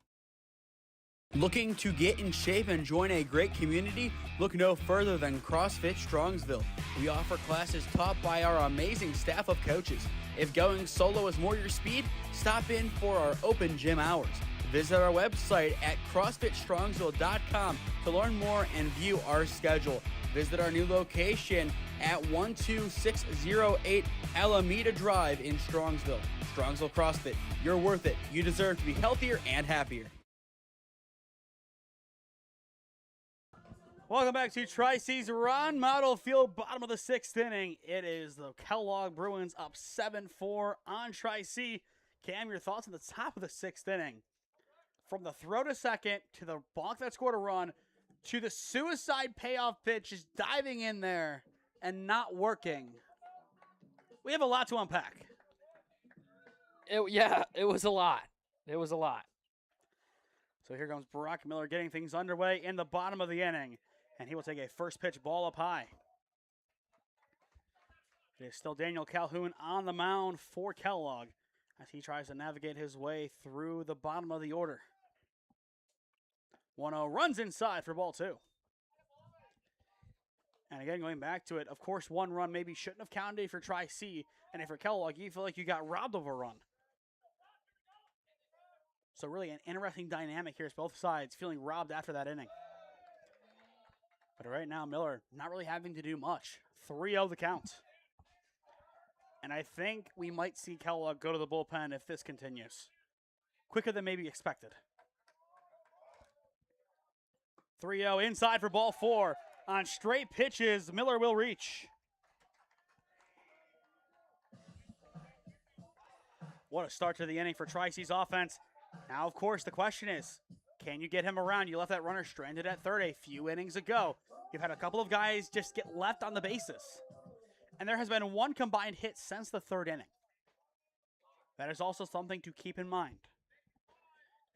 [SPEAKER 6] Looking to get in shape and join a great community? Look no further than CrossFit Strongsville. We offer classes taught by our amazing staff of coaches. If going solo is more your speed, stop in for our open gym hours. Visit our website at CrossFitStrongsville.com to learn more and view our schedule. Visit our new location at 12608 Alameda Drive in Strongsville. Strongsville CrossFit, you're worth it. You deserve to be healthier and happier.
[SPEAKER 1] Welcome back to Tri-C's Ron Mottl Field, bottom of the 6th inning. It is the Kellogg Bruins up 7-4 on Tri-C. Cam, your thoughts on the top of the 6th inning? From the throw to second, to the balk that scored a run, to the suicide payoff pitch, just diving in there and not working. We have a lot to unpack.
[SPEAKER 5] It was a lot. It was a lot.
[SPEAKER 1] So here comes Brock Miller getting things underway in the bottom of the inning. And he will take a first pitch ball up high. It is still Daniel Calhoun on the mound for Kellogg as he tries to navigate his way through the bottom of the order. 1-0 runs inside for ball 2. And again, going back to it, of course, 1 run maybe shouldn't have counted if you're Tri-C, and if you're Kellogg, you feel like you got robbed of a run. So really an interesting dynamic here as both sides feeling robbed after that inning. But right now, Miller not really having to do much. 3-0 the count. And I think we might see Kellogg go to the bullpen if this continues. Quicker than maybe expected. 3-0 inside for ball 4. On straight pitches, Miller will reach. What a start to the inning for Tri-C's offense. Now, of course, the question is, can you get him around? You left that runner stranded at third a few innings ago. You've had a couple of guys just get left on the bases. And there has been 1 combined hit since the 3rd inning. That is also something to keep in mind.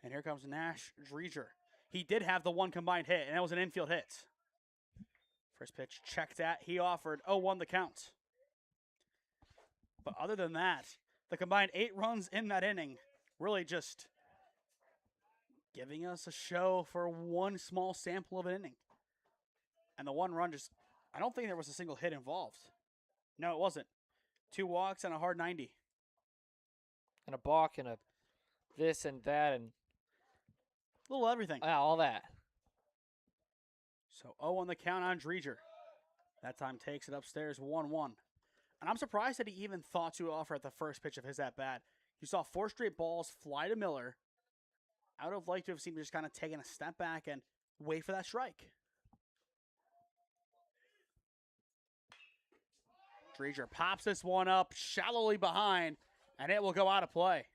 [SPEAKER 1] And here comes Nash Dreger. He did have the 1 combined hit, and that was an infield hit. First pitch checked at. He offered 0-1 the count. But other than that, the combined 8 runs in that inning really just giving us a show for 1 small sample of an inning. And the 1 run just, I don't think there was a single hit involved. No, it wasn't. 2 walks and a hard 90.
[SPEAKER 5] And a balk and a this and that and
[SPEAKER 1] A little everything.
[SPEAKER 5] yeah, all that.
[SPEAKER 1] So 0 on the count on Dreger. That time takes it upstairs 1-1. And I'm surprised that he even thought to offer at the first pitch of his at-bat. You saw 4 straight balls fly to Miller. I would have liked to have seen him just kind of taking a step back and wait for that strike. Dreger pops this one up shallowly behind, and it will go out of play.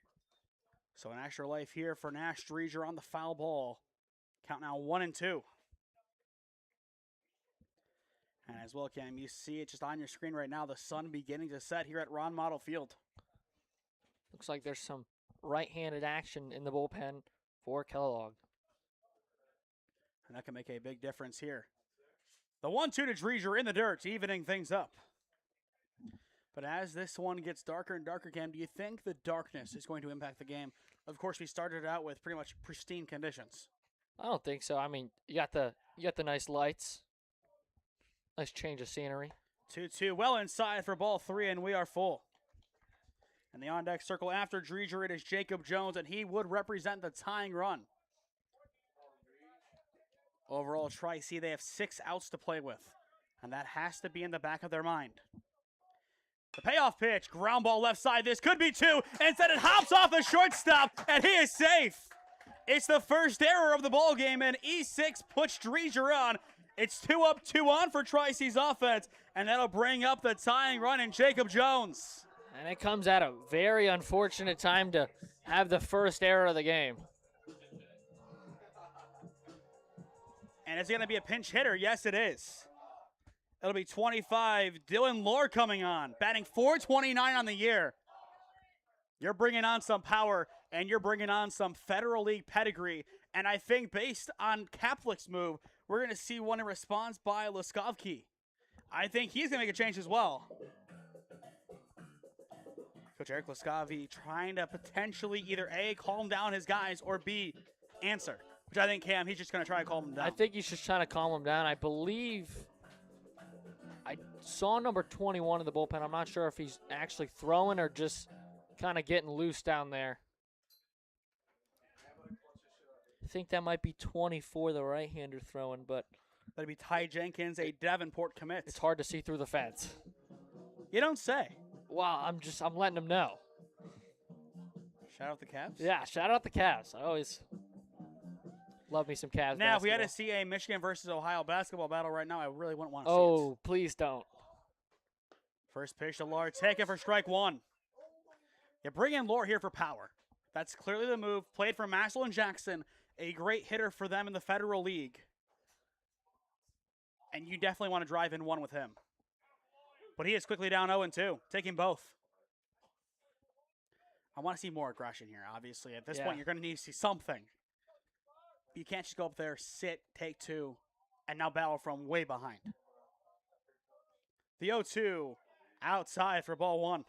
[SPEAKER 1] So an extra life here for Nash Dreger on the foul ball. Count now 1-2. And as well, Cam, you see it just on your screen right now, the sun beginning to set here at Ron Mottl Field.
[SPEAKER 5] Looks like there's some right-handed action in the bullpen for Kellogg.
[SPEAKER 1] And that can make a big difference here. The 1-2 to Dreger in the dirt, evening things up. But as this one gets darker and darker, Cam, do you think the darkness is going to impact the game? Of course, we started out with pretty much pristine conditions.
[SPEAKER 5] I don't think so. I mean, you got the nice lights. Nice change of scenery.
[SPEAKER 1] 2-2, well inside for ball 3, and we are full. And the on-deck circle after Dreger, it is Jacob Jones, and he would represent the tying run. Overall, Tri-C, they have 6 outs to play with, and that has to be in the back of their mind. The payoff pitch, ground ball left side. This could be 2. Instead, it hops off the shortstop, and he is safe. It's the first error of the ball game, and E6 puts Dreger on. It's 2 up, 2 on for Tri-C's offense, and that'll bring up the tying run in Jacob Jones.
[SPEAKER 5] And it comes at a very unfortunate time to have the first error of the game.
[SPEAKER 1] And it's going to be a pinch hitter. Yes, it is. It'll be 25. Dylan Lohr coming on, batting .429 on the year. You're bringing on some power, and you're bringing on some Federal League pedigree. And I think based on Kaplik's move, we're going to see one in response by Leskovsky. I think he's going to make a change as well. Coach Eric Leskovsky trying to potentially either A, calm down his guys, or B, answer. Which I think, Cam, he's just going to try to calm them down.
[SPEAKER 5] I think he's just trying to calm him down. I believe I saw number 21 in the bullpen. I'm not sure if he's actually throwing or just kind of getting loose down there. I think that might be 24, the right-hander throwing, but
[SPEAKER 1] that'd be Ty Jenkins, a Davenport commit.
[SPEAKER 5] It's hard to see through the fence.
[SPEAKER 1] You don't say.
[SPEAKER 5] Wow, I'm letting him know.
[SPEAKER 1] Shout out the Cavs?
[SPEAKER 5] Yeah, shout out the Cavs. I always love me some Cavs
[SPEAKER 1] Now,
[SPEAKER 5] basketball.
[SPEAKER 1] if we had to see a Michigan versus Ohio basketball battle right now, I really wouldn't want to see it.
[SPEAKER 5] Oh, please don't.
[SPEAKER 1] First pitch to Lohr, taken for strike 1. You bring in Lohr here for power. That's clearly the move. Played for Maxwell and Jackson, a great hitter for them in the Federal League. And you definitely want to drive in one with him. But he is quickly down 0-2, taking both. I want to see more aggression here, obviously. At this point, you're going to need to see something. You can't just go up there, sit, take 2, and now battle from way behind. The 0-2 outside for ball 1.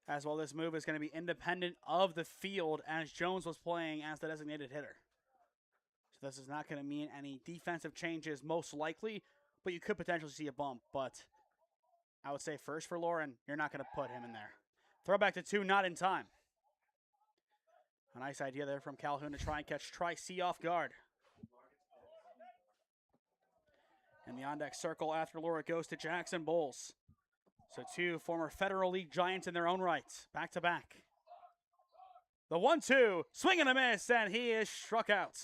[SPEAKER 1] As well, this move is going to be independent of the field as Jones was playing as the designated hitter. So this is not going to mean any defensive changes, most likely, but you could potentially see a bump. But I would say first for Lauren, you're not going to put him in there. Throwback to 2, not in time. A nice idea there from Calhoun to try and catch Tri-C off guard. And the on-deck circle after Laura goes to Jackson Bowles. So 2 former Federal League Giants in their own right, back-to-back. The 1-2, swing and a miss, and he is struck out.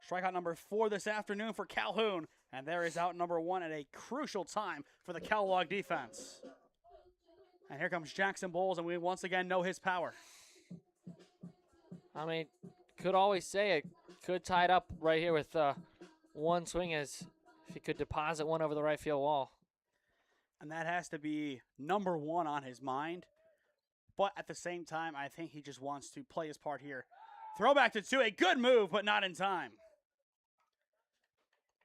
[SPEAKER 1] Strikeout number 4 this afternoon for Calhoun, and there is out number 1 at a crucial time for the Kellogg defense. And here comes Jackson Bowles, and we once again know his power.
[SPEAKER 5] I mean, could always say it could tie it up right here with one swing as if he could deposit one over the right field wall.
[SPEAKER 1] And that has to be number 1 on his mind. But at the same time, I think he just wants to play his part here. Throwback to 2, a good move, but not in time.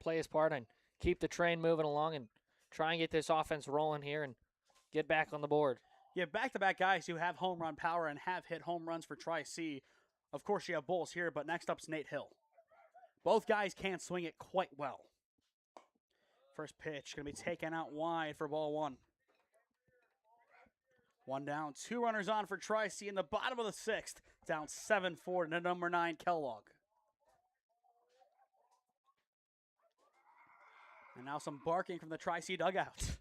[SPEAKER 5] Play his part and keep the train moving along and try and get this offense rolling here and get back on the board.
[SPEAKER 1] You have back-to-back guys who have home run power and have hit home runs for Tri-C. Of course, you have Bowles here, but next up's Nate Hill. Both guys can't swing it quite well. First pitch going to be taken out wide for ball 1. 1 down, 2 runners on for Tri-C in the bottom of the 6th. Down 7-4 to number 9, Kellogg. And now some barking from the Tri-C dugout.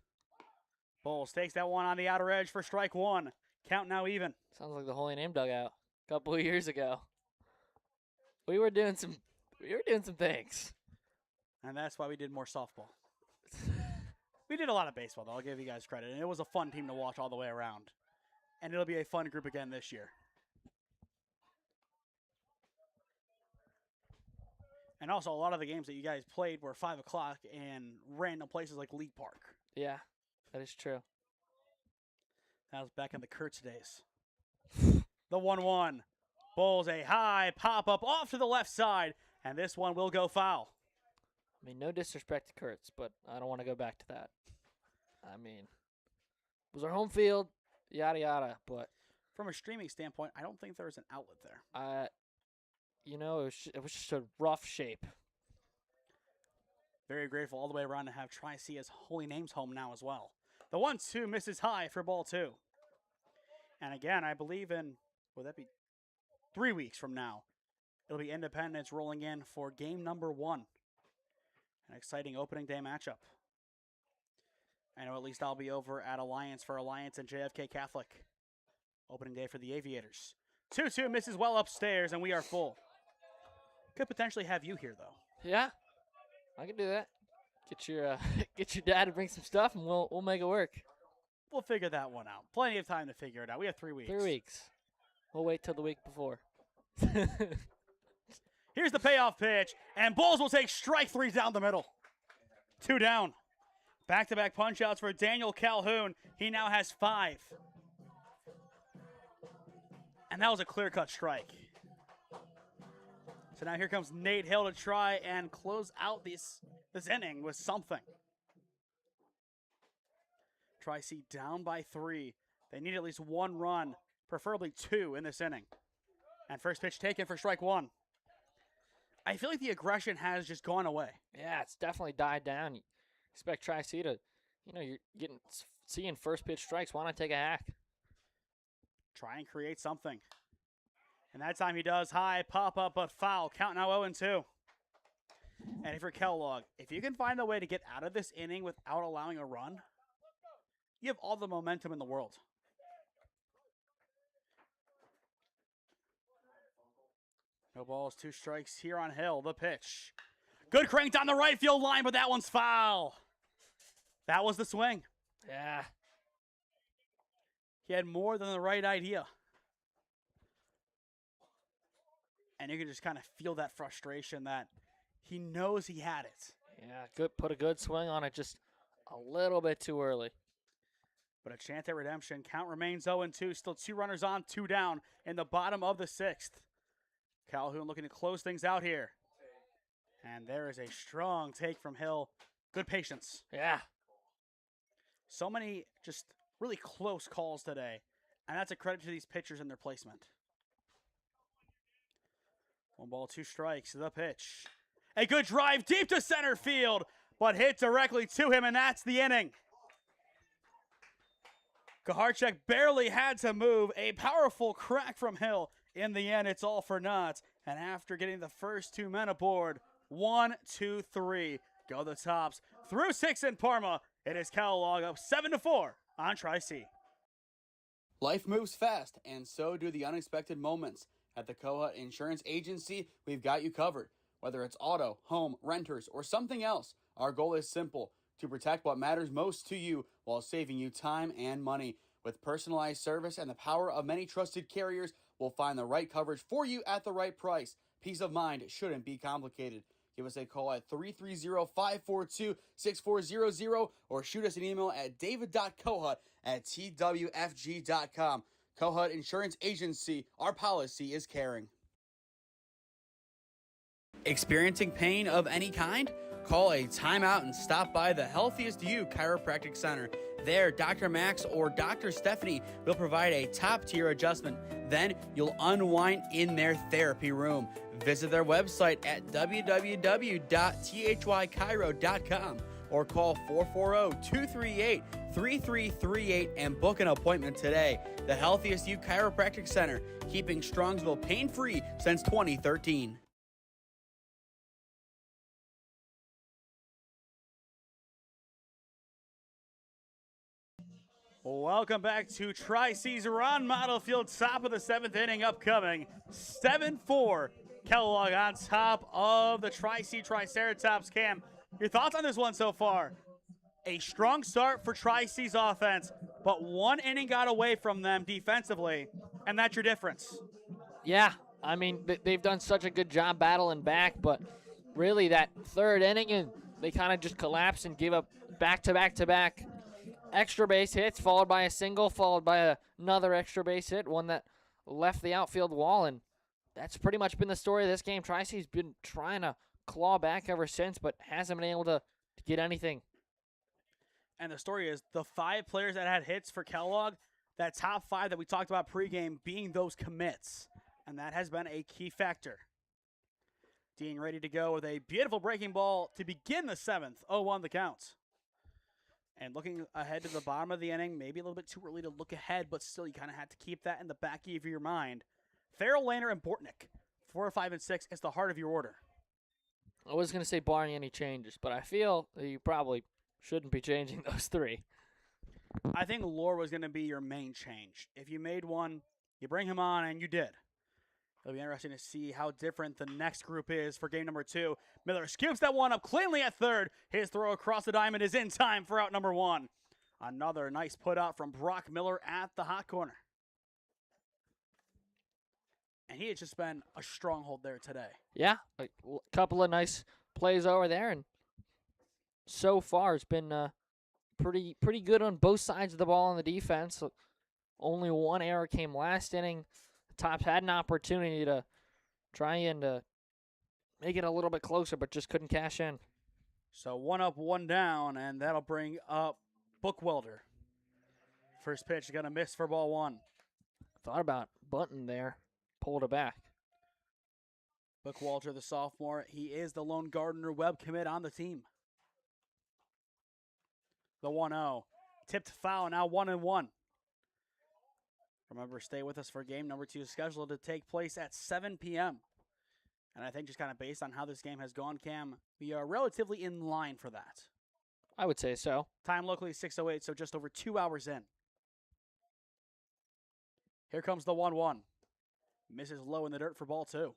[SPEAKER 1] Bowles takes that one on the outer edge for strike 1. Count now even.
[SPEAKER 5] Sounds like the Holy Name dugout a couple of years ago. We were doing some things.
[SPEAKER 1] And that's why we did more softball. We did a lot of baseball, though. I'll give you guys credit. And it was a fun team to watch all the way around. And it'll be a fun group again this year. And also, a lot of the games that you guys played were 5 o'clock in random places like League Park.
[SPEAKER 5] Yeah, that is true.
[SPEAKER 1] That was back in the Kurtz days. The 1-1. Bowles a high pop-up off to the left side. And this one will go foul.
[SPEAKER 5] I mean, no disrespect to Kurtz, but I don't want to go back to that. I mean, it was our home field, yada, yada, but...
[SPEAKER 1] From a streaming standpoint, I don't think there's an outlet there.
[SPEAKER 5] It was just a rough shape.
[SPEAKER 1] Very grateful all the way around to have Tri-C as Holy Name's home now as well. The 1-2 misses high for ball 2. And again, I believe in, would that be 3 weeks from now? It'll be Independence rolling in for game number 1. An exciting opening day matchup. I know at least I'll be over at Alliance for Alliance and JFK Catholic. Opening day for the Aviators. 2-2 misses well upstairs, and we are full. Could potentially have you here, though.
[SPEAKER 5] Yeah, I can do that. Get your dad to bring some stuff, and we'll make it work.
[SPEAKER 1] We'll figure that one out. Plenty of time to figure it out. We have 3 weeks.
[SPEAKER 5] 3 weeks. We'll wait till the week before.
[SPEAKER 1] Here's the payoff pitch, and Bowles will take strike 3 down the middle. 2 down. Back-to-back punch-outs for Daniel Calhoun. He now has 5. And that was a clear-cut strike. So now here comes Nate Hill to try and close out this inning with something. Tri-C down by 3. They need at least 1 run, preferably 2 in this inning. And first pitch taken for strike 1. I feel like the aggression has just gone away.
[SPEAKER 5] Yeah, it's definitely died down. You expect Tri-C to, you're seeing first pitch strikes. Why not take a hack?
[SPEAKER 1] Try and create something. And that time he does. High pop-up, but foul. Count now 0-2. And for Kellogg, if you can find a way to get out of this inning without allowing a run, you have all the momentum in the world. No balls, 2 strikes here on Hill. The pitch. Good crank down the right field line, but that one's foul. That was the swing.
[SPEAKER 5] Yeah.
[SPEAKER 1] He had more than the right idea. And you can just kind of feel that frustration that he knows he had it.
[SPEAKER 5] Yeah, put a good swing on it, just a little bit too early.
[SPEAKER 1] But a chance at redemption. Count remains 0-2. Still 2 runners on, 2 down in the bottom of the 6th. Calhoun looking to close things out here. And there is a strong take from Hill. Good patience.
[SPEAKER 5] Yeah.
[SPEAKER 1] So many just really close calls today. And that's a credit to these pitchers and their placement. 1 ball, 2 strikes. The pitch. A good drive deep to center field, but hit directly to him, and that's the inning. Kaharchek barely had to move. A powerful crack from Hill. In the end, it's all for naught. And after getting the first 2 men aboard, 1, 2, 3, go the Tops. Through 6 in Parma, it is Kellogg up 7-4 on Tri-C.
[SPEAKER 6] Life moves fast, and so do the unexpected moments. At the Kohut Insurance Agency, we've got you covered. Whether it's auto, home, renters, or something else, our goal is simple: to protect what matters most to you while saving you time and money. With personalized service and the power of many trusted carriers, we'll find the right coverage for you at the right price. Peace of mind shouldn't be complicated. Give us a call at 330-542-6400 or shoot us an email at david.kohut@twfg.com. Kohut Insurance Agency, our policy is caring. Experiencing pain of any kind? Call a timeout and stop by the Healthiest You Chiropractic Center. There, Dr. Max or Dr. Stephanie will provide a top-tier adjustment. Then you'll unwind in their therapy room. Visit their website at www.thychiro.com or call 440-238-3338 and book an appointment today. The Healthiest You Chiropractic Center, keeping Strongsville pain-free since 2013.
[SPEAKER 1] Welcome back to Tri-C's Ron Mottl Field, top of the 7th inning upcoming. 7-4, Kellogg on top of the Tri-C Triceratops. Cam, your thoughts on this one so far? A strong start for Tri-C's offense, but 1 inning got away from them defensively, and that's your difference.
[SPEAKER 5] Yeah, I mean, they've done such a good job battling back, but really that 3rd inning, and they kind of just collapsed and gave up back-to-back-to-back extra base hits, followed by a single, followed by another extra base hit, one that left the outfield wall, and that's pretty much been the story of this game. Tri-Ci's been trying to claw back ever since, but hasn't been able to get anything.
[SPEAKER 1] And the story is the 5 players that had hits for Kellogg, that top 5 that we talked about pregame being those commits, and that has been a key factor. Dean ready to go with a beautiful breaking ball to begin the 7th, 0-1 the count. And looking ahead to the bottom of the inning, maybe a little bit too early to look ahead, but still you kind of have to keep that in the back of your mind. Farrell, Laner, and Bortnick, 4, 5, and 6 is the heart of your order.
[SPEAKER 5] I was going to say barring any changes, but I feel that you probably shouldn't be changing those 3.
[SPEAKER 1] I think Lore was going to be your main change. If you made one, you bring him on, and you did. It'll be interesting to see how different the next group is for game number 2. Miller scoops that one up cleanly at 3rd. His throw across the diamond is in time for out number 1. Another nice put out from Brock Miller at the hot corner. And he has just been a stronghold there today.
[SPEAKER 5] Yeah, a couple of nice plays over there, and so far it's been pretty good on both sides of the ball on the defense. Only 1 error came last inning. Tops had an opportunity to try and make it a little bit closer, but just couldn't cash in.
[SPEAKER 1] So 1 up, 1 down, and that'll bring up Bookwelder. First pitch is going to miss for ball 1.
[SPEAKER 5] Thought about bunting there, pulled it back.
[SPEAKER 1] Bookwelder, the sophomore, he is the lone Gardner Webb commit on the team. The 1-0. Tipped foul, now 1-1. Remember, stay with us for game number 2, scheduled to take place at 7 p.m. And I think just kind of based on how this game has gone, Cam, we are relatively in line for that.
[SPEAKER 5] I would say so.
[SPEAKER 1] Time locally 6:08, so just over 2 hours in. Here comes the 1-1. Misses low in the dirt for ball 2.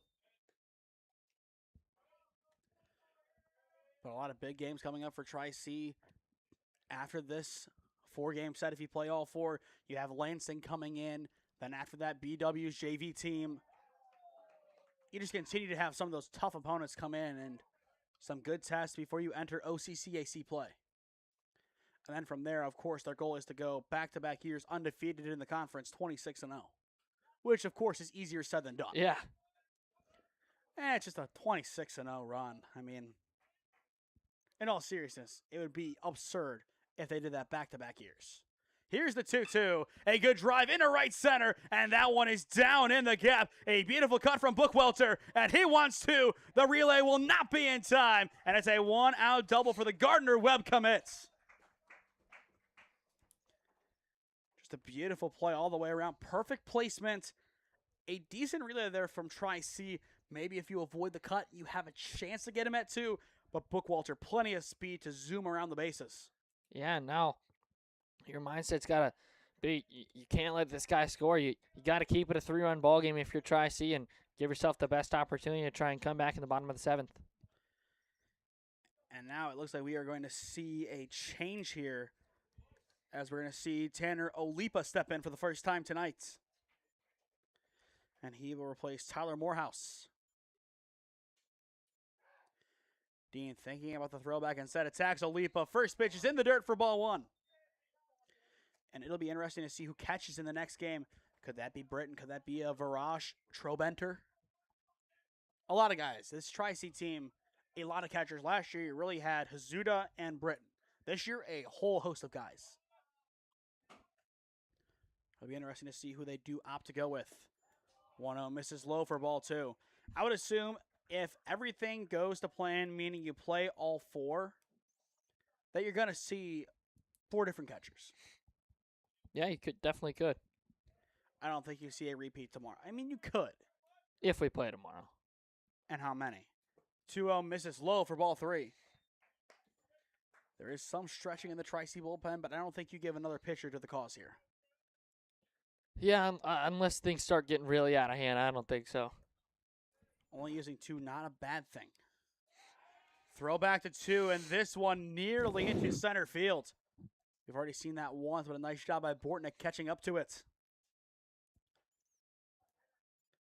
[SPEAKER 1] But a lot of big games coming up for Tri-C after this 4-game set. If you play all 4, you have Lansing coming in. Then after that, BW's JV team. You just continue to have some of those tough opponents come in and some good tests before you enter OCCAC play. And then from there, of course, their goal is to go back-to-back years undefeated in the conference, 26-0. Which, of course, is easier said than done.
[SPEAKER 5] Yeah.
[SPEAKER 1] It's just a 26-0 run. I mean, in all seriousness, it would be absurd if they did that back-to-back years. Here's the 2-2. A good drive into right center, and that one is down in the gap. A beautiful cut from Bookwelter, and he wants two. The relay will not be in time, and it's a one-out double for the Gardner-Webb commits. Just a beautiful play all the way around. Perfect placement. A decent relay there from Tri-C. Maybe if you avoid the cut, you have a chance to get him at two, but Bookwelter, plenty of speed to zoom around the bases.
[SPEAKER 5] Yeah, now your mindset's got to be you can't let this guy score. You got to keep it a 3-run ball game if you're Tri-C and give yourself the best opportunity to try and come back in the bottom of the 7th.
[SPEAKER 1] And now it looks like we are going to see a change here as we're going to see Tanner Olipa step in for the first time tonight. And he will replace Tyler Morehouse. Dean thinking about the throwback instead. Attacks Olipa. First pitch is in the dirt for ball one. And it'll be interesting to see who catches in the next game. Could that be Britton? Could that be a Varash? Trobenter? A lot of guys. This Tri-C team, a lot of catchers. Last year, you really had Hazuda and Britton. This year, a whole host of guys. It'll be interesting to see who they do opt to go with. 1-0 misses low for ball two. I would assume if everything goes to plan, meaning you play all four, that you're going to see 4 different catchers.
[SPEAKER 5] Yeah, you definitely could.
[SPEAKER 1] I don't think you see a repeat tomorrow. I mean, you could.
[SPEAKER 5] If we play tomorrow.
[SPEAKER 1] And how many? 2-0 misses low for ball three. There is some stretching in the Tri-C bullpen, but I don't think you give another pitcher to the cause here.
[SPEAKER 5] Yeah, unless things start getting really out of hand, I don't think so.
[SPEAKER 1] Only using 2, not a bad thing. Throw back to 2, and this one nearly into center field. We've already seen that once, but a nice job by Bortnick catching up to it.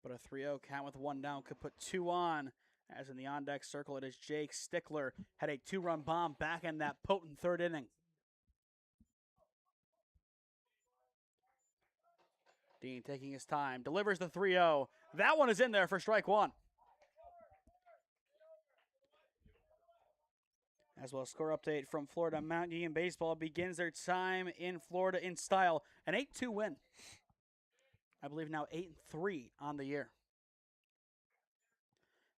[SPEAKER 1] But a 3-0 count with 1 down could put 2 on. As in the on-deck circle, it is Jake Stickler. Had a 2-run bomb back in that potent 3rd inning. Dean taking his time, delivers the 3-0. That one is in there for strike one. As well, score update from Florida. Mount Union Baseball begins their time in Florida in style. An 8-2 win. I believe now 8-3 on the year.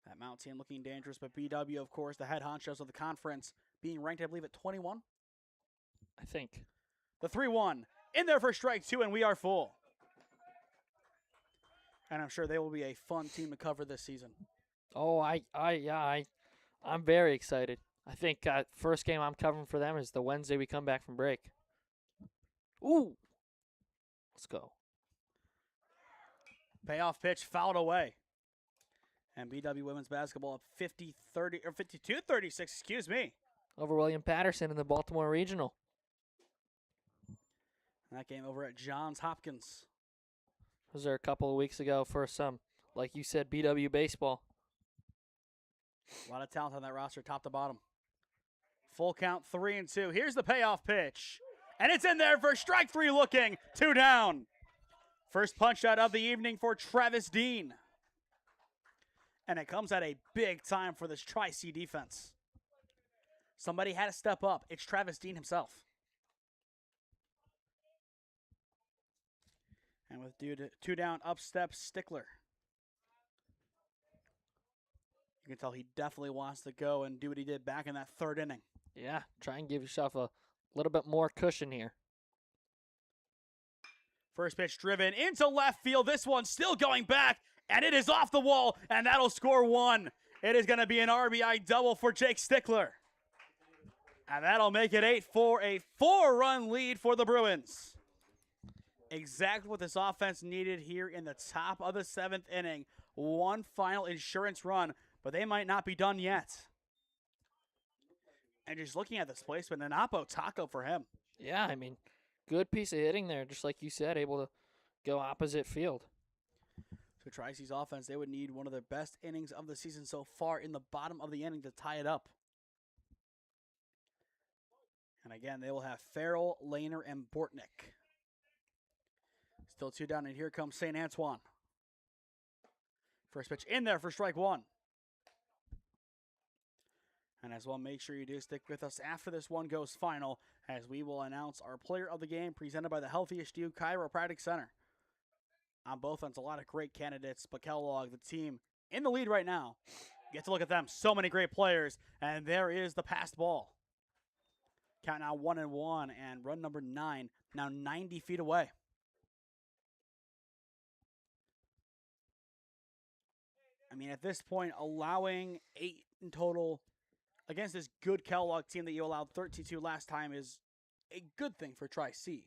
[SPEAKER 1] That Mount team looking dangerous, but BW, of course, the head honchos of the conference, being ranked, I believe, at 21.
[SPEAKER 5] I think.
[SPEAKER 1] The 3-1 in there for strike two, and we are full. And I'm sure they will be a fun team to cover this season.
[SPEAKER 5] Oh, I'm very excited. I think first game I'm covering for them is the Wednesday we come back from break. Ooh. Let's go.
[SPEAKER 1] Payoff pitch fouled away. And BW women's basketball up 52-36, excuse me.
[SPEAKER 5] Over William Patterson in the Baltimore Regional.
[SPEAKER 1] That game over at Johns Hopkins.
[SPEAKER 5] Was there a couple of weeks ago for some, like you said, BW baseball.
[SPEAKER 1] A lot of talent on that roster, top to bottom. Full count, 3-2. Here's the payoff pitch. And it's in there for strike three looking. 2 down. First punch out of the evening for Travis Dean. And it comes at a big time for this Tri-C defense. Somebody had to step up. It's Travis Dean himself. And with 2 down, up steps Stickler. You can tell he definitely wants to go and do what he did back in that 3rd inning.
[SPEAKER 5] Yeah, try and give yourself a little bit more cushion here.
[SPEAKER 1] First pitch driven into left field. This one still going back, and it is off the wall, and that'll score 1. It is going to be an RBI double for Jake Stickler. And that'll make it 8-4, a 4-run lead for the Bruins. Exactly what this offense needed here in the top of the 7th inning. One final insurance run, but they might not be done yet. And just looking at this placement, an Oppo taco for him.
[SPEAKER 5] Yeah, I mean, good piece of hitting there, just like you said, able to go opposite field.
[SPEAKER 1] So Tri-C's offense, they would need one of their best innings of the season so far in the bottom of the inning to tie it up. And again, they will have Farrell, Lehner, and Bortnick. Still 2 down, and here comes St. Antoine. First pitch in there for strike 1. And as well, make sure you do stick with us after this one goes final, as we will announce our player of the game presented by the Healthiest You Chiropractic Center. On both ends, a lot of great candidates, but Kellogg, the team in the lead right now. Get to look at them. So many great players, and there is the passed ball. Count now 1-1, and run number 9, now 90 feet away. I mean, at this point, allowing 8 in total against this good Kellogg team that you allowed 32 last time is a good thing for Tri-C.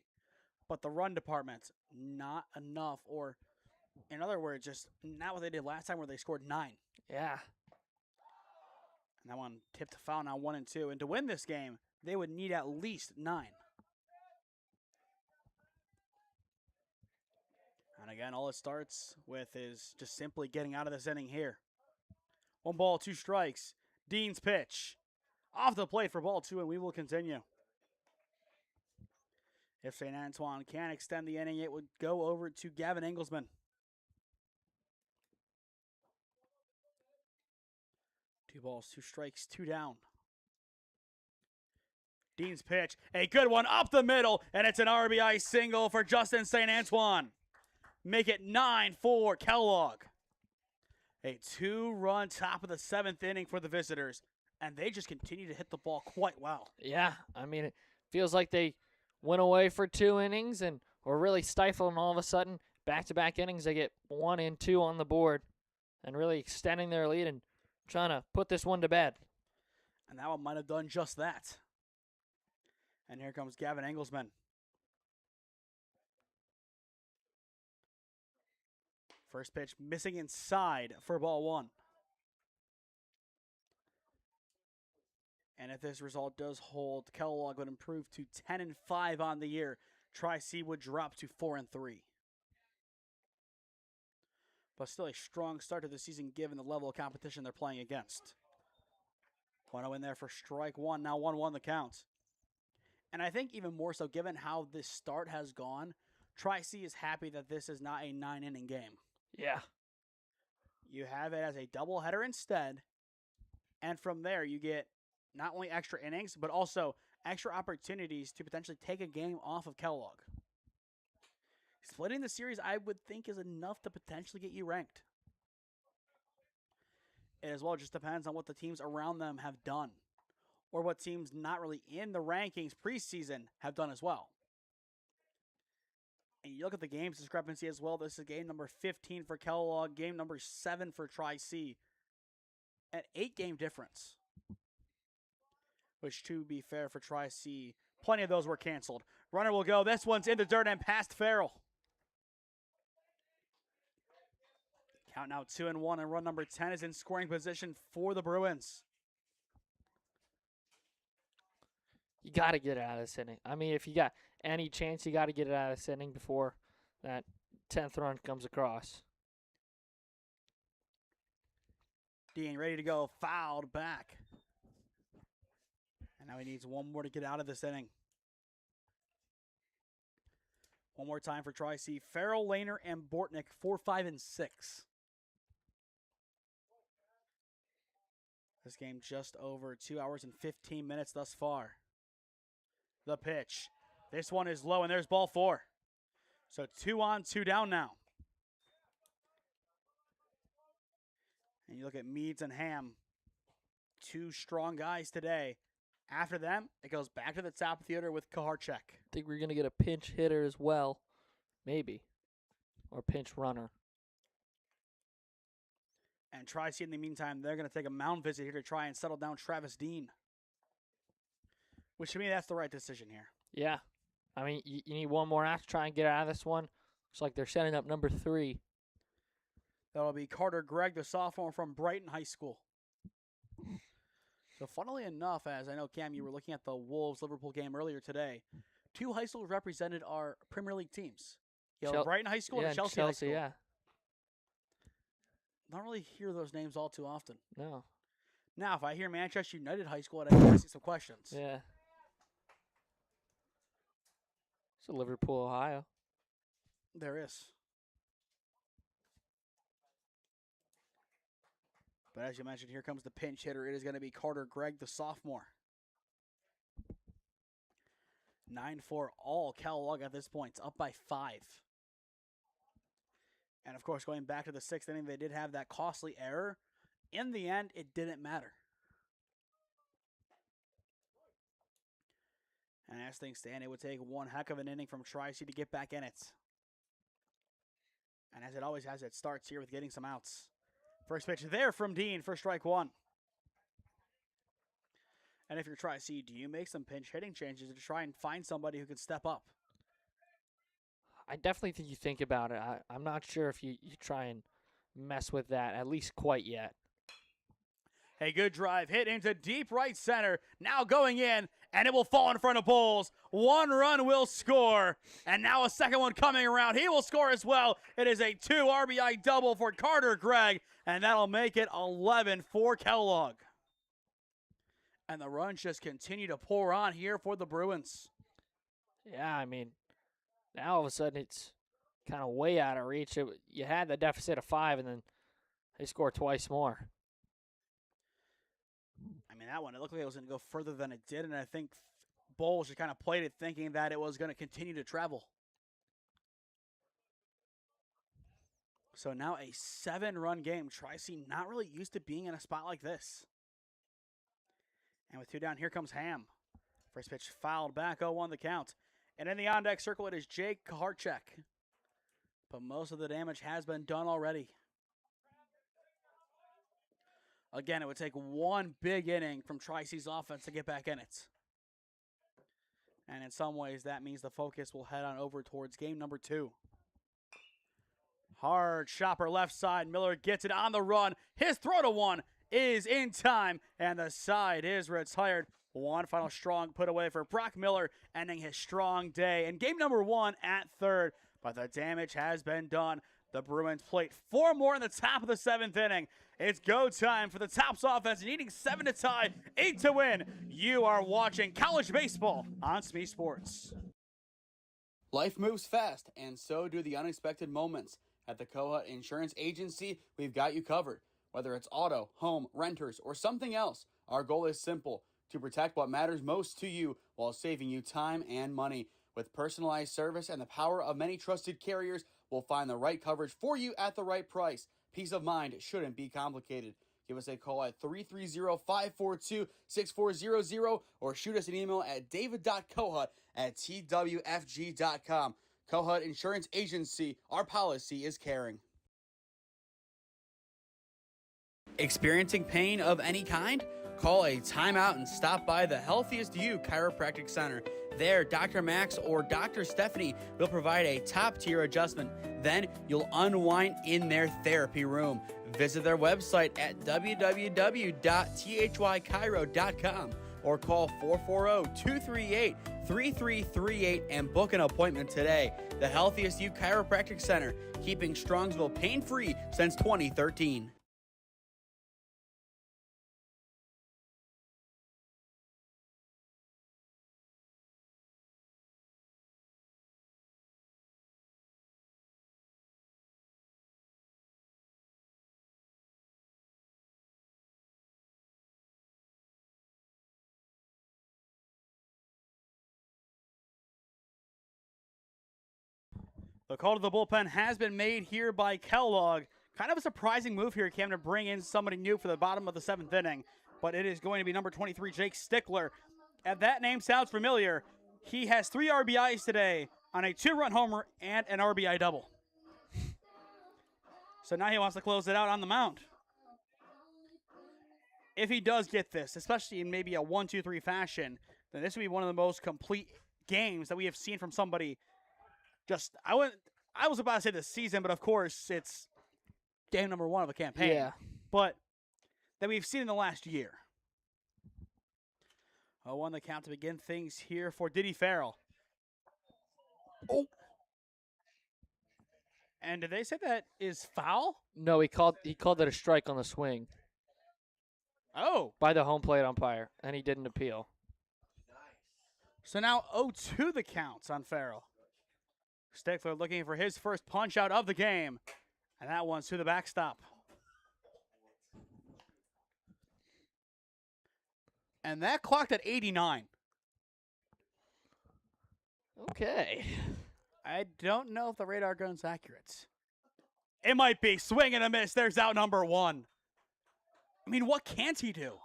[SPEAKER 1] But the run department, not enough, or in other words, just not what they did last time where they scored 9.
[SPEAKER 5] Yeah.
[SPEAKER 1] And that one tipped to foul now 1-2. And to win this game, they would need at least 9. And again, all it starts with is just simply getting out of this inning here. 1 ball, 2 strikes. Dean's pitch. Off the plate for ball 2, and we will continue. If St. Antoine can extend the inning, it would go over to Gavin Engelsman. Two balls, 2 strikes, 2 down. Dean's pitch, a good one up the middle, and it's an RBI single for Justin St. Antoine. Make it 9-4 Kellogg. A 2-run top of the 7th inning for the visitors, and they just continue to hit the ball quite well.
[SPEAKER 5] Yeah, I mean, it feels like they went away for 2 innings and were really stifled, and all of a sudden, back-to-back innings, they get 1 and 2 on the board and really extending their lead and trying to put this one to bed.
[SPEAKER 1] And that one might have done just that. And here comes Gavin Engelsman. First pitch missing inside for ball 1. And if this result does hold, Kellogg would improve to 10-5 on the year. Tri-C would drop to 4-3. But still a strong start to the season given the level of competition they're playing against. 1-0 in there for strike 1. Now 1-1 the count. And I think even more so given how this start has gone, Tri-C is happy that this is not a 9-inning game.
[SPEAKER 5] Yeah.
[SPEAKER 1] You have it as a doubleheader instead. And from there you get not only extra innings, but also extra opportunities to potentially take a game off of Kellogg. Splitting the series, I would think, is enough to potentially get you ranked. It as well just depends on what the teams around them have done, or what teams not really in the rankings preseason have done as well. And you look at the games discrepancy as well. This is game number 15 for Kellogg, game number 7 for Tri-C. An 8-game difference. Which, to be fair for Tri-C, plenty of those were canceled. Runner will go. This one's in the dirt and past Farrell. Count now 2-1, and run number 10 is in scoring position for the Bruins.
[SPEAKER 5] You got to get it out of this inning. I mean, if you got any chance, you got to get it out of this inning before that 10th run comes across.
[SPEAKER 1] Dean ready to go, fouled back. And now he needs 1 more to get out of this inning. 1 more time for Tri-C. Farrell, Lehner, and Bortnick, 4, 5, and 6. This game just over 2 hours and 15 minutes thus far. The pitch. This one is low, and there's ball 4. So 2 on, 2 down now. And you look at Meads and Ham. 2 strong guys today. After them, it goes back to the top of the order with Kaharchek.
[SPEAKER 5] I think we're going to get a pinch hitter as well. Maybe. Or pinch runner.
[SPEAKER 1] And Tri-C in the meantime, they're going to take a mound visit here to try and settle down Travis Dean. Which to me, that's the right decision here.
[SPEAKER 5] Yeah. I mean, you need 1 more out to try and get out of this one. Looks like they're setting up number 3.
[SPEAKER 1] That'll be Carter Gregg, the sophomore from Brighton High School. So funnily enough, as I know, Cam, you were looking at the Wolves-Liverpool game earlier today, 2 high schools represented our Premier League teams. You know, Brighton High School and Chelsea High School.
[SPEAKER 5] Yeah.
[SPEAKER 1] Don't really hear those names all too often.
[SPEAKER 5] No.
[SPEAKER 1] Now, if I hear Manchester United High School, I'd ask you some questions.
[SPEAKER 5] Yeah. It's Liverpool, Ohio.
[SPEAKER 1] There is. But as you mentioned, here comes the pinch hitter. It is going to be Carter Gregg, the sophomore. 9-4 all Kellogg at this point. It's up by 5. And, of course, going back to the 6th inning, they did have that costly error. In the end, it didn't matter. And as things stand, it would take one heck of an inning from Tri-C to get back in it. And as it always has, it starts here with getting some outs. First pitch there from Dean for strike 1. And if you're Tri-C, do you make some pinch hitting changes to try and find somebody who can step up?
[SPEAKER 5] I definitely think you think about it. I'm not sure if you try and mess with that, at least quite yet.
[SPEAKER 1] A good drive hit into deep right center. Now going in, and it will fall in front of Bowles. 1 run will score, and now a second one coming around. He will score as well. It is a 2 RBI double for Carter Gregg, and that'll make it 11 for Kellogg. And the runs just continue to pour on here for the Bruins.
[SPEAKER 5] Yeah, I mean, now all of a sudden it's kind of way out of reach. You had the deficit of 5, and then they score twice more.
[SPEAKER 1] I mean, that one, it looked like it was going to go further than it did, and I think Bowles just kind of played it thinking that it was going to continue to travel. So now a 7-run game. Tri-C not really used to being in a spot like this. And with 2 down, here comes Ham. First pitch fouled back, 0-1 the count. And in the on-deck circle, it is Jake Kaharchek. But most of the damage has been done already. Again, it would take one big inning from Tri-C's offense to get back in it. And in some ways, that means the focus will head on over towards game number 2. Hard chopper left side. Miller gets it on the run. His throw to 1 is in time, and the side is retired. One final strong put away for Brock Miller, ending his strong day in game number 1 at third. But the damage has been done. The Bruins plate 4 more in the top of the 7th inning. It's go time for the Tops offense, needing 7 to tie, 8 to win. You are watching college baseball on SmeeSports.
[SPEAKER 6] Life moves fast, and so do the unexpected moments. At the Kohut Insurance Agency, we've got you covered. Whether it's auto, home, renters, or something else, our goal is simple: to protect what matters most to you while saving you time and money. With personalized service and the power of many trusted carriers, we'll find the right coverage for you at the right price. Peace of mind shouldn't be complicated. Give us a call at 330-542-6400 or shoot us an email at david.kohut@twfg.com. Kohut Insurance Agency, our policy is caring. Experiencing pain of any kind? Call a timeout and stop by the Healthiest You Chiropractic Center. There, Dr. Max or Dr. Stephanie will provide a top-tier adjustment. Then you'll unwind in their therapy room. Visit their website at www.thychiro.com or call 440-238-3338 and book an appointment today. The Healthiest You Chiropractic Center, keeping Strongsville pain-free since 2013.
[SPEAKER 1] The call to the bullpen has been made here by Kellogg. Kind of a surprising move here, Cam, to bring in somebody new for the bottom of the 7th inning. But it is going to be number 23, Jake Stickler. And that name sounds familiar. He has 3 RBIs today on a 2-run homer and an RBI double. So now he wants to close it out on the mound. If he does get this, especially in maybe a 1-2-3 fashion, then this would be one of the most complete games that we have seen from somebody. I was about to say this season, but of course it's game number 1 of a campaign.
[SPEAKER 5] Yeah.
[SPEAKER 1] But that we've seen in the last year. 0-1 the count to begin things here for Diddy Farrell. Oh. And did they say that is foul?
[SPEAKER 5] No, he called it a strike on the swing.
[SPEAKER 1] Oh.
[SPEAKER 5] By the home plate umpire, and he didn't appeal.
[SPEAKER 1] So now 0-2 the counts on Farrell. Stickler looking for his first punch out of the game. And that one's to the backstop. And that clocked at 89.
[SPEAKER 5] Okay.
[SPEAKER 1] I don't know if the radar gun's accurate. It might be. Swing and a miss. There's out number 1. I mean, what can't he do?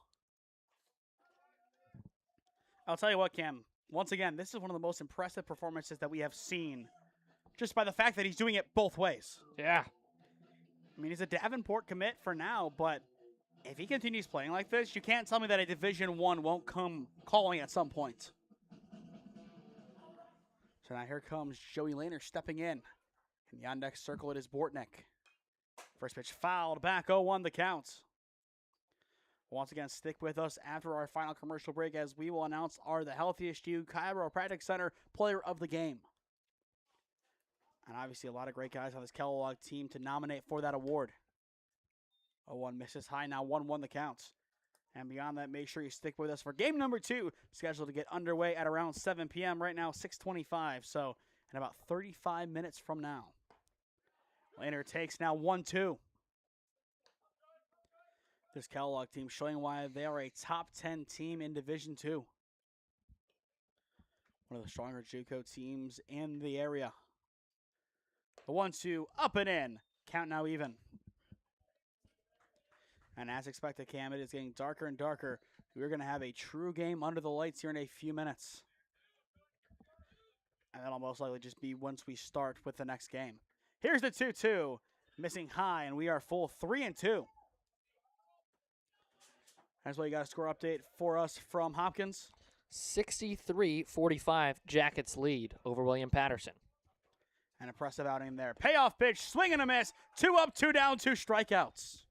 [SPEAKER 1] I'll tell you what, Cam. Once again, this is one of the most impressive performances that we have seen, just by the fact that he's doing it both ways.
[SPEAKER 5] Yeah.
[SPEAKER 1] I mean, he's a Davenport commit for now, but if he continues playing like this, you can't tell me that a Division I won't come calling at some point. So now here comes Joey Lehner stepping in. In the on-deck circle, it is Bortnick. First pitch fouled back, 0-1 the count. Once again, stick with us after our final commercial break as we will announce the Healthiest You Chiropractic Center Player of the Game. And obviously a lot of great guys on this Kellogg team to nominate for that award. 0-1 misses high, now 1-1 the count. And beyond that, make sure you stick with us for game number 2, scheduled to get underway at around 7 p.m. Right now, 6:25, so in about 35 minutes from now. Lehner takes now 1-2. This Kellogg team showing why they are a top 10 team in Division II. One of the stronger JUCO teams in the area. The 1-2 up and in. Count now even. And as expected, Cam, it is getting darker and darker. We're going to have a true game under the lights here in a few minutes. And that'll most likely just be once we start with the next game. Here's the 2-2. Missing high, and we are full 3-2. That's why you got a score update for us from Hopkins.
[SPEAKER 5] 63-45 Jackets lead over William Patterson.
[SPEAKER 1] An impressive outing there. Payoff pitch, swing and a miss. 2 up, 2 down, 2 strikeouts.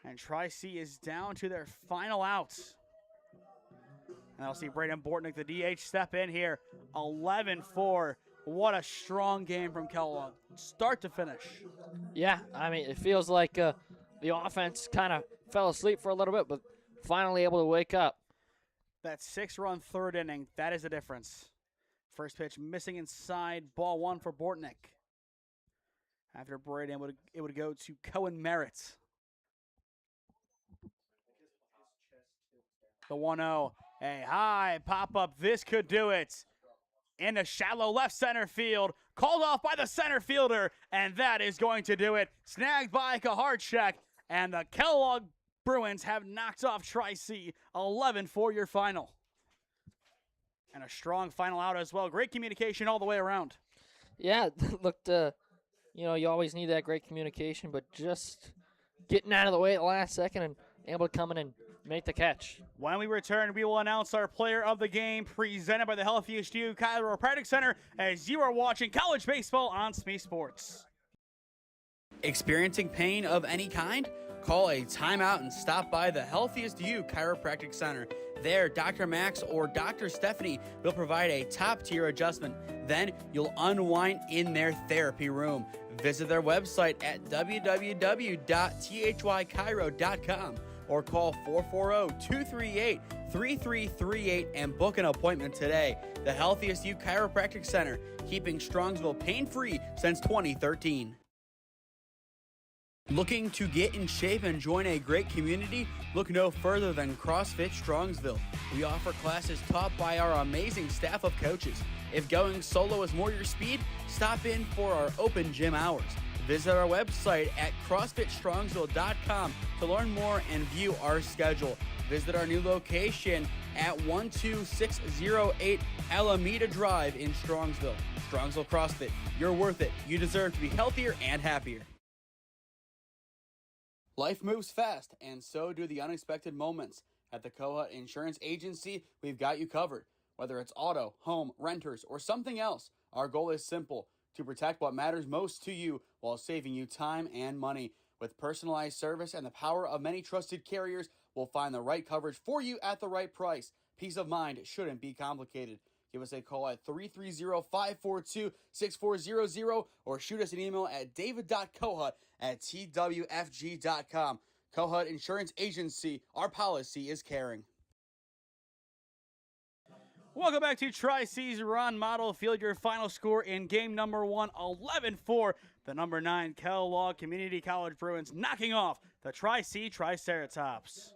[SPEAKER 1] And Tri-C is down to their final outs. And I'll see Braden Bortnick, the DH, step in here. 11-4. What a strong game from Kellogg, start to finish.
[SPEAKER 5] Yeah, I mean, it feels like the offense kind of fell asleep for a little bit, but finally able to wake up.
[SPEAKER 1] That 6-run third inning, that is the difference. First pitch missing inside, ball 1 for Bortnick. After Braden, it would go to Cohen Merritt. The 1-0, a high pop-up, this could do it. In a shallow left center field, called off by the center fielder, and that is going to do it. Snagged by Kaharchek, and the Kellogg Bruins have knocked off Tri-C. 11-4 your final. And a strong final out as well. Great communication all the way around.
[SPEAKER 5] Yeah, looked, you always need that great communication, but just getting out of the way at the last second and able to come in and make the catch.
[SPEAKER 1] When we return, we will announce our player of the game presented by the Healthiest You Chiropractic Center as you are watching college baseball on SmeeSports.
[SPEAKER 6] Experiencing pain of any kind? Call a timeout and stop by the Healthiest You Chiropractic Center. There, Dr. Max or Dr. Stephanie will provide a top-tier adjustment. Then you'll unwind in their therapy room. Visit their website at www.thychiro.com or call 440-238-3338 and book an appointment today. The Healthiest You Chiropractic Center, keeping Strongsville pain-free since 2013. Looking to get in shape and join a great community? Look no further than CrossFit Strongsville. We offer classes taught by our amazing staff of coaches. If going solo is more your speed, stop in for our open gym hours. Visit our website at CrossFitStrongsville.com to learn more and view our schedule. Visit our new location at 12608 Alameda Drive in Strongsville. Strongsville CrossFit, you're worth it. You deserve to be healthier and happier. Life moves fast, and so do the unexpected moments. At the Kohut Insurance Agency, we've got you covered. Whether it's auto, home, renters, or something else, our goal is simple: to protect what matters most to you while saving you time and money. With personalized service and the power of many trusted carriers, we'll find the right coverage for you at the right price. Peace of mind shouldn't be complicated. Give us a call at 330-542-6400 or shoot us an email at david.kohut@twfg.com. Kohut Insurance Agency, our policy is caring.
[SPEAKER 1] Welcome back to Tri-C's Ron Mottl Field. Your final score in game number 1, 11-4. The number 9 Kellogg Community College Bruins knocking off the Tri-C Triceratops.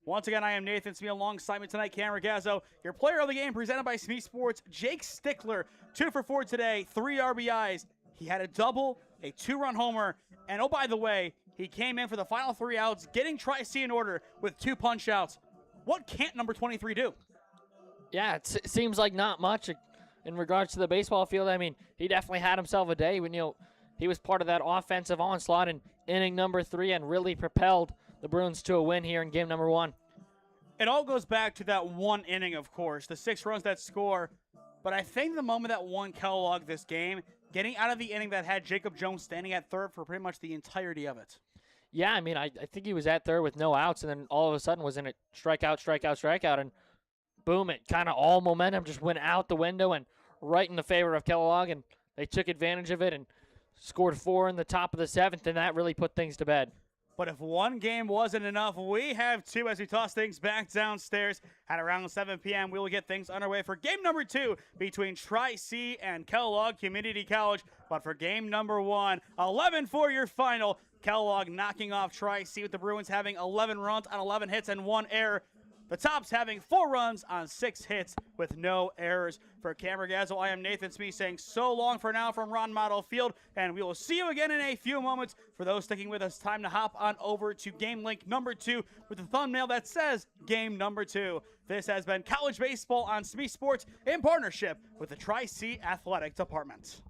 [SPEAKER 1] Once again, I am Nathan Smee. Alongside me tonight, Cam Ragazzo. Your player of the game presented by SmeeSports, Jake Stickler. 2 for 4 today, 3 RBIs. He had a double, a 2-run homer, and oh, by the way, he came in for the final 3 outs, getting Tri-C in order with 2 punch-outs. What can't number 23 do?
[SPEAKER 5] Yeah, it seems like not much in regards to the baseball field. I mean, he definitely had himself a day when, he was part of that offensive onslaught in inning number 3 and really propelled the Bruins to a win here in game number 1.
[SPEAKER 1] It all goes back to that one inning, of course, the 6 runs that score. But I think the moment that won Kellogg this game, getting out of the inning that had Jacob Jones standing at third for pretty much the entirety of it.
[SPEAKER 5] Yeah, I mean, I think he was at third with no outs, and then all of a sudden was in a strikeout, and boom, it kind of all momentum just went out the window and right in the favor of Kellogg, and they took advantage of it and scored 4 in the top of the 7th, and that really put things to bed.
[SPEAKER 1] But if one game wasn't enough, we have 2 as we toss things back downstairs. At around 7 p.m., we will get things underway for game number 2 between Tri-C and Kellogg Community College. But for game number 1, 11 for your final. Kellogg knocking off Tri-C with the Bruins having 11 runs on 11 hits and 1 error. The Tops having 4 runs on 6 hits with no errors. For Cam Ragazzo, I am Nathan Smee saying so long for now from Ron Mottl Field, and we will see you again in a few moments. For those sticking with us, time to hop on over to game link number 2 with the thumbnail that says game number 2. This has been college baseball on SmeeSports in partnership with the Tri-C Athletic Department.